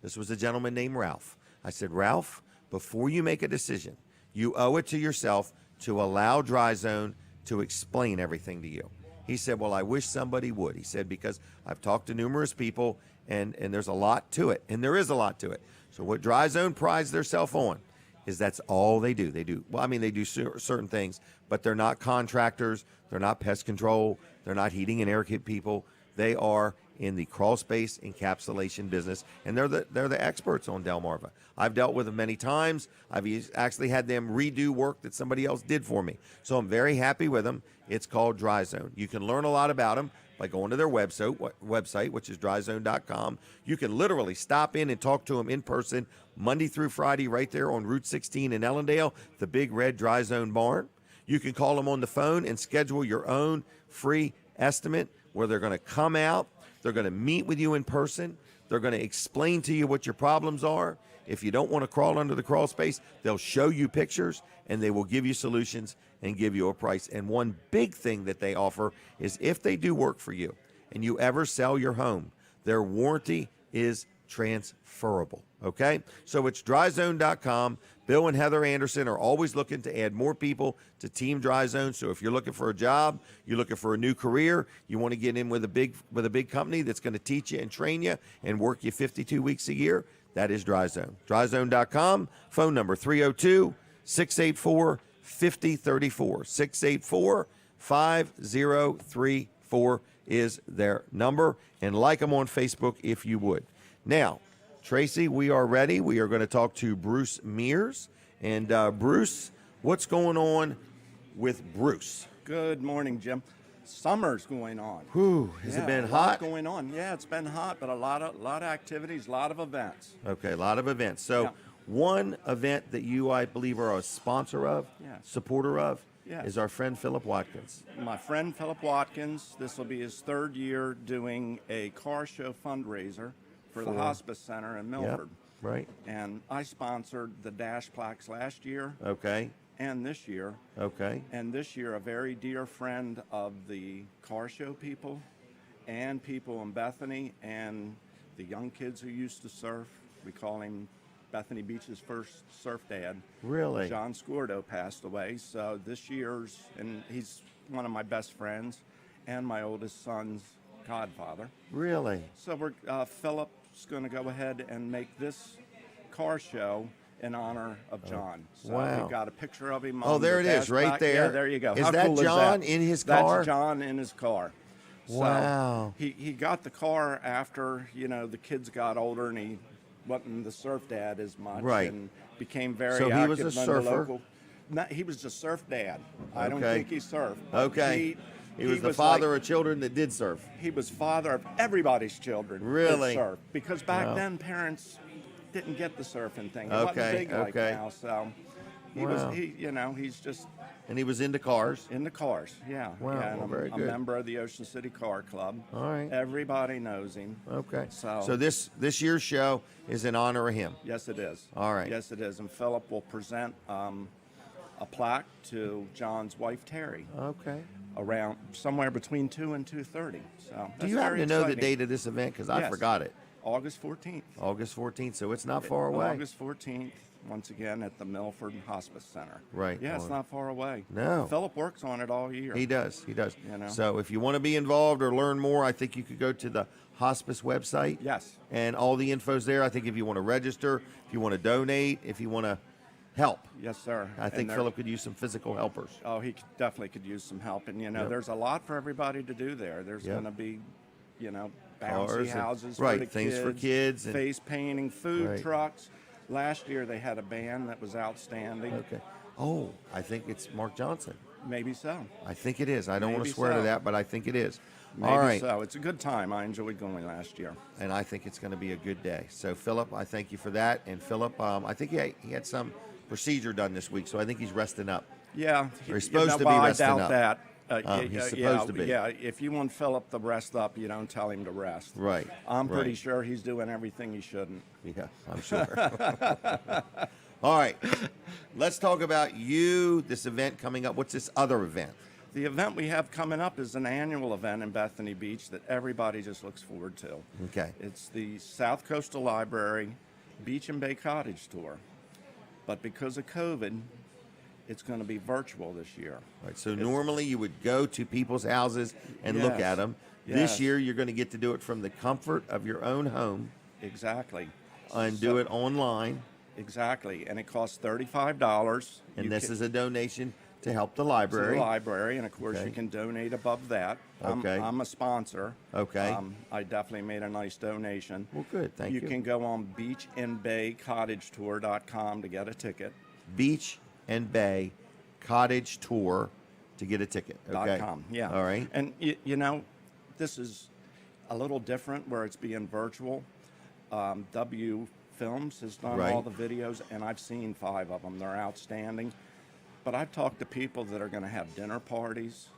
A: this was a gentleman named Ralph. I said, Ralph, before you make a decision, you owe it to yourself to allow Dry Zone to explain everything to you. He said, well, I wish somebody would. He said, because I've talked to numerous people, and there's a lot to it, and there is a lot to it. So what Dry Zone prides themselves on is that's all they do. They do, well, I mean, they do certain things, but they're not contractors. They're not pest control. They're not heating and air people. They are in the crawl space encapsulation business, and they're the experts on Delmarva. I've dealt with them many times. I've actually had them redo work that somebody else did for me. So I'm very happy with them. It's called Dry Zone. You can learn a lot about them by going to their website, which is dryzone.com. You can literally stop in and talk to them in person Monday through Friday right there on Route 16 in Ellendale, the big red Dry Zone barn. You can call them on the phone and schedule your own free estimate where they're going to come out. They're going to meet with you in person. They're going to explain to you what your problems are. If you don't want to crawl under the crawl space, they'll show you pictures, and they will give you solutions and give you a price. And one big thing that they offer is if they do work for you and you ever sell your home, their warranty is transferable, okay? So it's dryzone.com. Bill and Heather Anderson are always looking to add more people to Team Dry Zone. So if you're looking for a job, you're looking for a new career, you want to get in with a big company that's going to teach you and train you and work you 52 weeks a year, that is Dry Zone. Dryzone.com, phone number 302-684-5034. 684-5034 is their number. And like them on Facebook if you would. Now, Tracy, we are ready. We are going to talk to Bruce Mears. And Bruce, what's going on with Bruce?
K: Good morning, Jim. Summer's going on.
A: Whew, has it been hot?
K: Going on. Yeah, it's been hot, but a lot of activities, a lot of events.
A: Okay, a lot of events. So one event that you, I believe, are a sponsor of, supporter of, is our friend Philip Watkins.
K: My friend Philip Watkins, this will be his 3rd year doing a car show fundraiser for the hospice center in Milford.
A: Right.
K: And I sponsored the dash plaques last year
A: Okay.
K: and this year.
A: Okay.
K: And this year, a very dear friend of the car show people and people in Bethany and the young kids who used to surf, we call him Bethany Beach's first surf dad.
A: Really?
K: John Scordo passed away. So this year's, and he's one of my best friends and my oldest son's godfather.
A: Really?
K: So we're Philip's going to go ahead and make this car show in honor of John. So
A: wow.
K: we've got a picture of him.
A: Oh,
K: on
A: there
K: the
A: it is, right
K: dash
A: there.
K: Yeah, there you go.
A: Is
K: How
A: that
K: cool
A: John
K: is that?
A: in his car?
K: That's John in his car. So
A: Wow.
K: he got the car after, the kids got older and he wasn't the surf dad as much.
A: Right.
K: And became very
A: So he
K: active
A: was a
K: in the
A: surfer?
K: local. No, he was just surf dad. I don't
A: Okay.
K: think he surfed.
A: Okay. He was the father of children that did surf.
K: He was father of everybody's children.
A: Really?
K: That surf. Because back
A: Wow.
K: then parents didn't get the surfing thing. It
A: Okay,
K: wasn't big like
A: okay.
K: now. So he
A: Wow.
K: he's just
A: And he was into cars.
K: in the cars. Yeah.
A: Wow,
K: Yeah, and
A: well,
K: I'm
A: very
K: a
A: good.
K: member of the Ocean City Car Club.
A: All right.
K: Everybody knows him.
A: Okay.
K: So
A: this year's show is in honor of him.
K: yes, it is.
A: All right.
K: Yes, it is. And Philip will present a plaque to John's wife Terry
A: Okay.
K: around somewhere between 2 and 2:30. So
A: Do
K: that's
A: you happen
K: very
A: to know the
K: exciting.
A: date of this event? Because I
K: Yes.
A: forgot it.
K: August 14th.
A: August 14th, so it's not far away.
K: August 14th, once again at the Milford Hospice Center.
A: Right.
K: Yeah, it's
A: Or-
K: not far away.
A: No.
K: Philip works on it all year.
A: He does. He does.
K: You know.
A: So if you want to be involved or learn more, I think you could go to the hospice website.
K: Yes.
A: And all the info's there. I think if you want to register, if you want to donate, if you want to help,
K: Yes, sir.
A: I
K: And
A: think
K: there-
A: Philip could use some physical helpers.
K: Oh, definitely could use some help. And,
A: Yep.
K: there's a lot for everybody to do there. There's
A: Yep.
K: going to be, bouncy
A: Cars and-
K: houses
A: right,
K: for the
A: things
K: kids.
A: for kids and-
K: Face painting, food
A: Right.
K: trucks. Last year they had a band that was outstanding.
A: Okay. Oh, I think it's Mark Johnson.
K: Maybe so.
A: I think it is. I don't want to
K: Maybe
A: swear to
K: so.
A: that, but I think it is.
K: Maybe
A: all right.
K: so. It's a good time. I enjoyed going last year.
A: And I think it's going to be a good day. So, Philip, I thank you for that. And, Philip, I think he had some procedure done this week, so I think he's resting up.
K: Yeah.
A: Or he's supposed to be
K: well,
A: resting
K: I doubt
A: up.
K: that.
A: He's supposed to be.
K: Yeah, if you want Philip to rest up, you don't tell him to rest.
A: Right.
K: I'm pretty
A: right.
K: sure he's doing everything he shouldn't.
A: Yeah, I'm sure. All right. Let's talk about this event coming up. What's this other event?
K: The event we have coming up is an annual event in Bethany Beach that everybody just looks forward to.
A: Okay.
K: It's the South Coastal Library Beach and Bay Cottage Tour. But because of COVID, it's going to be virtual this year.
A: Right. So normally you would go to people's houses and look
K: Yes.
A: at them.
K: Yes.
A: This year you're going to get to do it from the comfort of your own home
K: Exactly.
A: and do it online.
K: Exactly. And it costs $35.
A: And
K: You
A: this
K: can-
A: is a donation to help the
K: to
A: library.
K: the library, and of course
A: Okay.
K: you can donate above that.
A: Okay.
K: I'm a sponsor.
A: Okay.
K: I definitely made a nice donation.
A: Well, good. Thank you.
K: You can go on beachandbaycottagetour.com to get a ticket.
A: Beach and Bay Cottage Tour to get a ticket. Okay.
K: .com. Yeah.
A: All right.
K: And this is a little different where it's being virtual. W Films has done
A: Right.
K: all the videos, and I've seen 5 of them. They're outstanding. But I've talked to people that are going to have dinner parties,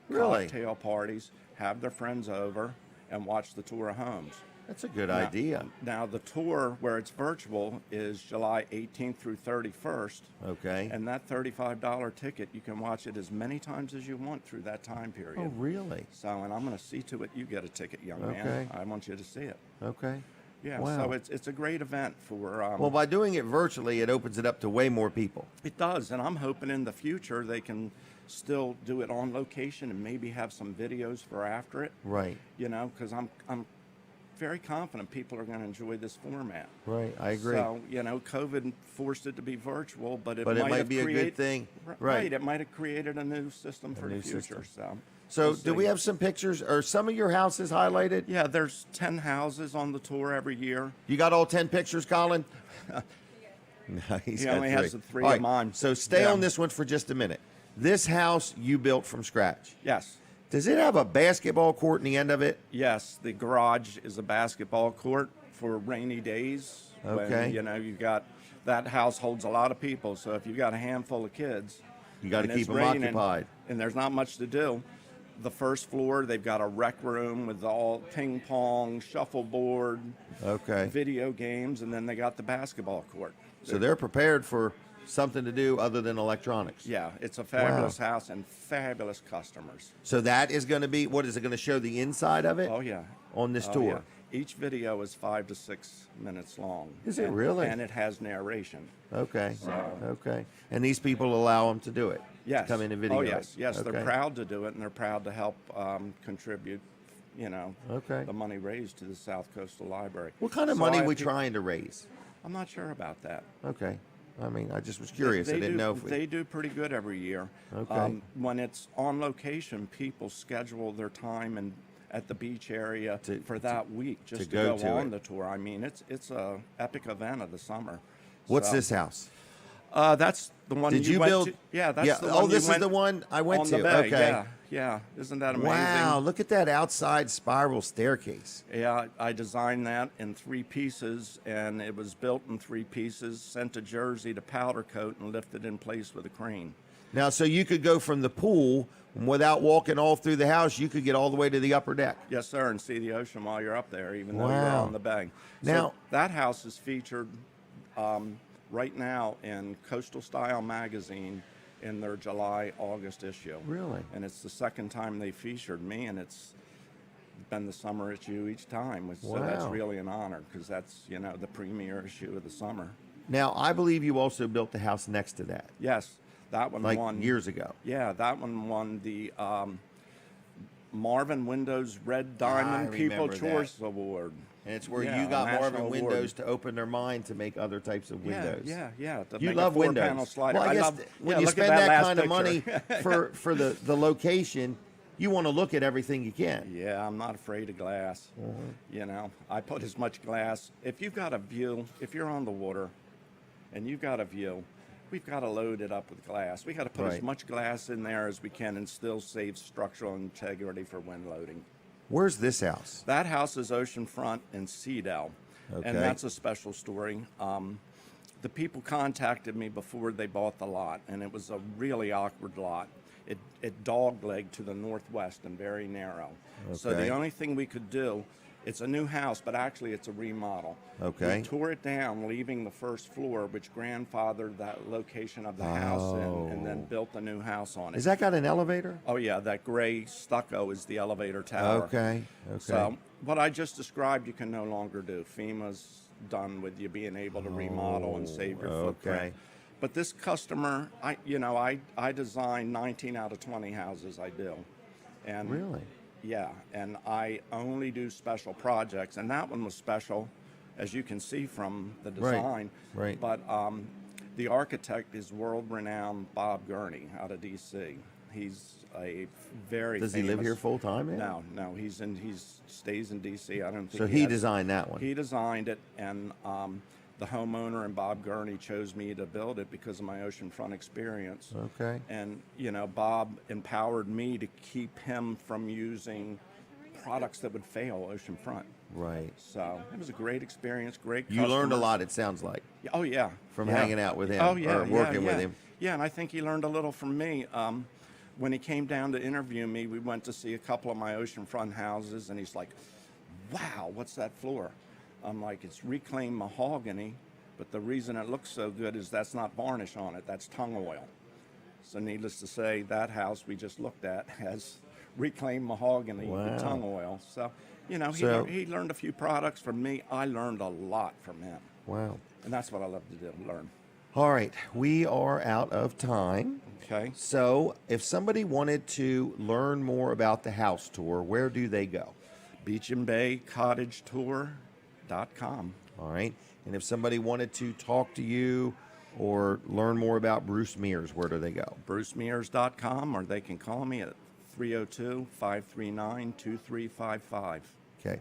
A: Really?
K: cocktail parties, have their friends over, and watch the tour of homes.
A: That's a good
K: Now-
A: idea.
K: Now, the tour where it's virtual is July 18th through 31st.
A: Okay.
K: And that $35 ticket, you can watch it as many times as you want through that time period.
A: Oh, really?
K: So, and I'm going to see to it you get a ticket, young
A: Okay.
K: man. I want you to see it.
A: Okay.
K: Yeah,
A: Wow.
K: so it's a great event for...
A: Well, by doing it virtually, it opens it up to way more people.
K: It does, and I'm hoping in the future they can still do it on location and maybe have some videos for after it.
A: Right.
K: Because I'm very confident people are going to enjoy this format.
A: Right. I agree.
K: So, COVID forced it to be virtual, but it
A: But it
K: might
A: might
K: have
A: be a good
K: create-
A: thing.
K: Right.
A: Right.
K: It might have created a new system for
A: new
K: the future.
A: system.
K: So,
A: So, do we have some pictures? Are some of your houses highlighted?
K: Yeah, there's 10 houses on the tour every year.
A: You got all 10 pictures, Colin? No, he's
K: He
A: got
K: only has the 3
A: All
K: of
A: right,
K: mine.
A: So stay
K: Yeah.
A: on this one for just a minute. This house you built from scratch.
K: Yes.
A: Does it have a basketball court in the end of it?
K: Yes, the garage is a basketball court for rainy days.
A: Okay.
K: When, you got that house holds a lot of people. So if you got a handful of kids,
A: You got to
K: and
A: keep
K: it's
A: them
K: raining
A: occupied.
K: and there's not much to do, the first floor, they've got a rec room with all ping pong, shuffleboard, video games, and then they got the basketball court.
A: So they're prepared for something to do other than electronics.
K: Yeah, it's a fabulous house and fabulous customers.
A: So that is going to be, what is it going to show the inside of it?
K: Oh, yeah.
A: On this tour?
K: Yeah. Each video is 5 to 6 minutes long.
A: Is it really?
K: And it has narration.
A: Okay. Okay. And these people allow them to do it?
K: Yes.
A: To come in and video it?
K: Yes. They're proud to do it, and they're proud to help contribute, the money raised to the South Coastal Library.
A: What kind of money are we trying to raise?
K: I'm not sure about that.
A: Okay. I mean, I just was curious. I didn't know if
K: they do pretty good every year.
A: Okay.
K: When it's on location, people schedule their time at the beach area for that week just to go on the tour. I mean, it's a epic event of the summer.
A: What's this house?
K: That's the one
A: Did you
K: went
A: build?
K: to. Yeah, that's the one.
A: Oh, this is the one I went
K: on
A: to.
K: The bay.
A: Okay.
K: Yeah. Isn't that amazing?
A: Wow, look at that outside spiral staircase.
K: Yeah, I designed that in 3 pieces, and it was built in 3 pieces, sent to Jersey to powder coat, and lifted in place with a crane.
A: Now, so you could go from the pool without walking all through the house. You could get all the way to the upper deck.
K: Yes, sir, and see the ocean while you're up there, even though you're on the bay.
A: Now,
K: so that house is featured right now in Coastal Style magazine in their July-August issue.
A: Really?
K: And it's the second time they featured me, and it's been the summer issue each time. So that's really an honor, because that's, the premier issue of the summer.
A: Now, I believe you also built the house next to that.
K: Yes, that one won.
A: Years ago.
K: Yeah, that one won the Marvin Windows Red Diamond People Choice Award.
A: And it's where you got Marvin Windows to open their mind to make other types of windows.
K: Yeah.
A: You love windows.
K: Slider.
A: Well, I guess when you spend that kind of money for the location, you want to look at everything you can.
K: Yeah, I'm not afraid of glass. I put as much glass. If you've got a view, if you're on the water and you've got a view, we've got to load it up with glass. We've got to put as much glass in there as we can and still save structural integrity for wind loading.
A: Where's this house?
K: That house is oceanfront in Cedar, and that's a special story. The people contacted me before they bought the lot, and it was a really awkward lot. It dog-legged to the northwest and very narrow.
A: Okay.
K: So the only thing we could do, it's a new house, but actually it's a remodel.
A: Okay.
K: We tore it down, leaving the first floor, which grandfathered that location of the house in, and then built a new house on it.
A: Has that got an elevator?
K: Oh, yeah, that gray stucco is the elevator tower.
A: Okay.
K: So what I just described, you can no longer do. FEMA's done with you being able to remodel and save your footprint.
A: Okay.
K: But this customer, I design 19 out of 20 houses I do. And
A: really?
K: Yeah, and I only do special projects, and that one was special, as you can see from the design.
A: Right.
K: But the architect is world-renowned Bob Gurney out of D.C. He's a very
A: Does he live here full time?
K: No, he stays in D.C. I don't think.
A: So he designed that one.
K: He designed it, and the homeowner and Bob Gurney chose me to build it because of my oceanfront experience.
A: Okay.
K: And Bob empowered me to keep him from using products that would fail oceanfront.
A: Right.
K: So it was a great experience. Great.
A: You learned a lot, it sounds like.
K: Oh yeah.
A: From hanging out with him.
K: Oh yeah.
A: Or working with him.
K: Yeah, and I think he learned a little from me. When he came down to interview me, we went to see a couple of my oceanfront houses, and he's like, "Wow, what's that floor?" I'm like, "It's reclaimed mahogany, but the reason it looks so good is that's not varnish on it, that's tung oil." So needless to say, that house we just looked at has reclaimed mahogany with tung oil. So, he learned a few products from me. I learned a lot from him.
A: Wow.
K: And that's what I love to do, learn.
A: All right, we are out of time.
K: Okay.
A: So if somebody wanted to learn more about the house tour, where do they go?
K: beachandbaycottagetour.com.
A: All right. And if somebody wanted to talk to you or learn more about Bruce Mears, where do they go?
K: BruceMears.com, or they can call me at 302-539-2355.
A: Okay.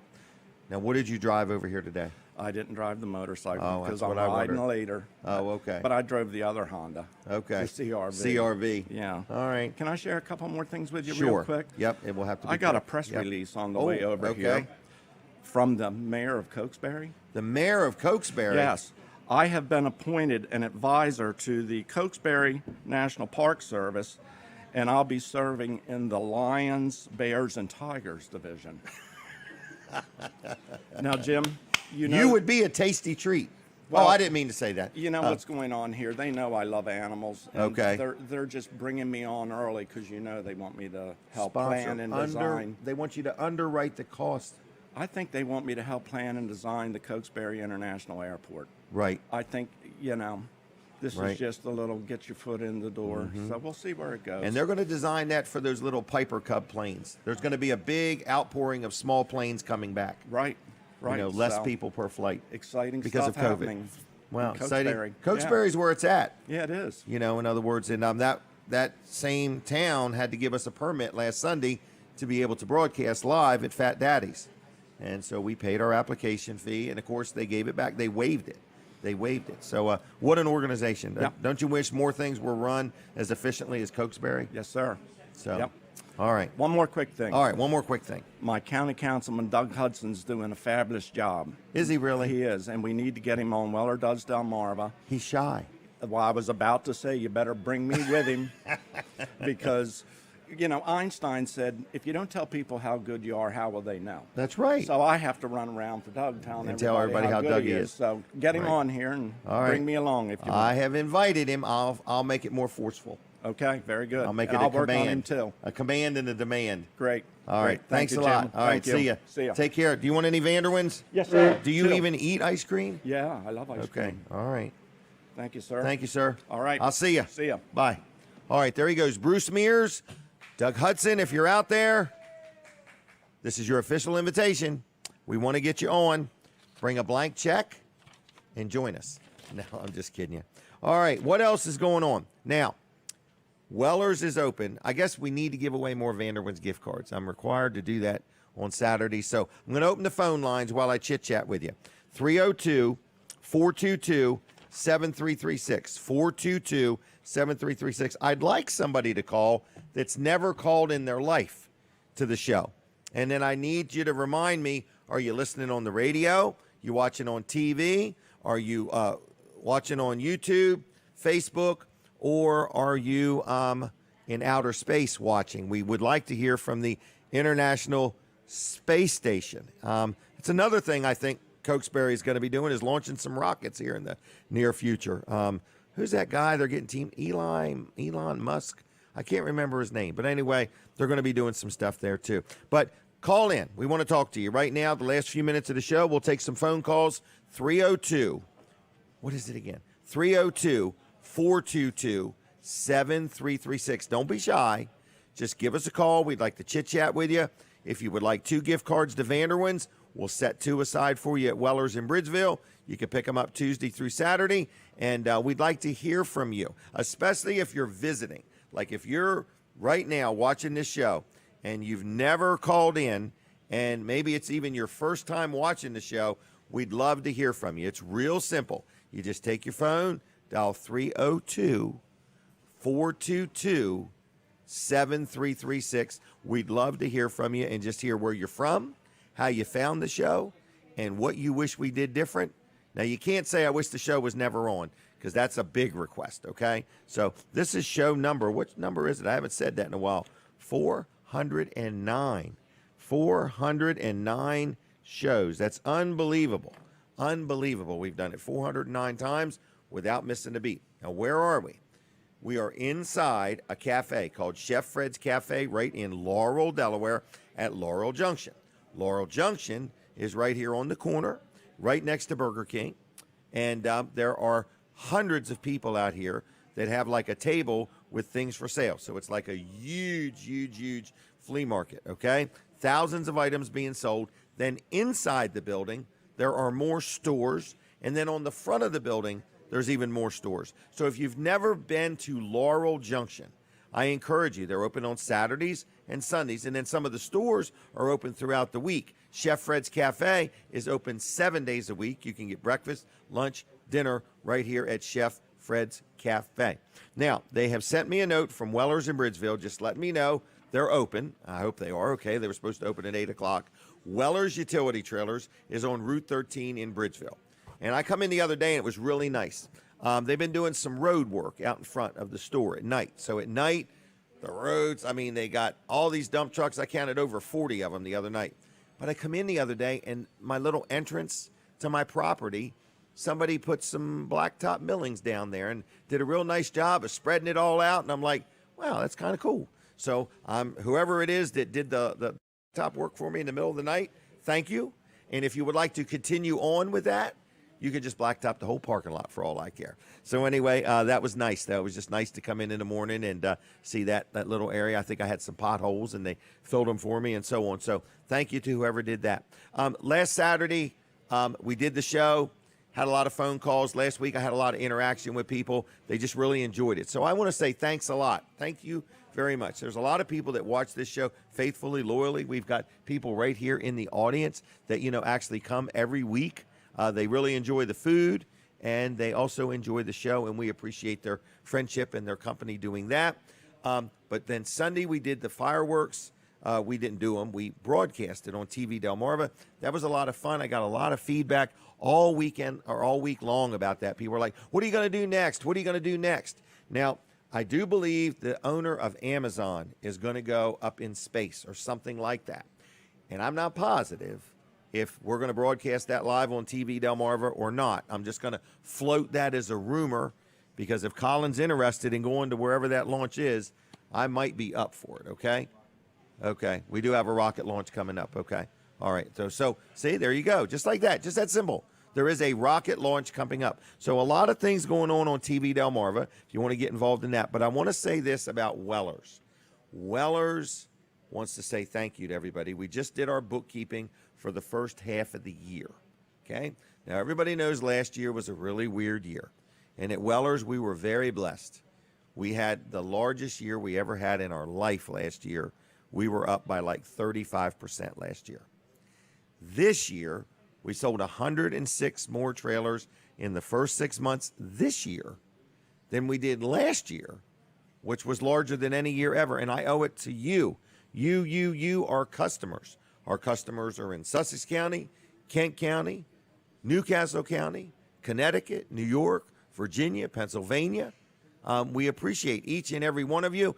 A: Now, what did you drive over here today?
K: I didn't drive the motorcycle because
A: that's
K: I'm
A: what I
K: riding
A: wondered.
K: later.
A: Oh, okay.
K: But I drove the other Honda.
A: Okay.
K: The CRV.
A: CRV.
K: Yeah.
A: All right.
K: Can I share a couple more things with you
A: Sure.
K: real quick?
A: Yep. It will have to be
K: I got a
A: quick.
K: press
A: Yep.
K: release on the way over here from the mayor of Cokesbury.
A: The mayor of Cokesbury?
K: Yes. I have been appointed an advisor to the Cokesbury National Park Service, and I'll be serving in the Lions, Bears, and Tigers division. Now, Jim,
A: you would be a tasty treat.
K: Well,
A: I didn't mean to say that.
K: You know what's going on here. They know I love animals. And
A: Okay.
K: They're just bringing me on early because they want me to help
A: Sponsor
K: plan and design.
A: They want you to underwrite the cost.
K: I think they want me to help plan and design the Cokesbury International Airport.
A: Right.
K: I think, this
A: Right.
K: is just a little get your foot in the door. So we'll see where it goes.
A: And they're going to design that for those little Piper Cub planes. There's going to be a big outpouring of small planes coming back.
K: Right.
A: Less
K: So,
A: people per flight.
K: Exciting
A: because
K: stuff
A: of COVID.
K: happening.
A: Wow,
K: in
A: exciting.
K: Cokesbury.
A: Cokesbury's where it's at.
K: Yeah, it is.
A: In other words, and that same town had to give us a permit last Sunday to be able to broadcast live at Fat Daddy's. And so we paid our application fee, and of course they gave it back. They waived it. So what an organization.
K: Yep.
A: Don't you wish more things were run as efficiently as Cokesbury?
K: Yes, sir.
A: So,
K: Yep.
A: All right.
K: One more quick thing.
A: All right, one more quick thing.
K: My county councilman, Doug Hudson's doing a fabulous job.
A: Is he really?
K: He is, and we need to get him on Weller Does Delmarva.
A: He's shy.
K: Well, I was about to say, you better bring me with him because, Einstein said, if you don't tell people how good you are, how will they know?
A: That's right.
K: So I have to run around for Doug telling
A: And tell everybody how
K: good
A: Doug
K: he
A: is.
K: So get him
A: Right.
K: on here and
A: All right.
K: bring me along if you want.
A: I have invited him. I'll make it more forceful.
K: Okay, very good.
A: I'll make it
K: I'll
A: a
K: work
A: command.
K: on him too.
A: A command and a demand.
K: Great.
A: All right.
K: Great. Thank
A: Thanks
K: you,
A: a lot.
K: Jim.
A: All right.
K: Thank you.
A: See ya.
K: See ya.
A: Take care. Do you want any Vanderwins?
K: Yes, sir.
A: Do you
K: Two.
A: even eat ice cream?
K: Yeah, I love ice
A: Okay.
K: cream.
A: All right.
K: Thank you, sir.
A: Thank you, sir.
K: All right.
A: I'll see you.
K: See ya.
A: Bye. All right. There he goes. Bruce Mears, Doug Hudson. If you're out there, this is your official invitation. We want to get you on. Bring a blank check and join us. No, I'm just kidding you. All right. What else is going on? Now, Weller's is open. I guess we need to give away more Vanderwins gift cards. I'm required to do that on Saturday. So I'm going to open the phone lines while I chit-chat with you. 302-422-7336. 422-7336. I'd like somebody to call that's never called in their life to the show. And then I need you to remind me, are you listening on the radio? You watching on TV? Are you watching on YouTube, Facebook? Or are you in outer space watching? We would like to hear from the International Space Station. It's another thing I think Cokesbury is going to be doing is launching some rockets here in the near future. Who's that guy? They're getting team Elon Musk. I can't remember his name. But anyway, they're going to be doing some stuff there too. But call in. We want to talk to you. Right now, the last few minutes of the show, we'll take some phone calls. 302. What is it again? 302-422-7336. Don't be shy. Just give us a call. We'd like to chit-chat with you. If you would like 2 gift cards to Vanderwins, we'll set 2 aside for you at Weller's in Bridgeville. You can pick them up Tuesday through Saturday, and we'd like to hear from you, especially if you're visiting. Like if you're right now watching this show and you've never called in, and maybe it's even your first time watching the show, we'd love to hear from you. It's real simple. You just take your phone, dial 302-422-7336. We'd love to hear from you and just hear where you're from, how you found the show, and what you wish we did different. Now, you can't say, I wish the show was never on, because that's a big request, okay? So this is show number. Which number is it? I haven't said that in a while. 409. 409 shows. That's unbelievable. Unbelievable. We've done it 409 times without missing a beat. Now, where are we? We are inside a cafe called Chef Fred's Cafe right in Laurel, Delaware at Laurel Junction. Laurel Junction is right here on the corner, right next to Burger King. And there are hundreds of people out here that have like a table with things for sale. So it's like a huge flea market, okay? Thousands of items being sold. Then inside the building, there are more stores. And then on the front of the building, there's even more stores. So if you've never been to Laurel Junction, I encourage you. They're open on Saturdays and Sundays, and then some of the stores are open throughout the week. Chef Fred's Cafe is open 7 days a week. You can get breakfast, lunch, dinner right here at Chef Fred's Cafe. Now, they have sent me a note from Weller's in Bridgeville. Just let me know they're open. I hope they are. Okay, they were supposed to open at 8 o'clock. Weller's Utility Trailers is on Route 13 in Bridgeville. And I come in the other day, and it was really nice. They've been doing some road work out in front of the store at night. So at night, the roads. I mean, they got all these dump trucks. I counted over 40 of them the other night. But I come in the other day, and my little entrance to my property, somebody put some blacktop millings down there and did a real nice job of spreading it all out. And I'm like, wow, that's kind of cool. So whoever it is that did the top work for me in the middle of the night, thank you. And if you would like to continue on with that, you could just blacktop the whole parking lot for all I care. So anyway, that was nice. That was just nice to come in the morning and see that little area. I think I had some potholes, and they filled them for me and so on. So thank you to whoever did that. Last Saturday, we did the show, had a lot of phone calls. Last week, I had a lot of interaction with people. They just really enjoyed it. So I want to say thanks a lot. Thank you very much. There's a lot of people that watch this show faithfully, loyally. We've got people right here in the audience that, actually come every week. They really enjoy the food, and they also enjoy the show, and we appreciate their friendship and their company doing that. But then Sunday, we did the fireworks. We didn't do them. We broadcasted on TV Delmarva. That was a lot of fun. I got a lot of feedback all weekend or all week long about that. People were like, what are you going to do next? What are you going to do next? Now, I do believe the owner of Amazon is going to go up in space or something like that. And I'm not positive if we're going to broadcast that live on TV Delmarva or not. I'm just going to float that as a rumor, because if Colin's interested in going to wherever that launch is, I might be up for it, okay? Okay, we do have a rocket launch coming up, okay? All right, so see, there you go. Just like that, just that simple. There is a rocket launch coming up. So a lot of things going on TV Delmarva, if you want to get involved in that. But I want to say this about Weller's. Weller's wants to say thank you to everybody. We just did our bookkeeping for the first half of the year, okay? Now, everybody knows last year was a really weird year. And at Weller's, we were very blessed. We had the largest year we ever had in our life last year. We were up by like 35% last year. This year, we sold 106 more trailers in the first 6 months this year than we did last year, which was larger than any year ever. And I owe it to you. You, our customers. Our customers are in Sussex County, Kent County, Newcastle County, Connecticut, New York, Virginia, Pennsylvania. We appreciate each and every one of you.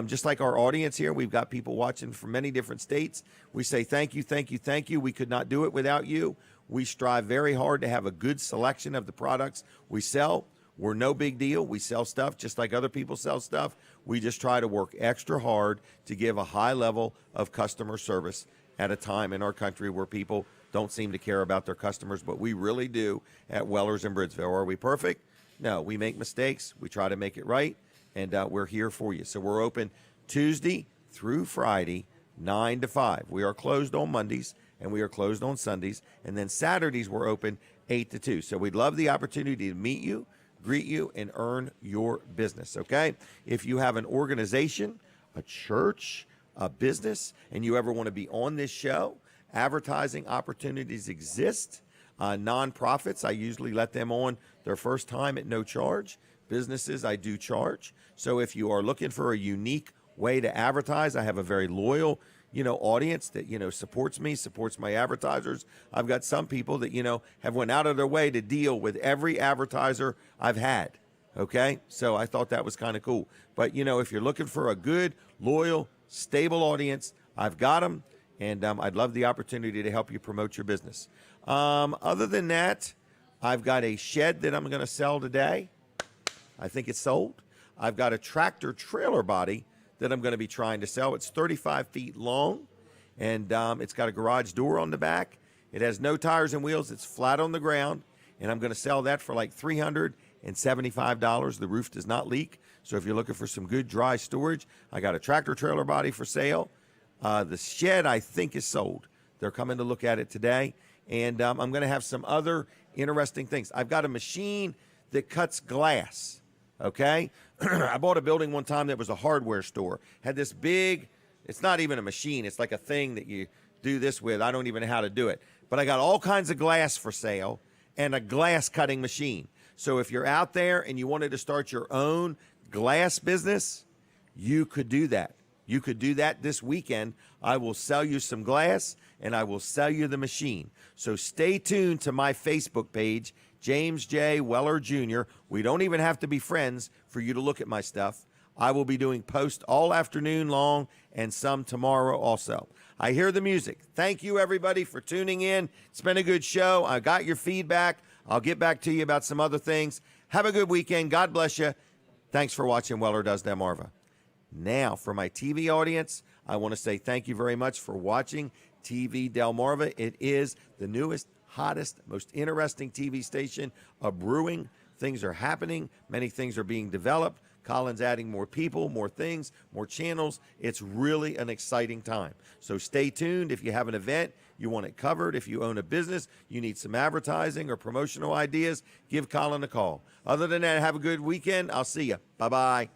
A: Just like our audience here, we've got people watching from many different states. We say thank you, thank you, thank you. We could not do it without you. We strive very hard to have a good selection of the products we sell. We're no big deal. We sell stuff just like other people sell stuff. We just try to work extra hard to give a high level of customer service at a time in our country where people don't seem to care about their customers, but we really do at Weller's in Bridgeville. Are we perfect? No, we make mistakes. We try to make it right, and we're here for you. So we're open Tuesday through Friday, 9 to 5. We are closed on Mondays, and we are closed on Sundays. And then Saturdays, we're open 8 to 2. So we'd love the opportunity to meet you, greet you, and earn your business, okay? If you have an organization, a church, a business, and you ever want to be on this show, advertising opportunities exist. Nonprofits, I usually let them on their first time at no charge. Businesses, I do charge. So if you are looking for a unique way to advertise, I have a very loyal, audience that, supports me, supports my advertisers. I've got some people that, have went out of their way to deal with every advertiser I've had. Okay. So I thought that was kind of cool. But, if you're looking for a good, loyal, stable audience, I've got them. And I'd love the opportunity to help you promote your business. Other than that, I've got a shed that I'm going to sell today. I think it's sold. I've got a tractor trailer body that I'm going to be trying to sell. It's 35 feet long, and it's got a garage door on the back. It has no tires and wheels. It's flat on the ground, and I'm going to sell that for like $375. The roof does not leak. So if you're looking for some good dry storage, I got a tractor trailer body for sale. The shed, I think, is sold. They're coming to look at it today. And I'm going to have some other interesting things. I've got a machine that cuts glass, okay? I bought a building one time that was a hardware store. Had this big, it's not even a machine. It's like a thing that you do this with. I don't even know how to do it. But I got all kinds of glass for sale and a glass cutting machine. So if you're out there and you wanted to start your own glass business, you could do that. You could do that this weekend. I will sell you some glass, and I will sell you the machine. So stay tuned to my Facebook page, James J. Weller Jr. We don't even have to be friends for you to look at my stuff. I will be doing posts all afternoon long and some tomorrow also. I hear the music. Thank you, everybody, for tuning in. It's been a good show. I got your feedback. I'll get back to you about some other things. Have a good weekend. God bless you. Thanks for watching Weller Does Delmarva. Now, for my TV audience, I want to say thank you very much for watching TV Delmarva. It is the newest, hottest, most interesting TV station of brewing. Things are happening. Many things are being developed. Colin's adding more people, more things, more channels. It's really an exciting time. So stay tuned. If you have an event, you want it covered. If you own a business, you need some advertising or promotional ideas, give Colin a call. Other than that, have a good weekend. I'll see you. Bye-bye.